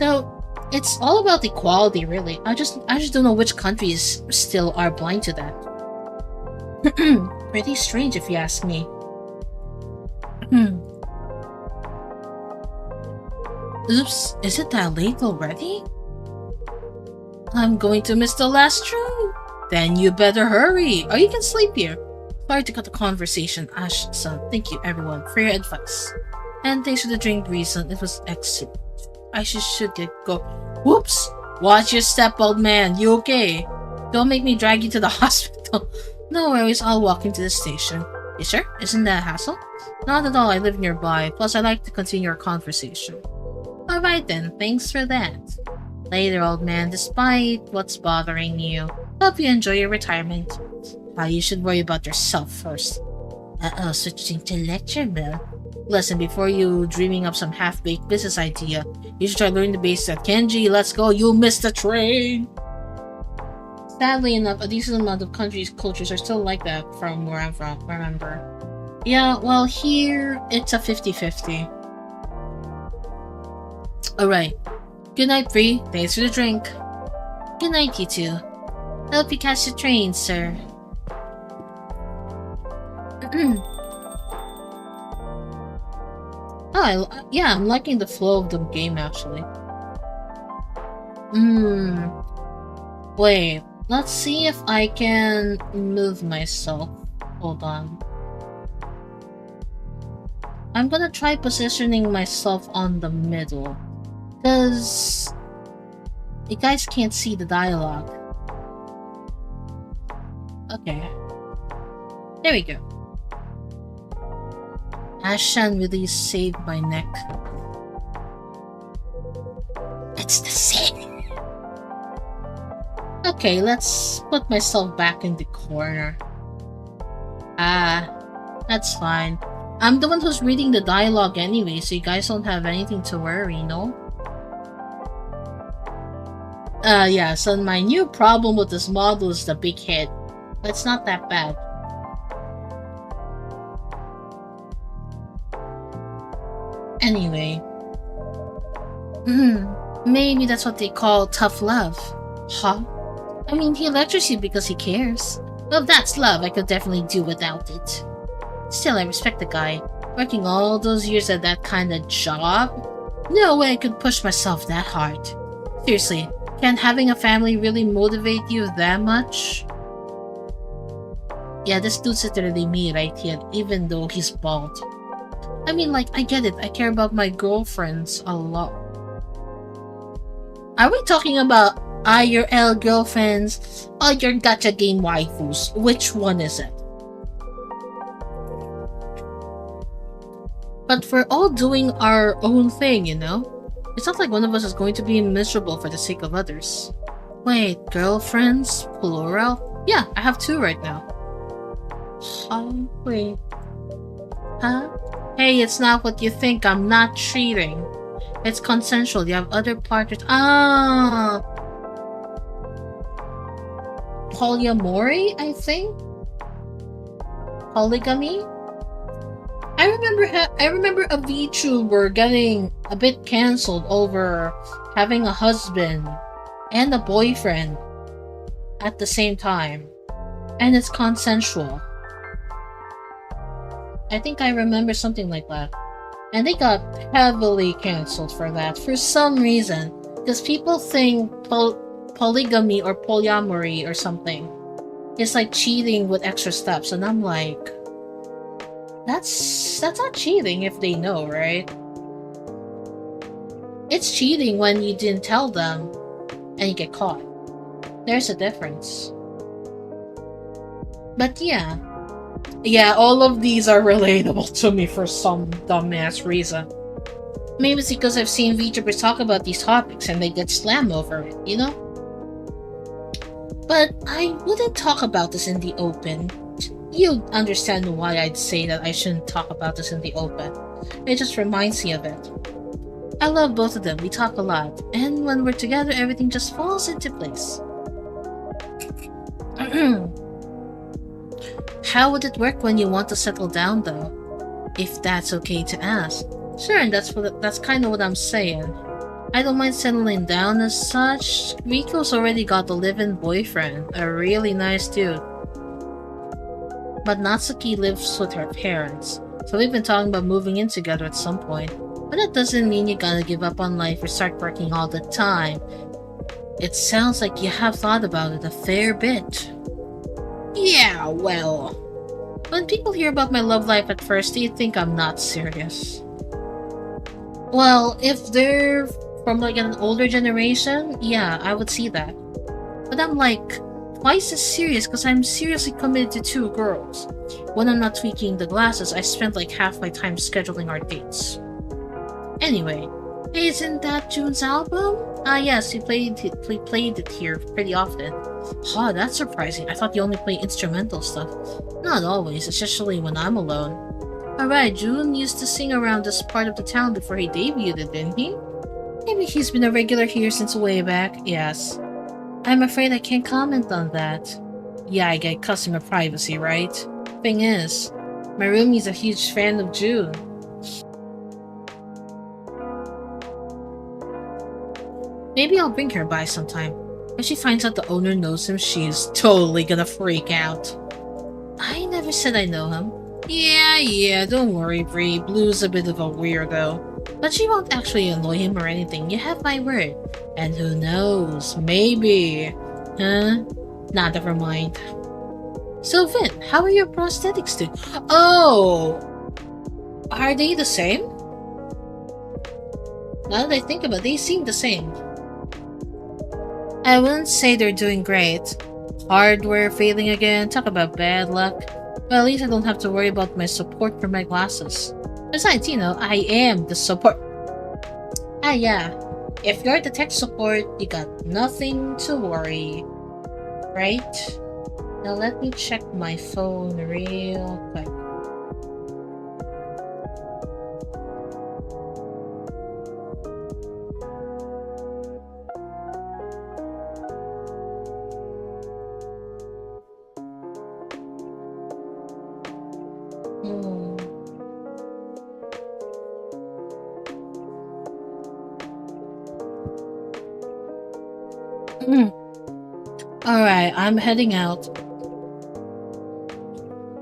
Speaker 2: So it's all about equality, really. I just don't know which countries still are blind to that. Pretty strange if you ask me. Oops, is it that late already? I'm going to miss the last train. Then you better hurry, or you can sleep here. Sorry to cut the conversation, Ash-san. Thank you, everyone, for your advice. And thanks for the drink, Reason. It was excellent. I should get go. Whoops! Watch your step, old man. You okay? Don't make me drag you to the hospital. No worries, I'll walk into the station. You sure? Isn't that a hassle? Not at all, I live nearby. Plus, I like to continue our conversation. Alright then, thanks for that. Later, old man, despite what's bothering you. Hope you enjoy your retirement. You should worry about yourself first. Switching to lecture mode. Listen, before you dreaming up some half-baked business idea, you should try learning the basics at Kenji. Let's go, you missed the train! Sadly enough, a decent amount of countries' cultures are still like that from where I'm from, remember. Yeah, well, here, it's a 50-50. Alright. Good night, Bree. Thanks for the drink. Good night, you two. Hope you catch the train, sir. Yeah, I'm liking the flow of the game, actually. Wait, let's see if I can move myself. Hold on. I'm gonna try positioning myself on the middle. Because you guys can't see the dialogue. Okay. There we go. Ashan really saved my neck. It's the same. Okay, let's put myself back in the corner. That's fine. I'm the one who's reading the dialogue anyway, so you guys don't have anything to worry, no? Yeah, so my new problem with this model is the big head. But it's not that bad. Anyway. Maybe that's what they call tough love. Huh? I mean, he lectures you because he cares. Well, if that's love, I could definitely do without it. Still, I respect the guy. Working all those years at that kind of job? No way I could push myself that hard. Seriously, Can having a family really motivate you that much? Yeah, this dude's literally me right here, even though he's bald. I mean, like, I get it. I care about my girlfriends a lot. Are we talking about IRL girlfriends or your gacha game waifus? Which one is it? But we're all doing our own thing, you know? It's not like one of us is going to be miserable for the sake of others. Wait, girlfriends? Plural? Yeah, I have 2 right now. Oh, wait. Huh? Hey, it's not what you think. I'm not cheating. It's consensual. You have other partners. Ah! Polyamory, I think? Polygamy? I remember a Vtuber getting a bit cancelled over having a husband and a boyfriend at the same time. And it's consensual. I think I remember something like that. And they got heavily cancelled for that for some reason. Because people think polygamy or polyamory or something is like cheating with extra steps. And I'm like, that's not cheating if they know, right? It's cheating when you didn't tell them and you get caught. There's a difference. But yeah, all of these are relatable to me for some dumbass reason. Maybe it's because I've seen VTubers talk about these topics and they get slammed over it, you know? But I wouldn't talk about this in the open. You'd understand why I'd say that I shouldn't talk about this in the open. It just reminds me of it. I love both of them, we talk a lot, and when we're together everything just falls into place. How would it work when you want to settle down though? If that's okay to ask. Sure, and that's kind of what I'm saying. I don't mind settling down as such. Riko's already got a live-in boyfriend, a really nice dude. But Natsuki lives with her parents, so we've been talking about moving in together at some point. But that doesn't mean you gotta give up on life or start working all the time. It sounds like you have thought about it a fair bit. Yeah, well... When people hear about my love life at first, they think I'm not serious. Well, if they're from like an older generation, yeah, I would see that. But I'm like twice as serious because I'm seriously committed to 2 girls. When I'm not tweaking the glasses, I spend like half my time scheduling our dates. Anyway, hey, isn't that June's album? Ah yes, we played it here pretty often. Oh, that's surprising. I thought you only play instrumental stuff. Not always, especially when I'm alone. Alright, June used to sing around this part of the town before he debuted, didn't he? Maybe he's been a regular here since way back, yes. I'm afraid I can't comment on that. Yeah, I get customer privacy, right? Thing is, my roomie's a huge fan of June. Maybe I'll bring her by sometime. If she finds out the owner knows him, she's totally gonna freak out. I never said I know him. Yeah, don't worry, Bree. Blue's a bit of a weirdo. But she won't actually annoy him or anything, you have my word. And who knows, maybe... Huh? Nah, never mind. So Vin, how are your prosthetics doing? Oh! Are they the same? Now that I think about it, they seem the same. I wouldn't say they're doing great. Hardware failing again, talk about bad luck. Well, at least I don't have to worry about my support for my glasses. Besides, you know, I am the support. Ah yeah, if you're the tech support, you got nothing to worry. Right? Now let me check my phone real quick. Alright, I'm heading out.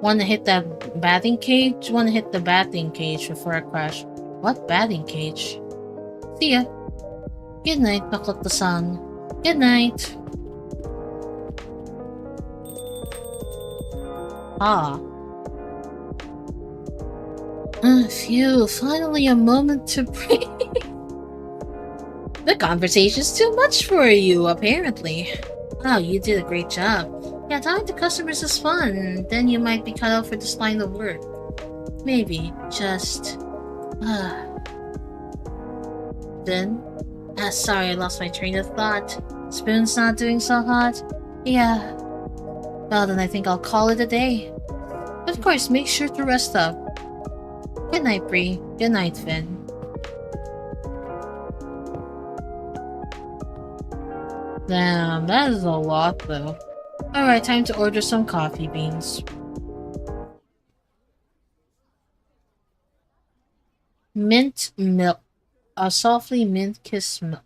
Speaker 2: Wanna hit that batting cage? Wanna hit the batting cage before I crash. What batting cage? See ya. Good night, Makoto-san.
Speaker 1: Good night. Ah. Phew, finally a moment to breathe. The conversation's too much for you, apparently. Wow, you did a great job. Yeah, talking to customers is fun. Then you might be cut out for this line of work. Maybe. Just... Ah. Then? Sorry, I lost my train of thought. Spoon's not doing so hot? Yeah. Well, then I think I'll call it a day. Of course, make sure to rest up. Good night, Bree. Good night, Finn. Damn, that is a lot, though. Alright, time to order some coffee beans. Mint milk. A softly mint kiss milk.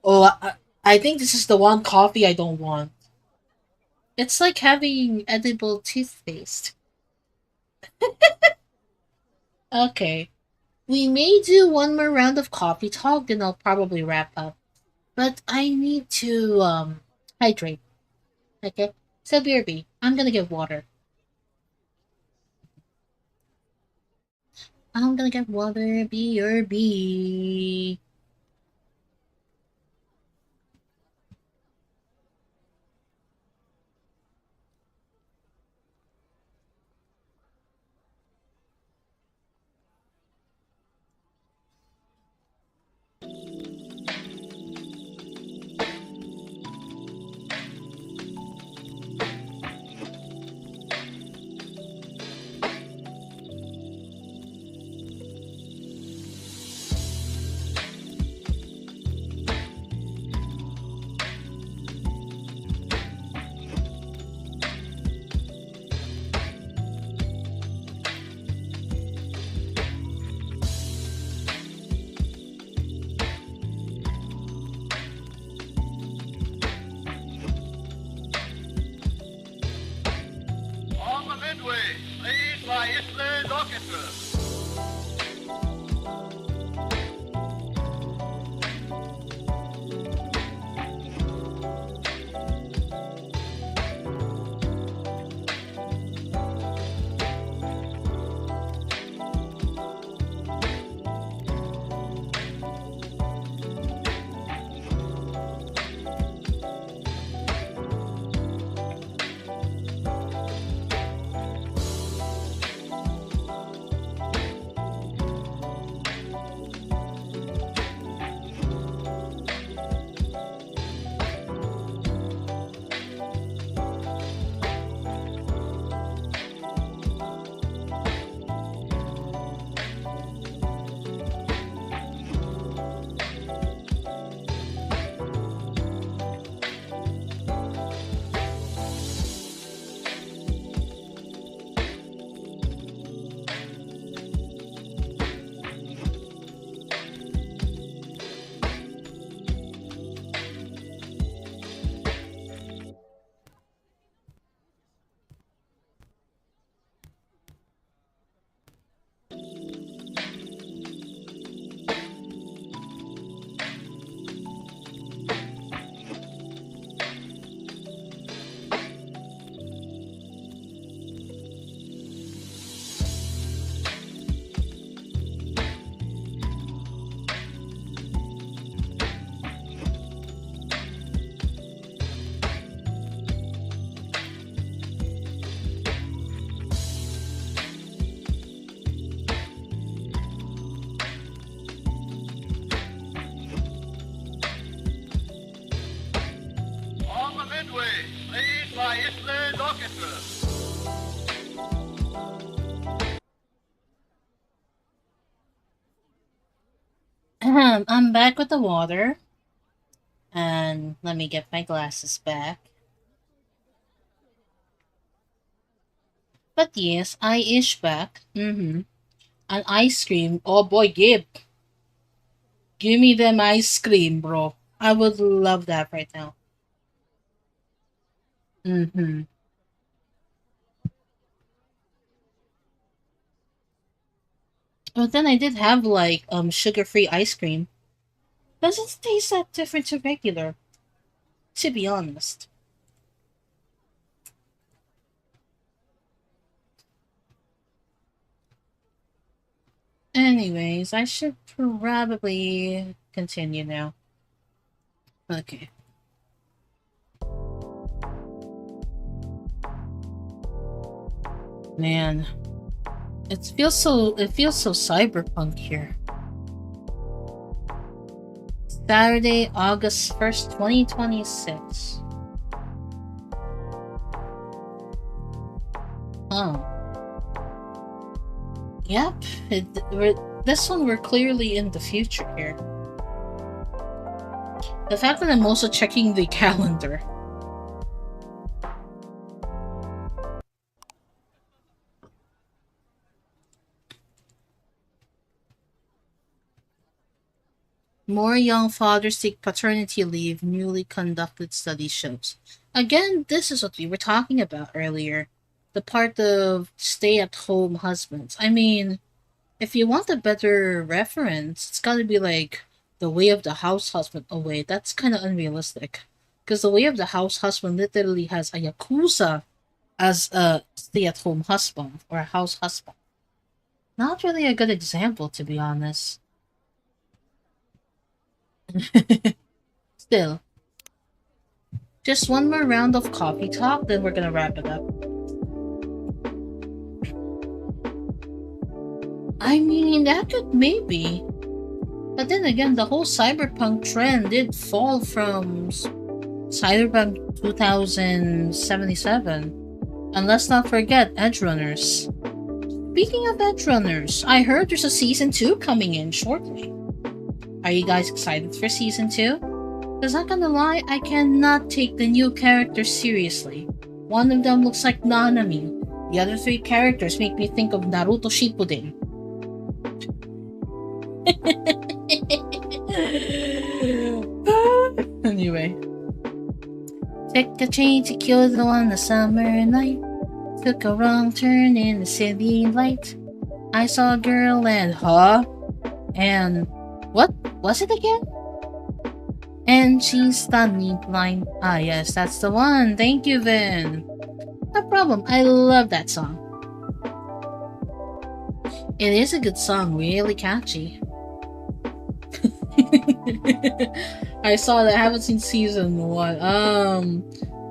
Speaker 2: Oh, I think this is the one coffee I don't want.
Speaker 1: It's like having edible toothpaste. Okay. We may do one more round of coffee talk, then I'll probably wrap up. But I need to, hydrate. Okay? So, BRB, I'm gonna get water. I'm gonna get water, BRB.
Speaker 3: On the Midway, played by Island Orchestra. On the Midway, played by Island Orchestra.
Speaker 1: I'm back with the water. And let me get my glasses back. But yes, I ish back. Mm-hmm. An ice cream. Oh boy, Gib. Give me them ice cream, bro. I would love that right now. Mm-hmm. But then I did have sugar-free ice cream. Doesn't taste that different to regular.
Speaker 2: to be honest. Anyways, I should probably continue now. Okay. Man, it feels so cyberpunk here. Saturday, August 1st, 2026. Oh. Yep, this one we're clearly in the future here. The fact that I'm also checking the calendar. More young fathers take paternity leave, newly conducted study shows. Again, this is what we were talking about earlier. The part of stay-at-home husbands. I mean, if you want a better reference, it's gotta be like the way of the house husband. Oh wait, that's kind of unrealistic. Because the way of the house husband literally has a yakuza as a stay-at-home husband or a house husband. Not really a good example, to be honest. Still, just one more round of coffee talk, then we're gonna wrap it up. I mean, that could maybe. But then again, the whole cyberpunk trend did fall from Cyberpunk 2077. And let's not forget Edge Runners. Speaking of Edge Runners, I heard there's a season 2 coming in shortly. Are you guys excited for season 2? Because not gonna lie, I cannot take the new characters seriously. One of them looks like Nanami. The other 3 characters make me think of Naruto Shippuden. Anyway. Took a train to Kyoto on a summer night. Took a wrong turn in the city light. I saw a girl and and what was it again? And she stunned me blind. Ah yes, that's the one. Thank you, Vin. No problem. I love that song. It is a good song, really catchy. I saw that. I haven't seen season 1.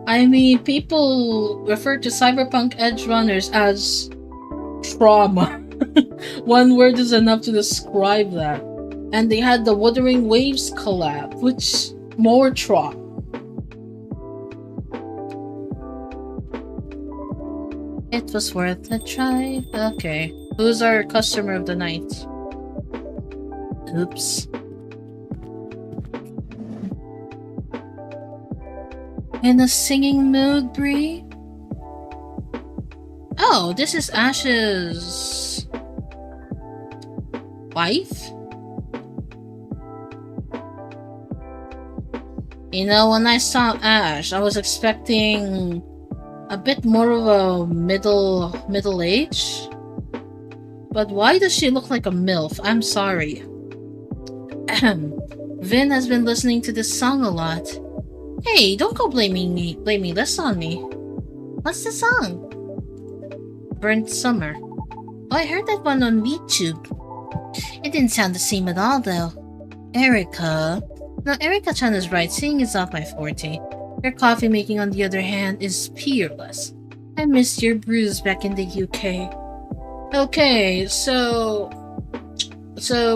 Speaker 2: I mean, people refer to Cyberpunk Edge Runners as trauma. One word is enough to describe that. And they had the Wuthering Waves collab, which more trauma. It was worth a try. Okay. Who's our customer of the night? Oops. In a singing mood, Bree? Oh, this is Ash's wife? You know, when I saw Ash, I was expecting a bit more of a middle age. But why does she look like a MILF? I'm sorry. Vin has been listening to this song a lot. Hey, don't go blaming this on me. What's the song? Burnt Summer. Oh, I heard that one on Vtube. It didn't sound the same at all, though. Erica. No, Erica-chan is right. Singing is not my forte. Your coffee making, on the other hand, is peerless. I missed your brews back in the UK. Okay, so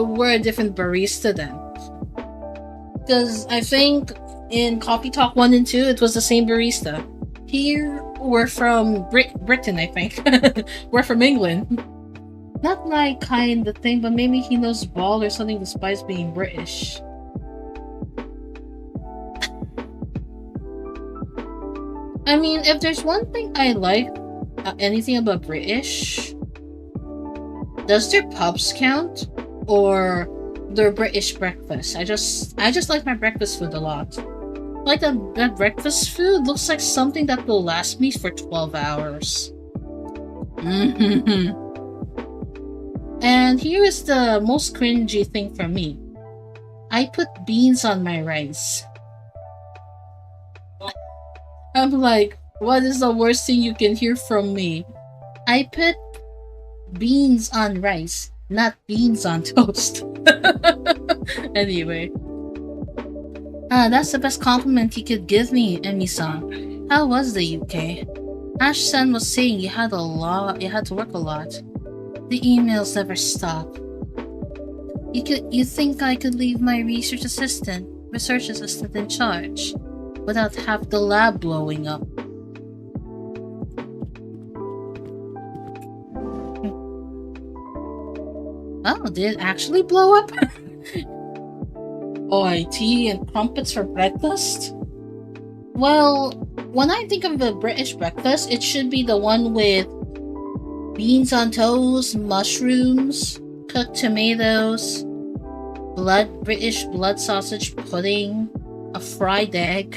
Speaker 2: we're a different barista then. Because I think in Coffee Talk 1 and 2, it was the same barista. Here, we're from Britain, I think. We're from England. Not my kind of thing, but maybe he knows ball or something despite being British. I mean, if there's one thing I like, anything about British, does their pubs count? Or their British breakfast? I just like my breakfast food a lot. Like that breakfast food looks like something that will last me for 12 hours. And here is the most cringy thing for me. I put beans on my rice. I'm like, what is the worst thing you can hear from me? I put beans on rice, not beans on toast. Anyway. That's the best compliment you could give me, Emi-san. How was the UK? Ash-san was saying you had to work a lot. The emails never stop. You think I could leave my research assistant in charge without half the lab blowing up? Oh, did it actually blow up? Oi, tea and crumpets for breakfast? Well, when I think of a British breakfast, it should be the one with beans on toast, mushrooms, cooked tomatoes, British blood sausage pudding, a fried egg,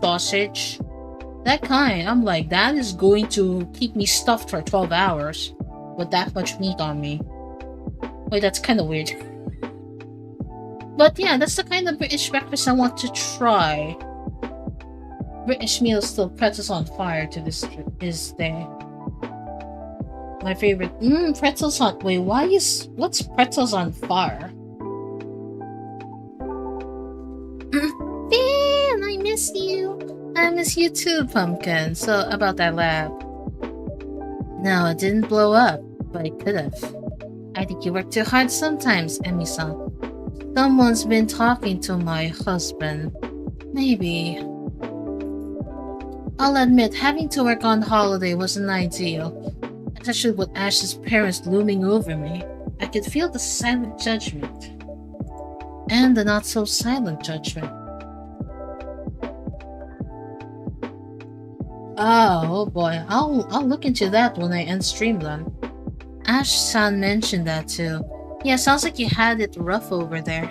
Speaker 2: sausage. That kind. I'm like, that is going to keep me stuffed for 12 hours with that much meat on me. Wait, that's kind of weird. But yeah, that's the kind of British breakfast I want to try. British meals still pretzels on fire to this day. My favorite. Pretzels on. Wait, what's pretzels on fire? Ben, I miss you. I miss you too, Pumpkin. So about that lab. No, it didn't blow up, but it could have. I think you work too hard sometimes, Emi-san. Someone's been talking to my husband. Maybe. I'll admit, having to work on holiday wasn't ideal. Especially with Ash's parents looming over me. I could feel the silent judgment. And the not-so-silent judgment. Oh boy, I'll look into that when I end stream then. Ash-san mentioned that too. Yeah, sounds like you had it rough over there.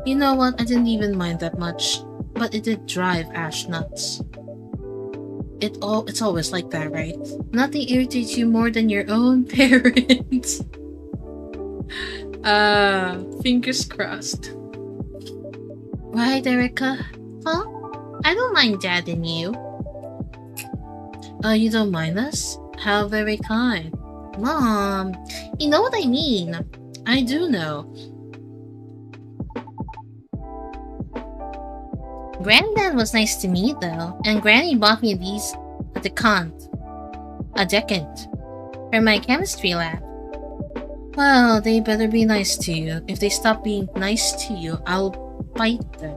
Speaker 2: You know what, I didn't even mind that much, but it did drive Ash nuts. It's always like that, right? Nothing irritates you more than your own parents. Fingers crossed. Right, Erica? Huh? I don't mind Dad and you. You don't mind us? How very kind. Mom, you know what I mean. I do know. Granddad was nice to me though, and Granny bought me these a decant for my chemistry lab. Well, they better be nice to you. If they stop being nice to you, I'll bite them.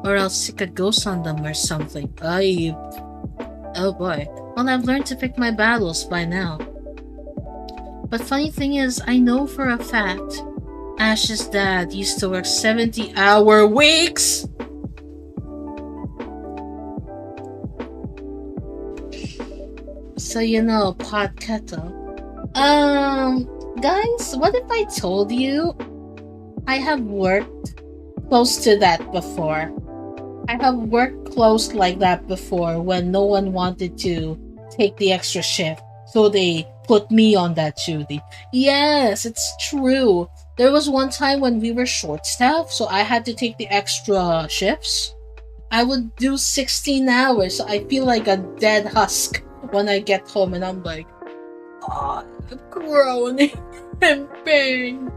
Speaker 2: Or I'll sick a ghost on them or something. Oh boy. Well, I've learned to pick my battles by now. But funny thing is, I know for a fact Ash's dad used to work 70-hour weeks! So you know, pot kettle. Guys, what if I told you I have worked close to that before? I have worked close like that before when no one wanted to take the extra shift, so they put me on that duty. Yes, it's true. There was one time when we were short-staffed, so I had to take the extra shifts. I would do 16 hours, so I feel like a dead husk when I get home, and I'm like, oh, I'm groaning in pain.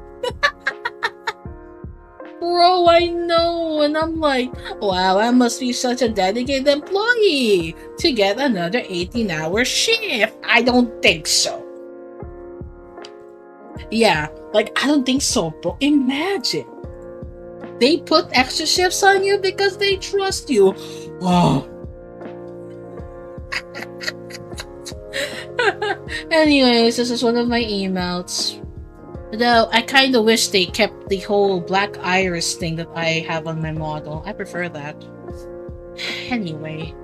Speaker 2: Bro, I know, and I'm like, wow, I must be such a dedicated employee to get another 18-hour shift. I don't think so. Yeah, like, I don't think so, bro. Imagine. They put extra shifts on you because they trust you. Wow. Anyways, this is one of my emails. Though I kind of wish they kept the whole black iris thing that I have on my model. I prefer that. Anyway.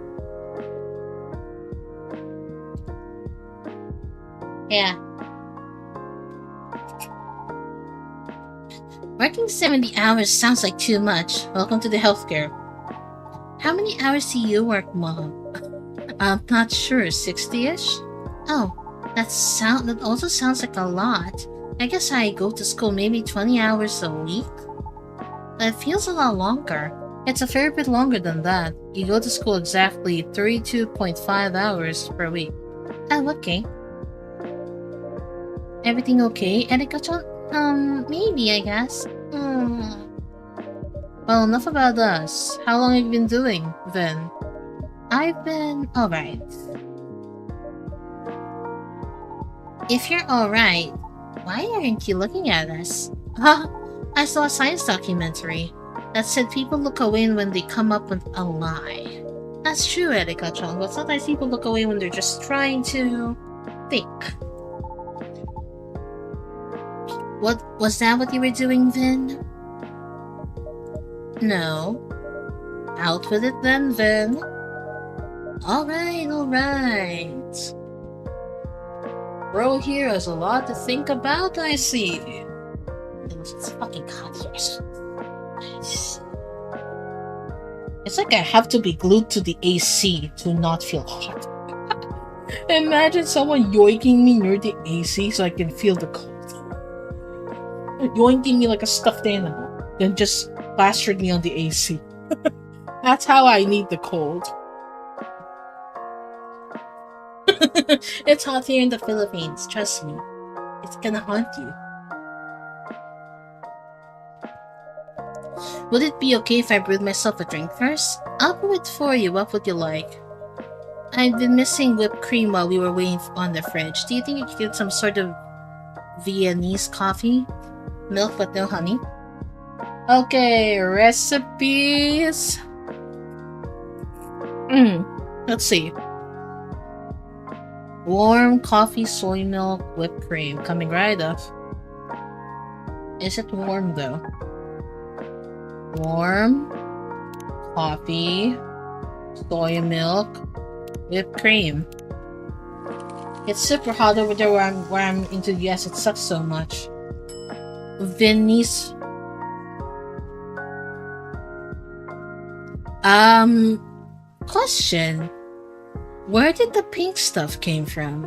Speaker 2: Yeah. Working 70 hours sounds like too much. Welcome to the healthcare. How many hours do you work, Mom? I'm not sure. 60-ish? Oh, that also sounds like a lot. I guess I go to school maybe 20 hours a week. But it feels a lot longer.
Speaker 1: It's a fair bit longer than that. You go to school exactly 32.5 hours per week. Oh, okay. Everything okay, Erika-chan? Maybe, I guess. Well, enough about us. How long have you been doing, then? I've been alright. If you're alright, why aren't you looking at us? Huh? I saw a science documentary that said people look away when they come up with a lie. That's true, Erika-chan, but sometimes people look away when they're just trying to think. What was that what you were doing then? No. Out with it then, Vin. Alright. Bro here has a lot to think about, I see. It's fucking hot here. It's like I have to be glued to the AC to not feel hot. Imagine someone yoinking me near the AC so I can feel the cold. Yoinking me like a stuffed animal, then just plastered me on the AC. That's how I need the cold. It's hot here in the Philippines, trust me. It's gonna haunt you. Would it be okay if I brewed myself a drink first? I'll brew it for you, what would you like? I've been missing whipped cream while we were waiting on the fridge. Do you think you could get some sort of Viennese coffee? Milk but no honey? Okay, recipes. Let's see. Warm coffee, soy milk, whipped cream. Coming right up. Is it warm though? Warm coffee, soy milk, whipped cream. It's super hot over there where I'm into the US. It sucks so much. Viennese. Question. Where did the pink stuff came from?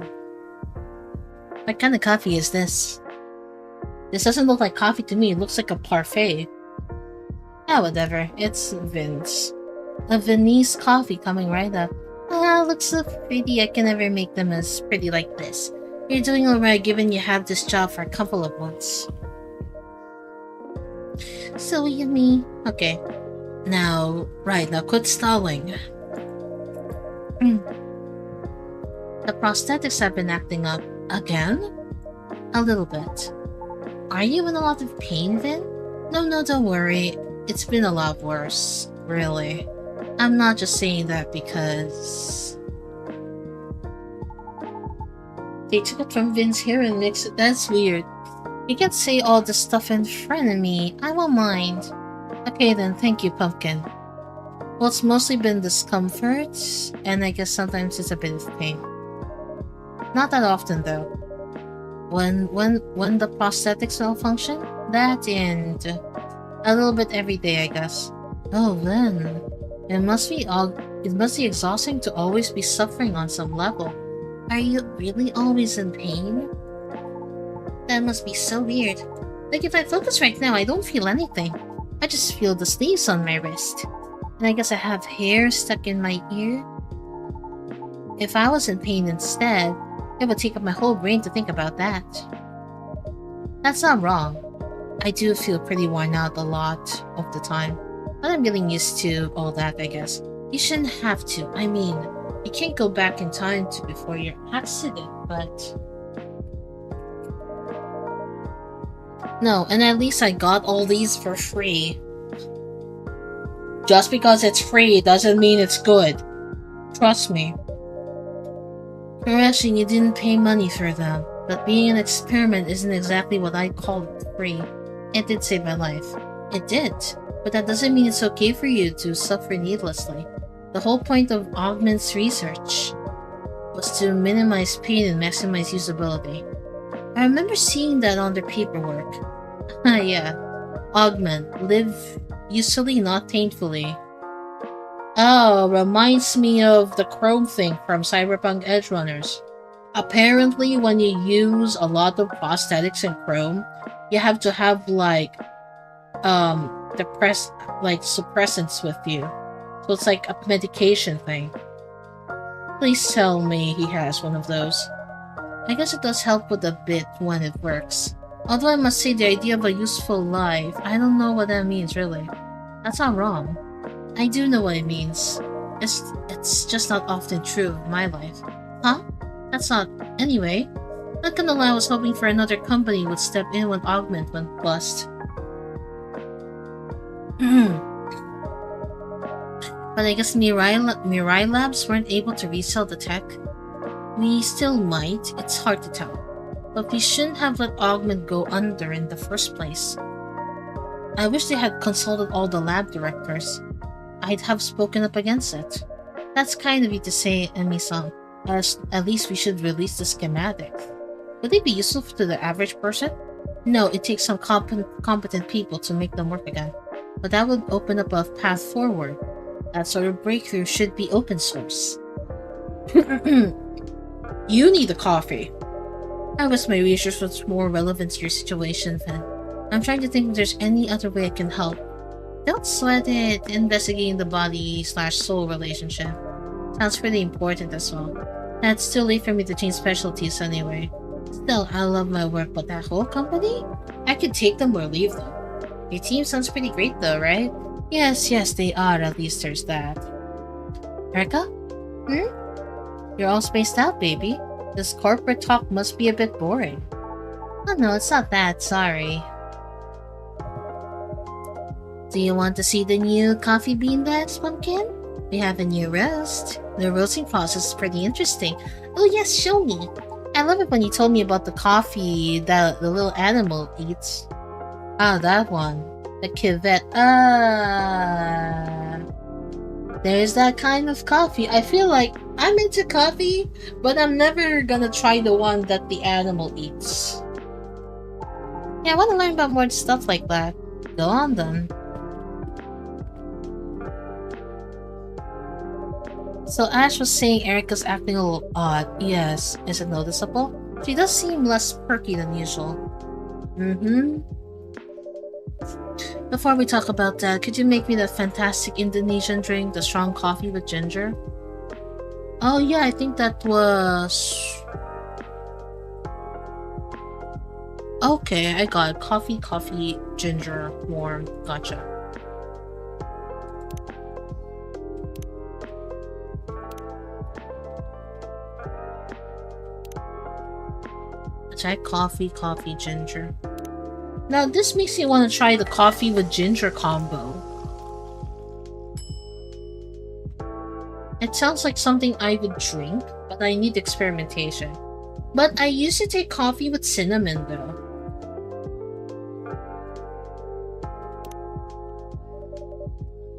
Speaker 1: What kind of coffee is this? This doesn't look like coffee to me. It looks like a parfait. Ah, whatever. It's Vince. A Viennese coffee coming right up. Ah, looks so pretty. I can never make them as pretty like this. You're doing alright given you have this job for a couple of months. So yummy. Okay. Now quit stalling. The prosthetics have been acting up again? A little bit. Are you in a lot of pain, Vin? No, don't worry. It's been a lot worse, really. I'm not just saying that because they took it from Vin's hair and mixed it. That's weird. You can't say all this stuff in front of me. I won't mind. Okay then, thank you, Pumpkin. Well, it's mostly been discomfort, and I guess sometimes it's a bit of pain. Not that often though. When the prosthetics malfunction, that and a little bit every day, I guess. Oh, then it must be exhausting to always be suffering on some level. Are you really always in pain? That must be so weird. Like if I focus right now, I don't feel anything. I just feel the sleeves on my wrist. And I guess I have hair stuck in my ear. If I was in pain instead, it would take up my whole brain to think about that. That's not wrong. I do feel pretty worn out a lot of the time. But I'm getting used to all that, I guess. You shouldn't have to. I mean, you can't go back in time to before your accident, but... No, and at least I got all these for free. Just because it's free doesn't mean it's good. Trust me. Correction, you didn't pay money for them, but being an experiment isn't exactly what I'd call free. It did save my life. It did, but that doesn't mean it's okay for you to suffer needlessly. The whole point of Augment's research was to minimize pain and maximize usability. I remember seeing that on their paperwork. Yeah. Augment. Live usefully, not painfully. Oh, reminds me of the Chrome thing from Cyberpunk Edgerunners. Apparently, when you use a lot of prosthetics in Chrome, you have to have like
Speaker 2: suppressants with you. So it's like a medication thing. Please tell me he has one of those. I guess it does help with a bit when it works. Although I must say the idea of a useful life, I don't know what that means really. That's not wrong. I do know what it means. It's just not often true of my life. Huh? That's not... Anyway, not gonna lie, I was hoping for another company would step in when Augment went bust. But I guess Mirai Labs weren't able to resell the tech. We still might, it's hard to tell. But we shouldn't have let Augment go under in the first place. I wish they had consulted all the lab directors. I'd have spoken up against it. That's kind of you to say, Emi-san. At least we should release the schematic. Would they be useful to the average person? No, it takes some competent people to make them work again. But that would open up a path forward. That sort of breakthrough should be open source. You need a coffee.
Speaker 1: I wish my research was more relevant to your situation, then. I'm trying to think if there's any other way I can help. Don't sweat it. Investigating the body/soul relationship. Sounds pretty important as well. That's too late for me to change specialties anyway. Still, I love my work, but that whole company? I could take them or leave them. Your team sounds pretty great though, right? Yes, they are. At least there's that. Erica? You're all spaced out, baby. This corporate talk must be a bit boring. Oh no, it's not that. Sorry. Do you want to see the new coffee bean bags, Pumpkin? We have a new roast. The roasting process is pretty interesting. Oh yes, show me. I love it when you told me about the coffee that the little animal eats. Ah, that one. The cuvette. There's that kind of coffee. I feel like I'm into coffee, but I'm never gonna try the one that the animal eats. Yeah, I want to learn about more stuff like that. Go on then. So Ash was saying Erica's acting a little odd. Yes, is it noticeable? She does seem less perky than usual. Before we talk about that, could you make me that fantastic Indonesian drink, the strong coffee with ginger? Oh yeah, I think that was... Okay, I got it. Coffee, ginger, warm. Gotcha. Try coffee, ginger. Now this makes me want to try the coffee with ginger combo. It sounds like something I would drink, but I need experimentation. But I used to take coffee with cinnamon though.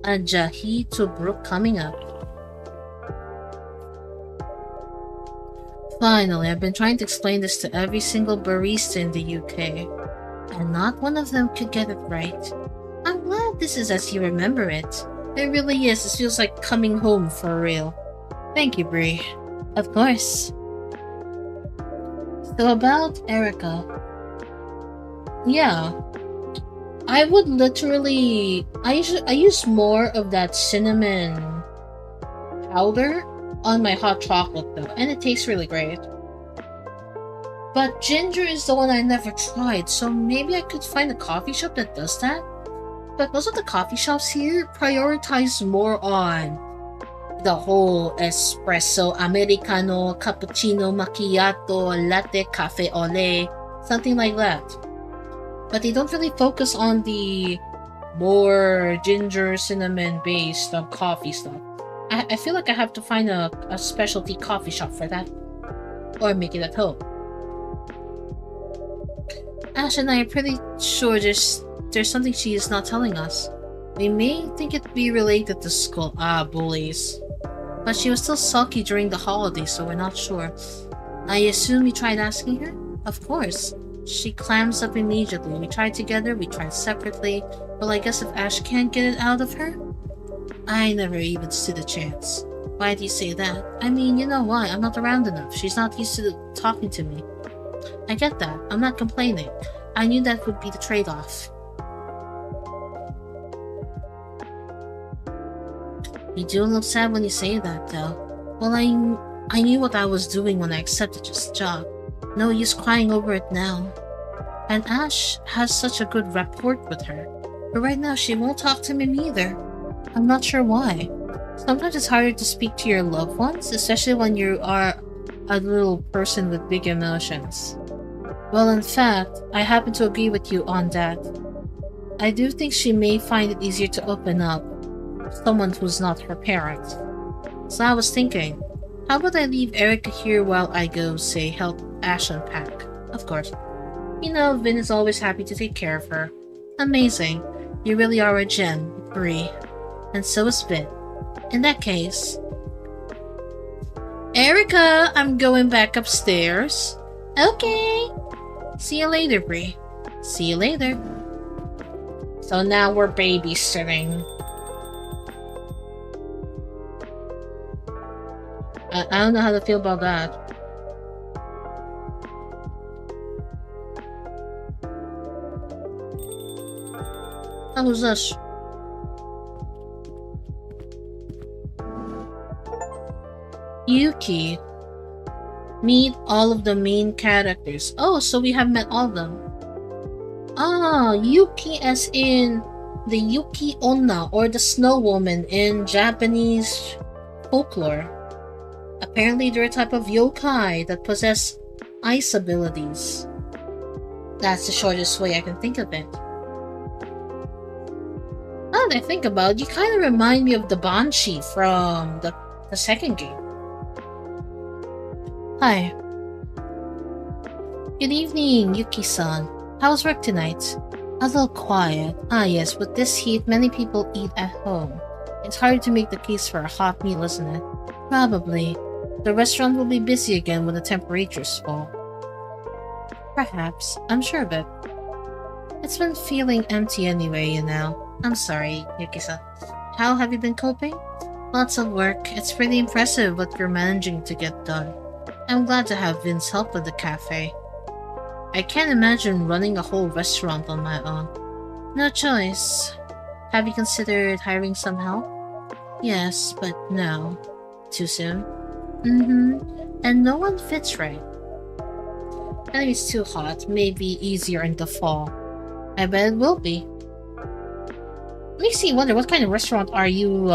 Speaker 1: A Jahi to Brook coming up. Finally, I've been trying to explain this to every single barista in the UK, and not one of them could get it right. I'm glad this is as you remember it. It really is. This feels like coming home for real. Thank you, Brie. Of course. So about Erica. Yeah. I would literally... I use more of that cinnamon powder on my hot chocolate though, and it tastes really great. But ginger is the one I never tried, so maybe I could find a coffee shop that does that. But most of the coffee shops here prioritize more on the whole espresso, americano, cappuccino, macchiato, latte, cafe au lait, something like that. But they don't really focus on the more ginger, cinnamon based coffee stuff. I feel like I have to find a specialty coffee shop for that. Or make it at home. Ash and I are pretty sure there's something she is not telling us. We may think it be related to school. Ah, bullies. But she was still sulky during the holidays, so we're not sure. I assume you tried asking her? Of course. She clams up immediately. We tried together, we tried separately. Well, I guess if Ash can't get it out of her, I never even stood a chance. Why do you say that? I mean, you know why? I'm not around enough. She's not used to talking to me. I get that. I'm not complaining. I knew that would be the trade-off. You do look sad when you say that, though. Well, I knew what I was doing when I accepted this job. No use crying over it now. And Ash has such a good rapport with her. But right now, she won't talk to me either. I'm not sure why. Sometimes it's harder to speak to your loved ones, especially when you are a little person with big emotions. Well, in fact, I happen to agree with you on that. I do think she may find it easier to open up to someone who's not her parent. So I was thinking, how about I leave Erica here while I go, say, help Ash unpack? Of course. You know, Vin is always happy to take care of her. Amazing. You really are a gem, Bree. And so is Vin. In that case... Erica, I'm going back upstairs. Okay. See you later, Bree. See you later.
Speaker 2: So now we're babysitting.
Speaker 1: I don't know how to feel about that. Oh, who's this? Yuki. Meet all of the main characters. Oh, so we have met all of them. Ah, Yuki as in the Yuki Onna or the Snow Woman in Japanese folklore. Apparently they're a type of yokai that possess ice abilities. That's the shortest way I can think of it. Now that I think about it, you kind of remind me of the Banshee from the second game. Hi. Good evening, Yuki-san. How's work tonight? A little quiet. Ah yes, with this heat, many people eat at home. It's hard to make the case for a hot meal, isn't it? Probably. The restaurant will be busy again when the temperatures fall. Perhaps. I'm sure of it. It's been feeling empty anyway, you know. I'm sorry, Yuki-san. How have you been coping? Lots of work. It's pretty impressive what you're managing to get done. I'm glad to have Vin's help with the cafe. I can't imagine running a whole restaurant on my own. No choice. Have you considered hiring some help? Yes, but no. Too soon? And no one fits right. I think it's too hot. Maybe easier in the fall. I bet it will be. Makes me wonder, what kind of restaurant are you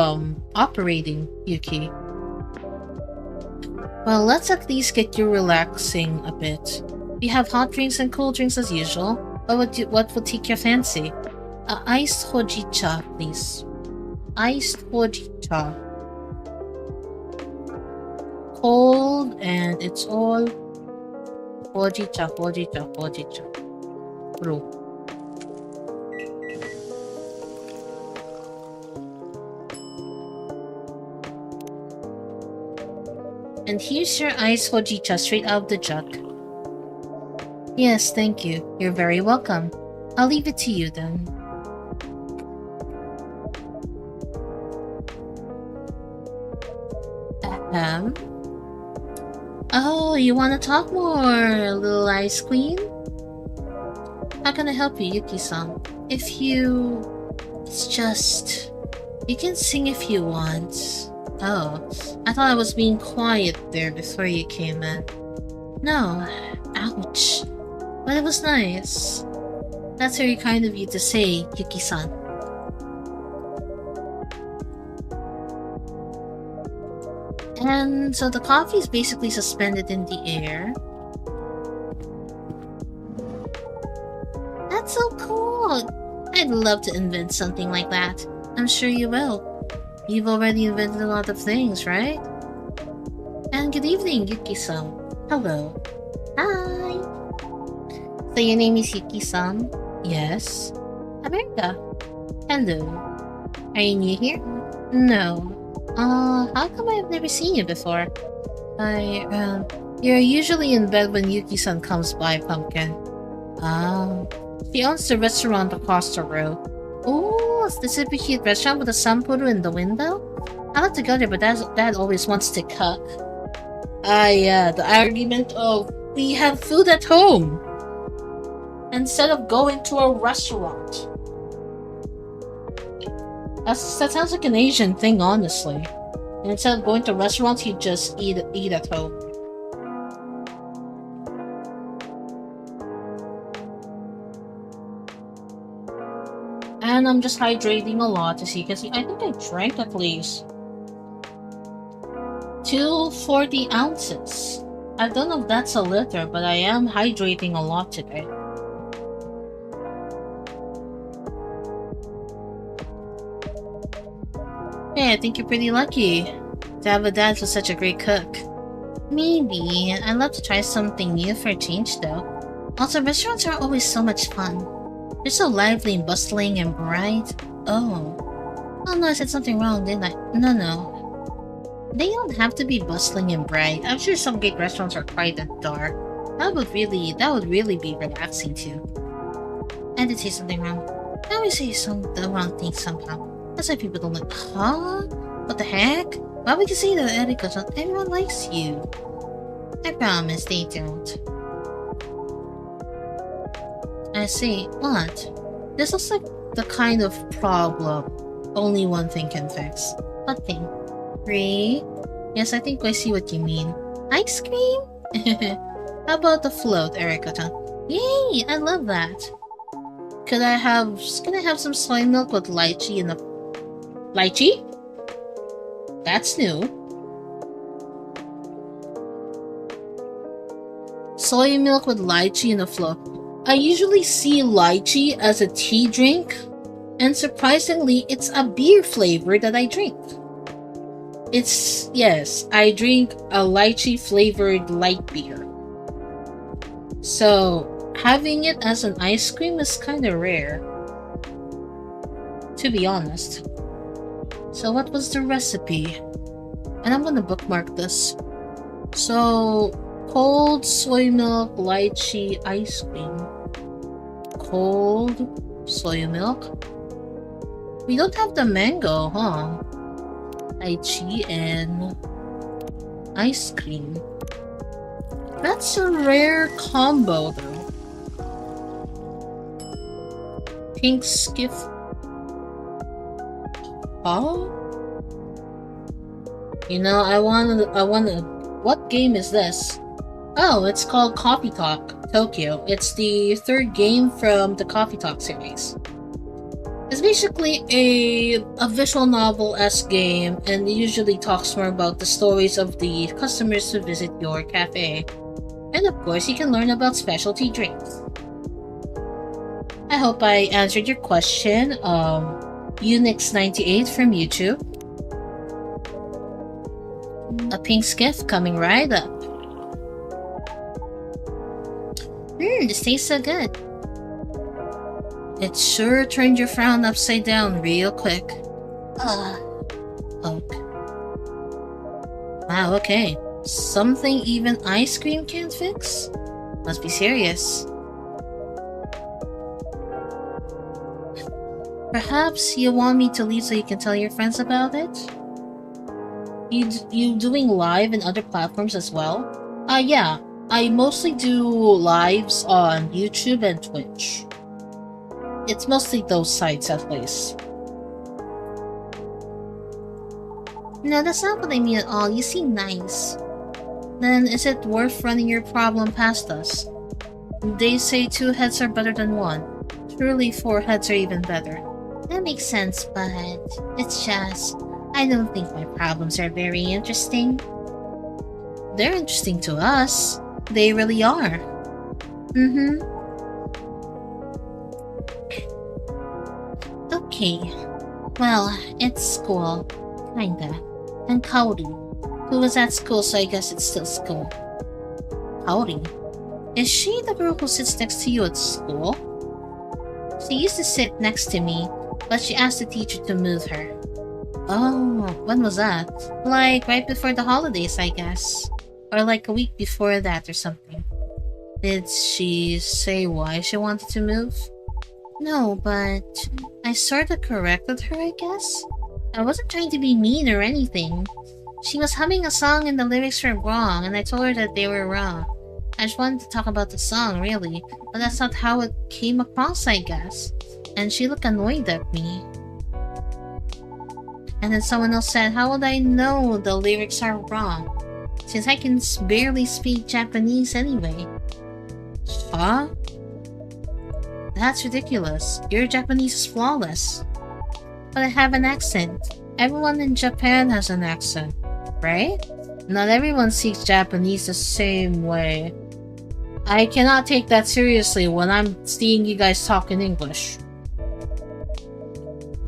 Speaker 1: operating, Yuki? Well, let's at least get you relaxing a bit. We have hot drinks and cold drinks as usual. What would take your fancy? Iced hojicha, please. Iced hojicha. Cold, and it's all hojicha. Brew. And here's your iced hojicha straight out of the jug. Yes, thank you. You're very welcome. I'll leave it to you then. Oh, you want to talk more, little ice queen? How can I help you, Yuki-san? It's just... You can sing if you want. Oh, I thought I was being quiet there before you came in. No, ouch. But it was nice. That's very kind of you to say, Yuki-san. And so the coffee is basically suspended in the air. That's so cool! I'd love to invent something like that. I'm sure you will. You've already invented a lot of things, right? And good evening, Yuki-san. Hello. Hi! So your name is Yuki-san? Yes. America. Hello. Are you new here? No. How come I've never seen you before? You're usually in bed when Yuki-san comes by, Pumpkin. She owns the restaurant across the road. Oh, it's the super cute restaurant with a sampuru in the window? I'd like to go there, but Dad always wants to cook. Yeah, the argument of we have food at home instead of going to a restaurant.
Speaker 2: That sounds like an Asian thing, honestly. And instead of going to restaurants, you just eat at home. And I'm just hydrating a lot, as you can see. I think I drank at least 240 ounces. I don't know if that's a liter, but I am hydrating a lot today. Hey, I think you're pretty lucky to have a dad who's such a great cook. Maybe. I'd love to try something new for a change, though. Also, restaurants are always so much fun. They're so lively and bustling and bright. Oh. Oh no, I said something wrong, didn't I? No. They don't have to be bustling and bright. I'm sure some great restaurants are quiet and dark. That would really be relaxing too. I did say something wrong. I always say the wrong thing somehow. That's why people don't like. Huh? What the heck? Why would you say that, Erika? Everyone likes you. I promise they don't. I see. What? This looks like the kind of problem only one thing can fix. What thing? Free? Yes, I think I see what you mean. Ice cream? How about the float, Erika-chan? Yay! I love that. Can I have some soy milk with lychee in the... Lychee? That's new. Soy milk with lychee in the float. I usually see lychee as a tea drink, and surprisingly, it's a beer flavor that I drink. Yes, I drink a lychee flavored light beer. So, having it as an ice cream is kind of rare, to be honest. So what was the recipe? And I'm gonna bookmark this. So, cold soy milk lychee ice cream. Cold soy milk. We don't have the mango, huh? Lychee and ice cream. That's a rare combo, though. Pink skiff. Oh? You know, I wanna... What game is this? Oh, it's called Coffee Talk Tokyo. It's the third game from the Coffee Talk series. It's basically a visual novel-esque game, and it usually talks more about the stories of the customers who visit your cafe. And of course, you can learn about specialty drinks. I hope I answered your question. Unix98 from YouTube. A pink skiff coming right up. This tastes so good. It sure turned your frown upside down real quick. Oak. Wow, okay. Something even ice cream can't fix? Must be serious. Perhaps you want me to leave so you can tell your friends about it? You doing live in other platforms as well? Yeah. I mostly do lives on YouTube and Twitch. It's mostly those sites at least. No, that's not what I mean at all. You seem nice. Then is it worth running your problem past us? They say 2 heads are better than 1. Surely 4 heads are even better. That makes sense, but it's just... I don't think my problems are very interesting. They're interesting to us. They really are. Okay. Well, it's school. Kinda. And Kaori, who was at school, so I guess it's still school. Kaori? Is she the girl who sits next to you at school? She used to sit next to me, but she asked the teacher to move her. Oh, when was that? Like, right before the holidays, I guess. Or like a week before that or something. Did she say why she wanted to move? No, but I sorta corrected her, I guess. I wasn't trying to be mean or anything. She was humming a song and the lyrics were wrong, and I told her that they were wrong. I just wanted to talk about the song, really, but that's not how it came across, I guess. And she looked annoyed at me.
Speaker 1: And then someone else said, how would I know the lyrics are wrong? Since I can barely speak Japanese anyway. Huh? That's ridiculous. Your Japanese is flawless. But I have an accent. Everyone in Japan has an accent, right? Not everyone speaks Japanese the same way. I cannot take that seriously when I'm seeing you guys talk in English.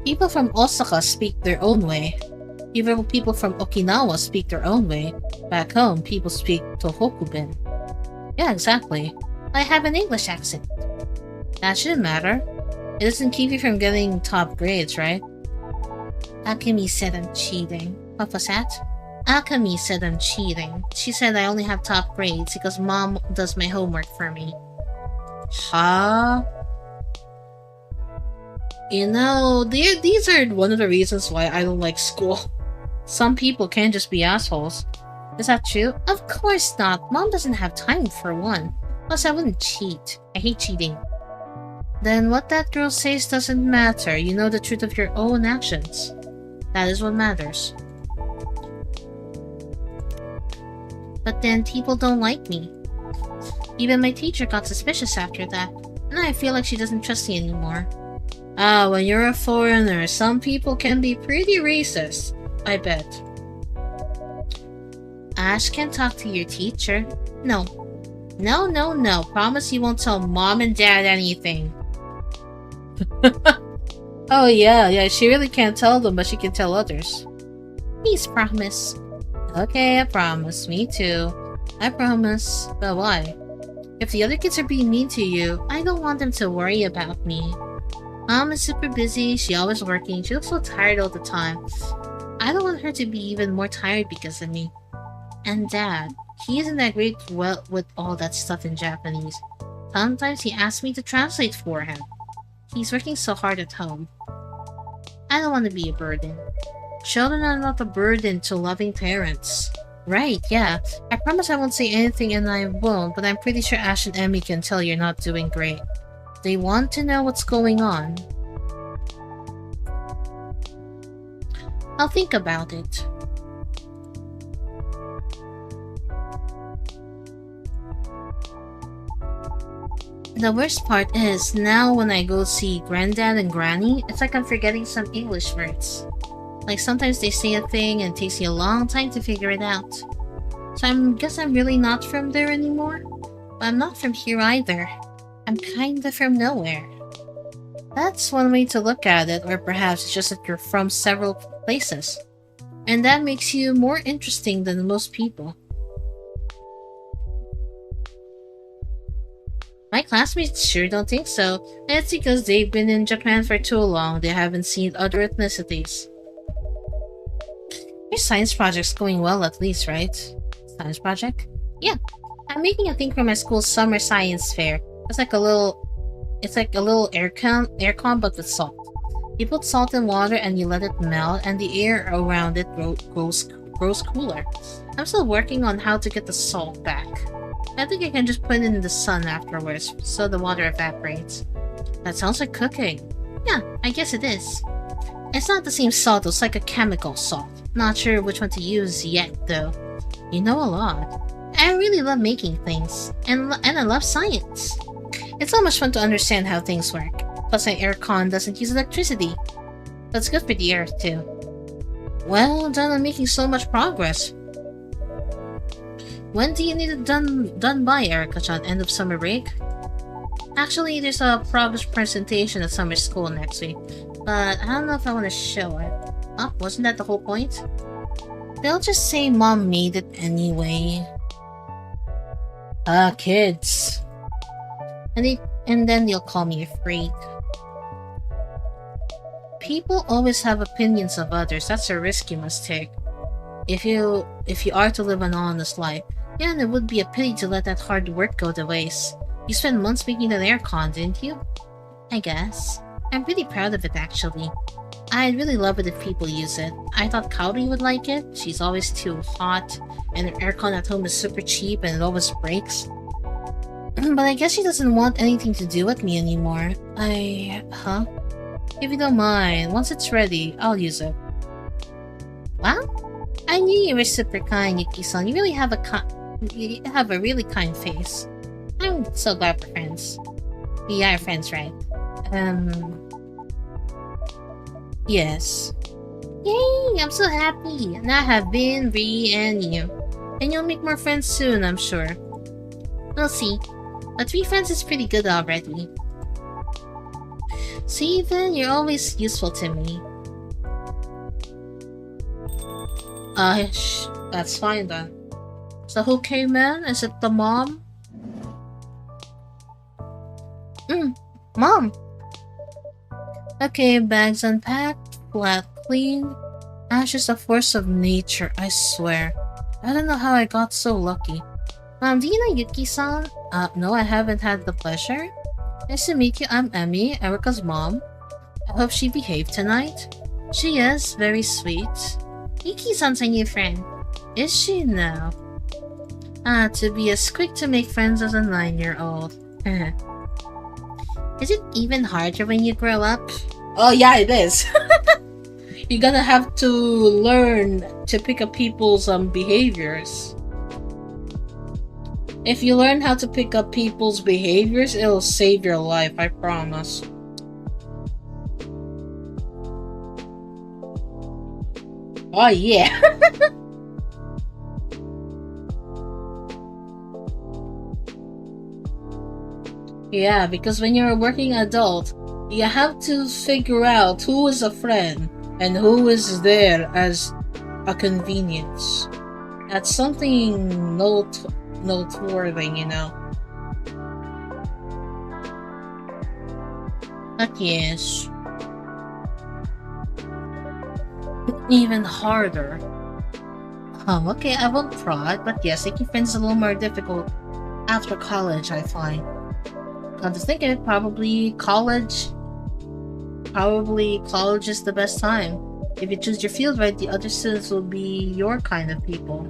Speaker 1: People from Osaka speak their own way. Even people from Okinawa speak their own way. Back home, people speak Tohokubin. Yeah, exactly. I have an English accent. That shouldn't matter. It doesn't keep you from getting top grades, right? Akemi said I'm cheating. What was that? Akemi said I'm cheating. She said I only have top grades because mom does my homework for me. Huh? You know, these are one of the reasons why I don't like school. Some people can't just be assholes. Is that true? Of course not. Mom doesn't have time for one. Plus, I wouldn't cheat. I hate cheating. Then what that girl says doesn't matter. You know the truth of your own actions. That is what matters. But then people don't like me. Even my teacher got suspicious after that. And I feel like she doesn't trust me anymore. Ah, when you're a foreigner, some people can be pretty racist. I bet. Ash can talk to your teacher. No. No. Promise you won't tell mom and dad anything. Oh yeah, she really can't tell them, but she can tell others. Please promise. Okay, I promise. Me too. I promise. But why? If the other kids are being mean to you, I don't want them to worry about me. Mom is super busy, she always working, she looks so tired all the time. I don't want her to be even more tired because of me. And Dad, he isn't that great with all that stuff in Japanese. Sometimes he asks me to translate for him. He's working so hard at home. I don't want to be a burden. Children are not a burden to loving parents. Right, yeah. I promise I won't say anything and I won't, but I'm pretty sure Ash and Emmy can tell you're not doing great. They want to know what's going on. I'll think about it. The worst part is, now when I go see Granddad and Granny, it's like I'm forgetting some English words. Like sometimes they say a thing and it takes me a long time to figure it out. So I guess I'm really not from there anymore. But I'm not from here either. I'm kinda from nowhere. That's one way to look at it, or perhaps it's just that you're from several places. And that makes you more interesting than most people. My classmates sure don't think so, and it's because they've been in Japan for too long, they haven't seen other ethnicities. Your science project's going well at least, right? Science project? Yeah. I'm making a thing for my school's summer science fair. It's like a little aircon but with salt. You put salt in water and you let it melt and the air around it grows cooler. I'm still working on how to get the salt back. I think I can just put it in the sun afterwards so the water evaporates. That sounds like cooking. Yeah, I guess it is. It's not the same salt, it's like a chemical salt. Not sure which one to use yet though. You know a lot. I really love making things, and I love science. It's so much fun to understand how things work. Plus my aircon doesn't use electricity. That's good for the earth too. Well done on making so much progress. When do you need it done by, Erica-chan? End of summer break? Actually, there's a progress presentation at summer school next week, but I don't know if I want to show it. Oh, wasn't that the whole point? They'll just say mom made it anyway. Kids. And then they'll call me a freak. People always have opinions of others. That's a risk you must take. If you are to live an honest life, yeah, and it would be a pity to let that hard work go to waste. You spent months making that aircon, didn't you? I guess. I'm pretty proud of it, actually. I'd really love it if people use it. I thought Kaori would like it. She's always too hot, and her aircon at home is super cheap and it always breaks. But I guess she doesn't want anything to do with me anymore. If you don't mind, once it's ready, I'll use it.
Speaker 2: I knew you were super kind, Yuki-san. You have a really kind face. I'm so glad we're friends. We are friends, right? Yes. Yay! I'm so happy. Now I have Vin, Ree, and you. And you'll make more friends soon, I'm sure. We'll see. But 3 friends is pretty good already. See, Vin, you're always useful to me. That's fine then. So who came in? Is it the mom? Mom! Okay, bags unpacked, flat clean. Ash is a force of nature, I swear. I don't know how I got so lucky. Do you know Yuki-san? No, I haven't had the pleasure. Nice to meet you, I'm Emmy, Erica's mom. I hope she behaved tonight. She is, very sweet. Yuki-san's a new friend. Is she now? To be as quick to make friends as a 9-year-old. Is it even harder when you grow up? Oh yeah, it is. You're gonna have to learn to pick up people's behaviors. If you learn how to pick up people's behaviors, it'll save your life, I promise. Oh yeah. Yeah, because when you're a working adult, you have to figure out who is a friend and who is there as a convenience. That's something noteworthy, you know. But yes. Even harder. Okay, I won't prod, but yes, making friends is a little more difficult after college, I find. Come to think of it, probably college is the best time. If you choose your field right, the other students will be your kind of people,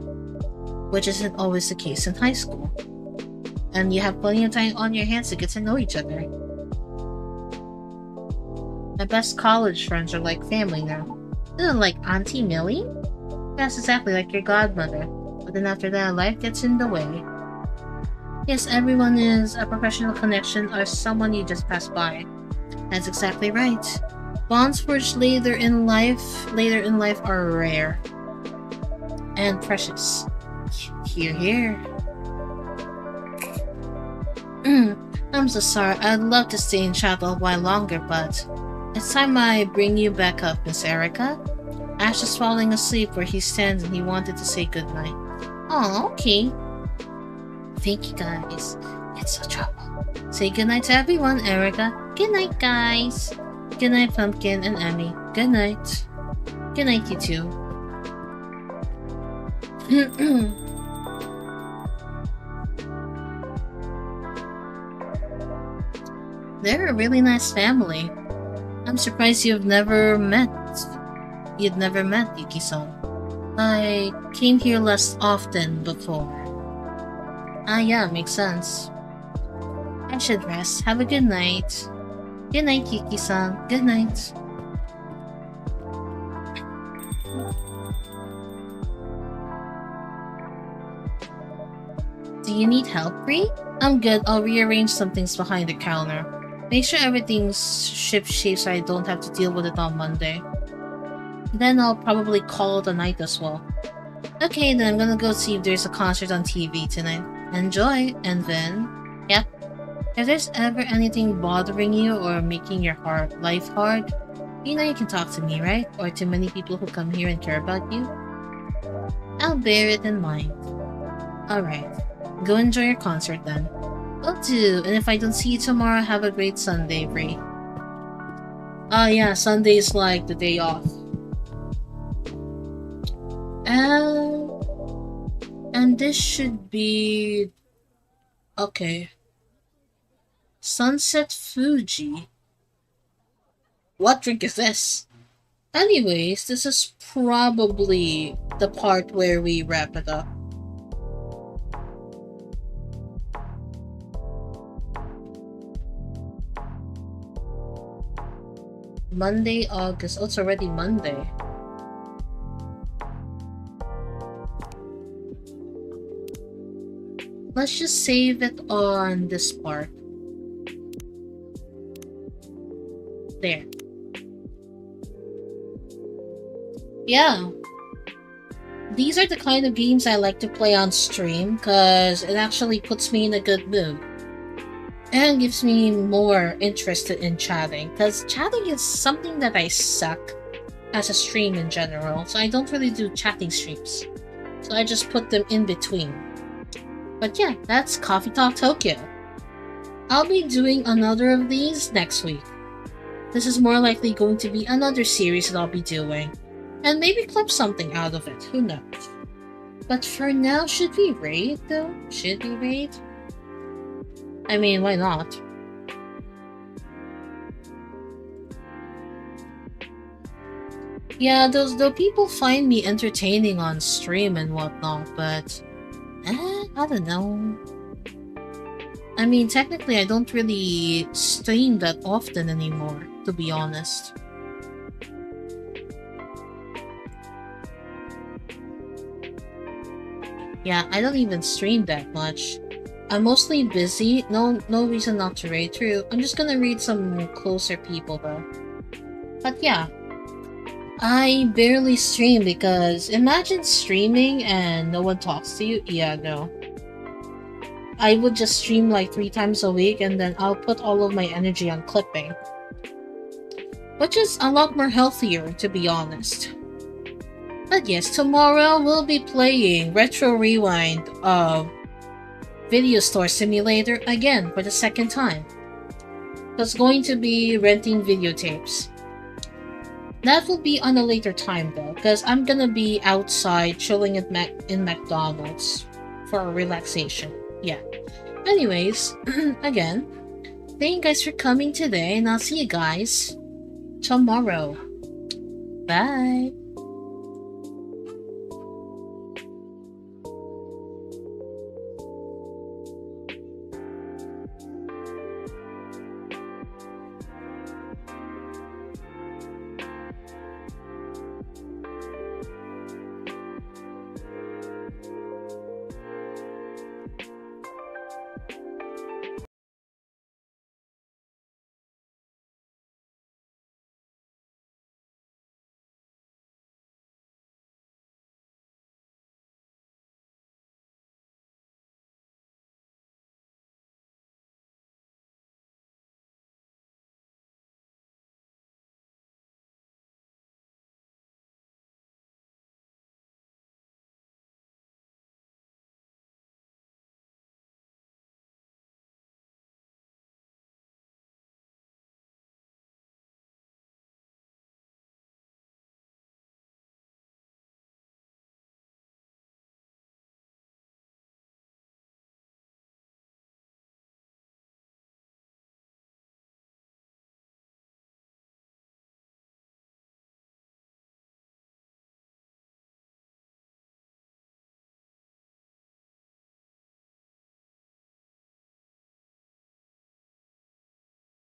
Speaker 2: which isn't always the case in high school. And you have plenty of time on your hands to get to know each other. My best college friends are like family now. They're like Auntie Millie? That's exactly like your godmother. But then after that, life gets in the way. Yes, everyone is a professional connection or someone you just pass by. That's exactly right. Bonds forged later in life are rare and precious. Here. I'm so sorry. I'd love to stay in chat a while longer, but it's time I bring you back up, Miss Erica. Ash is falling asleep where he stands and he wanted to say goodnight. Oh, okay. Thank you, guys. It's so trouble. Say goodnight to everyone, Erica. Good night, guys. Good night, Pumpkin and Emmy. Good night. Good night, you two. They're a really nice family. I'm surprised you'd never met Yuki-san. I came here less often before. Yeah, makes sense. I should rest. Have a good night. Good night, Yuki-san. Good night. Do you need help, Bree? I'm good. I'll rearrange some things behind the counter. Make sure everything's shipshape so I don't have to deal with it on Monday. Then I'll probably call it a night as well. Okay, then I'm gonna go see if there's a concert on TV tonight. Enjoy, and then... yeah. If there's ever anything bothering you or making your life hard, you know you can talk to me, right? Or to many people who come here and care about you. I'll bear it in mind. Alright, go enjoy your concert then. Will do, and if I don't see you tomorrow, have a great Sunday, Brie. Oh yeah, Sunday's like the day off. And this should be... okay. Sunset Fuji. What drink is this? Anyways, this is probably the part where we wrap it up. Monday, August. Oh, it's already Monday. let's just save it on this part. There. Yeah. These are the kind of games I like to play on stream because it actually puts me in a good mood. And gives me more interested in chatting because chatting is something that I suck as a stream in general, so I don't really do chatting streams. So I just put them in between. But yeah, that's Coffee Talk Tokyo. I'll be doing another of these next week. This is more likely going to be another series that I'll be doing. And maybe clip something out of it, who knows. But for now, should we raid though? Should we raid? I mean, why not? Yeah, though people find me entertaining on stream and whatnot, but I don't know. I mean, technically I don't really stream that often anymore, to be honest. Yeah, I don't even stream that much. I'm mostly busy. No reason not to raid through. I'm just gonna read some closer people though. But yeah. I barely stream because imagine streaming and no one talks to you. Yeah, no. I would just stream like 3 times a week and then I'll put all of my energy on clipping. Which is a lot more healthier, to be honest. But yes, tomorrow we'll be playing Retro Rewind of Video Store Simulator again for the second time. That's going to be renting videotapes. That will be on a later time though, because I'm gonna be outside chilling at in McDonald's for relaxation. Yeah. Anyways, again, thank you guys for coming today, and I'll see you guys tomorrow. Bye!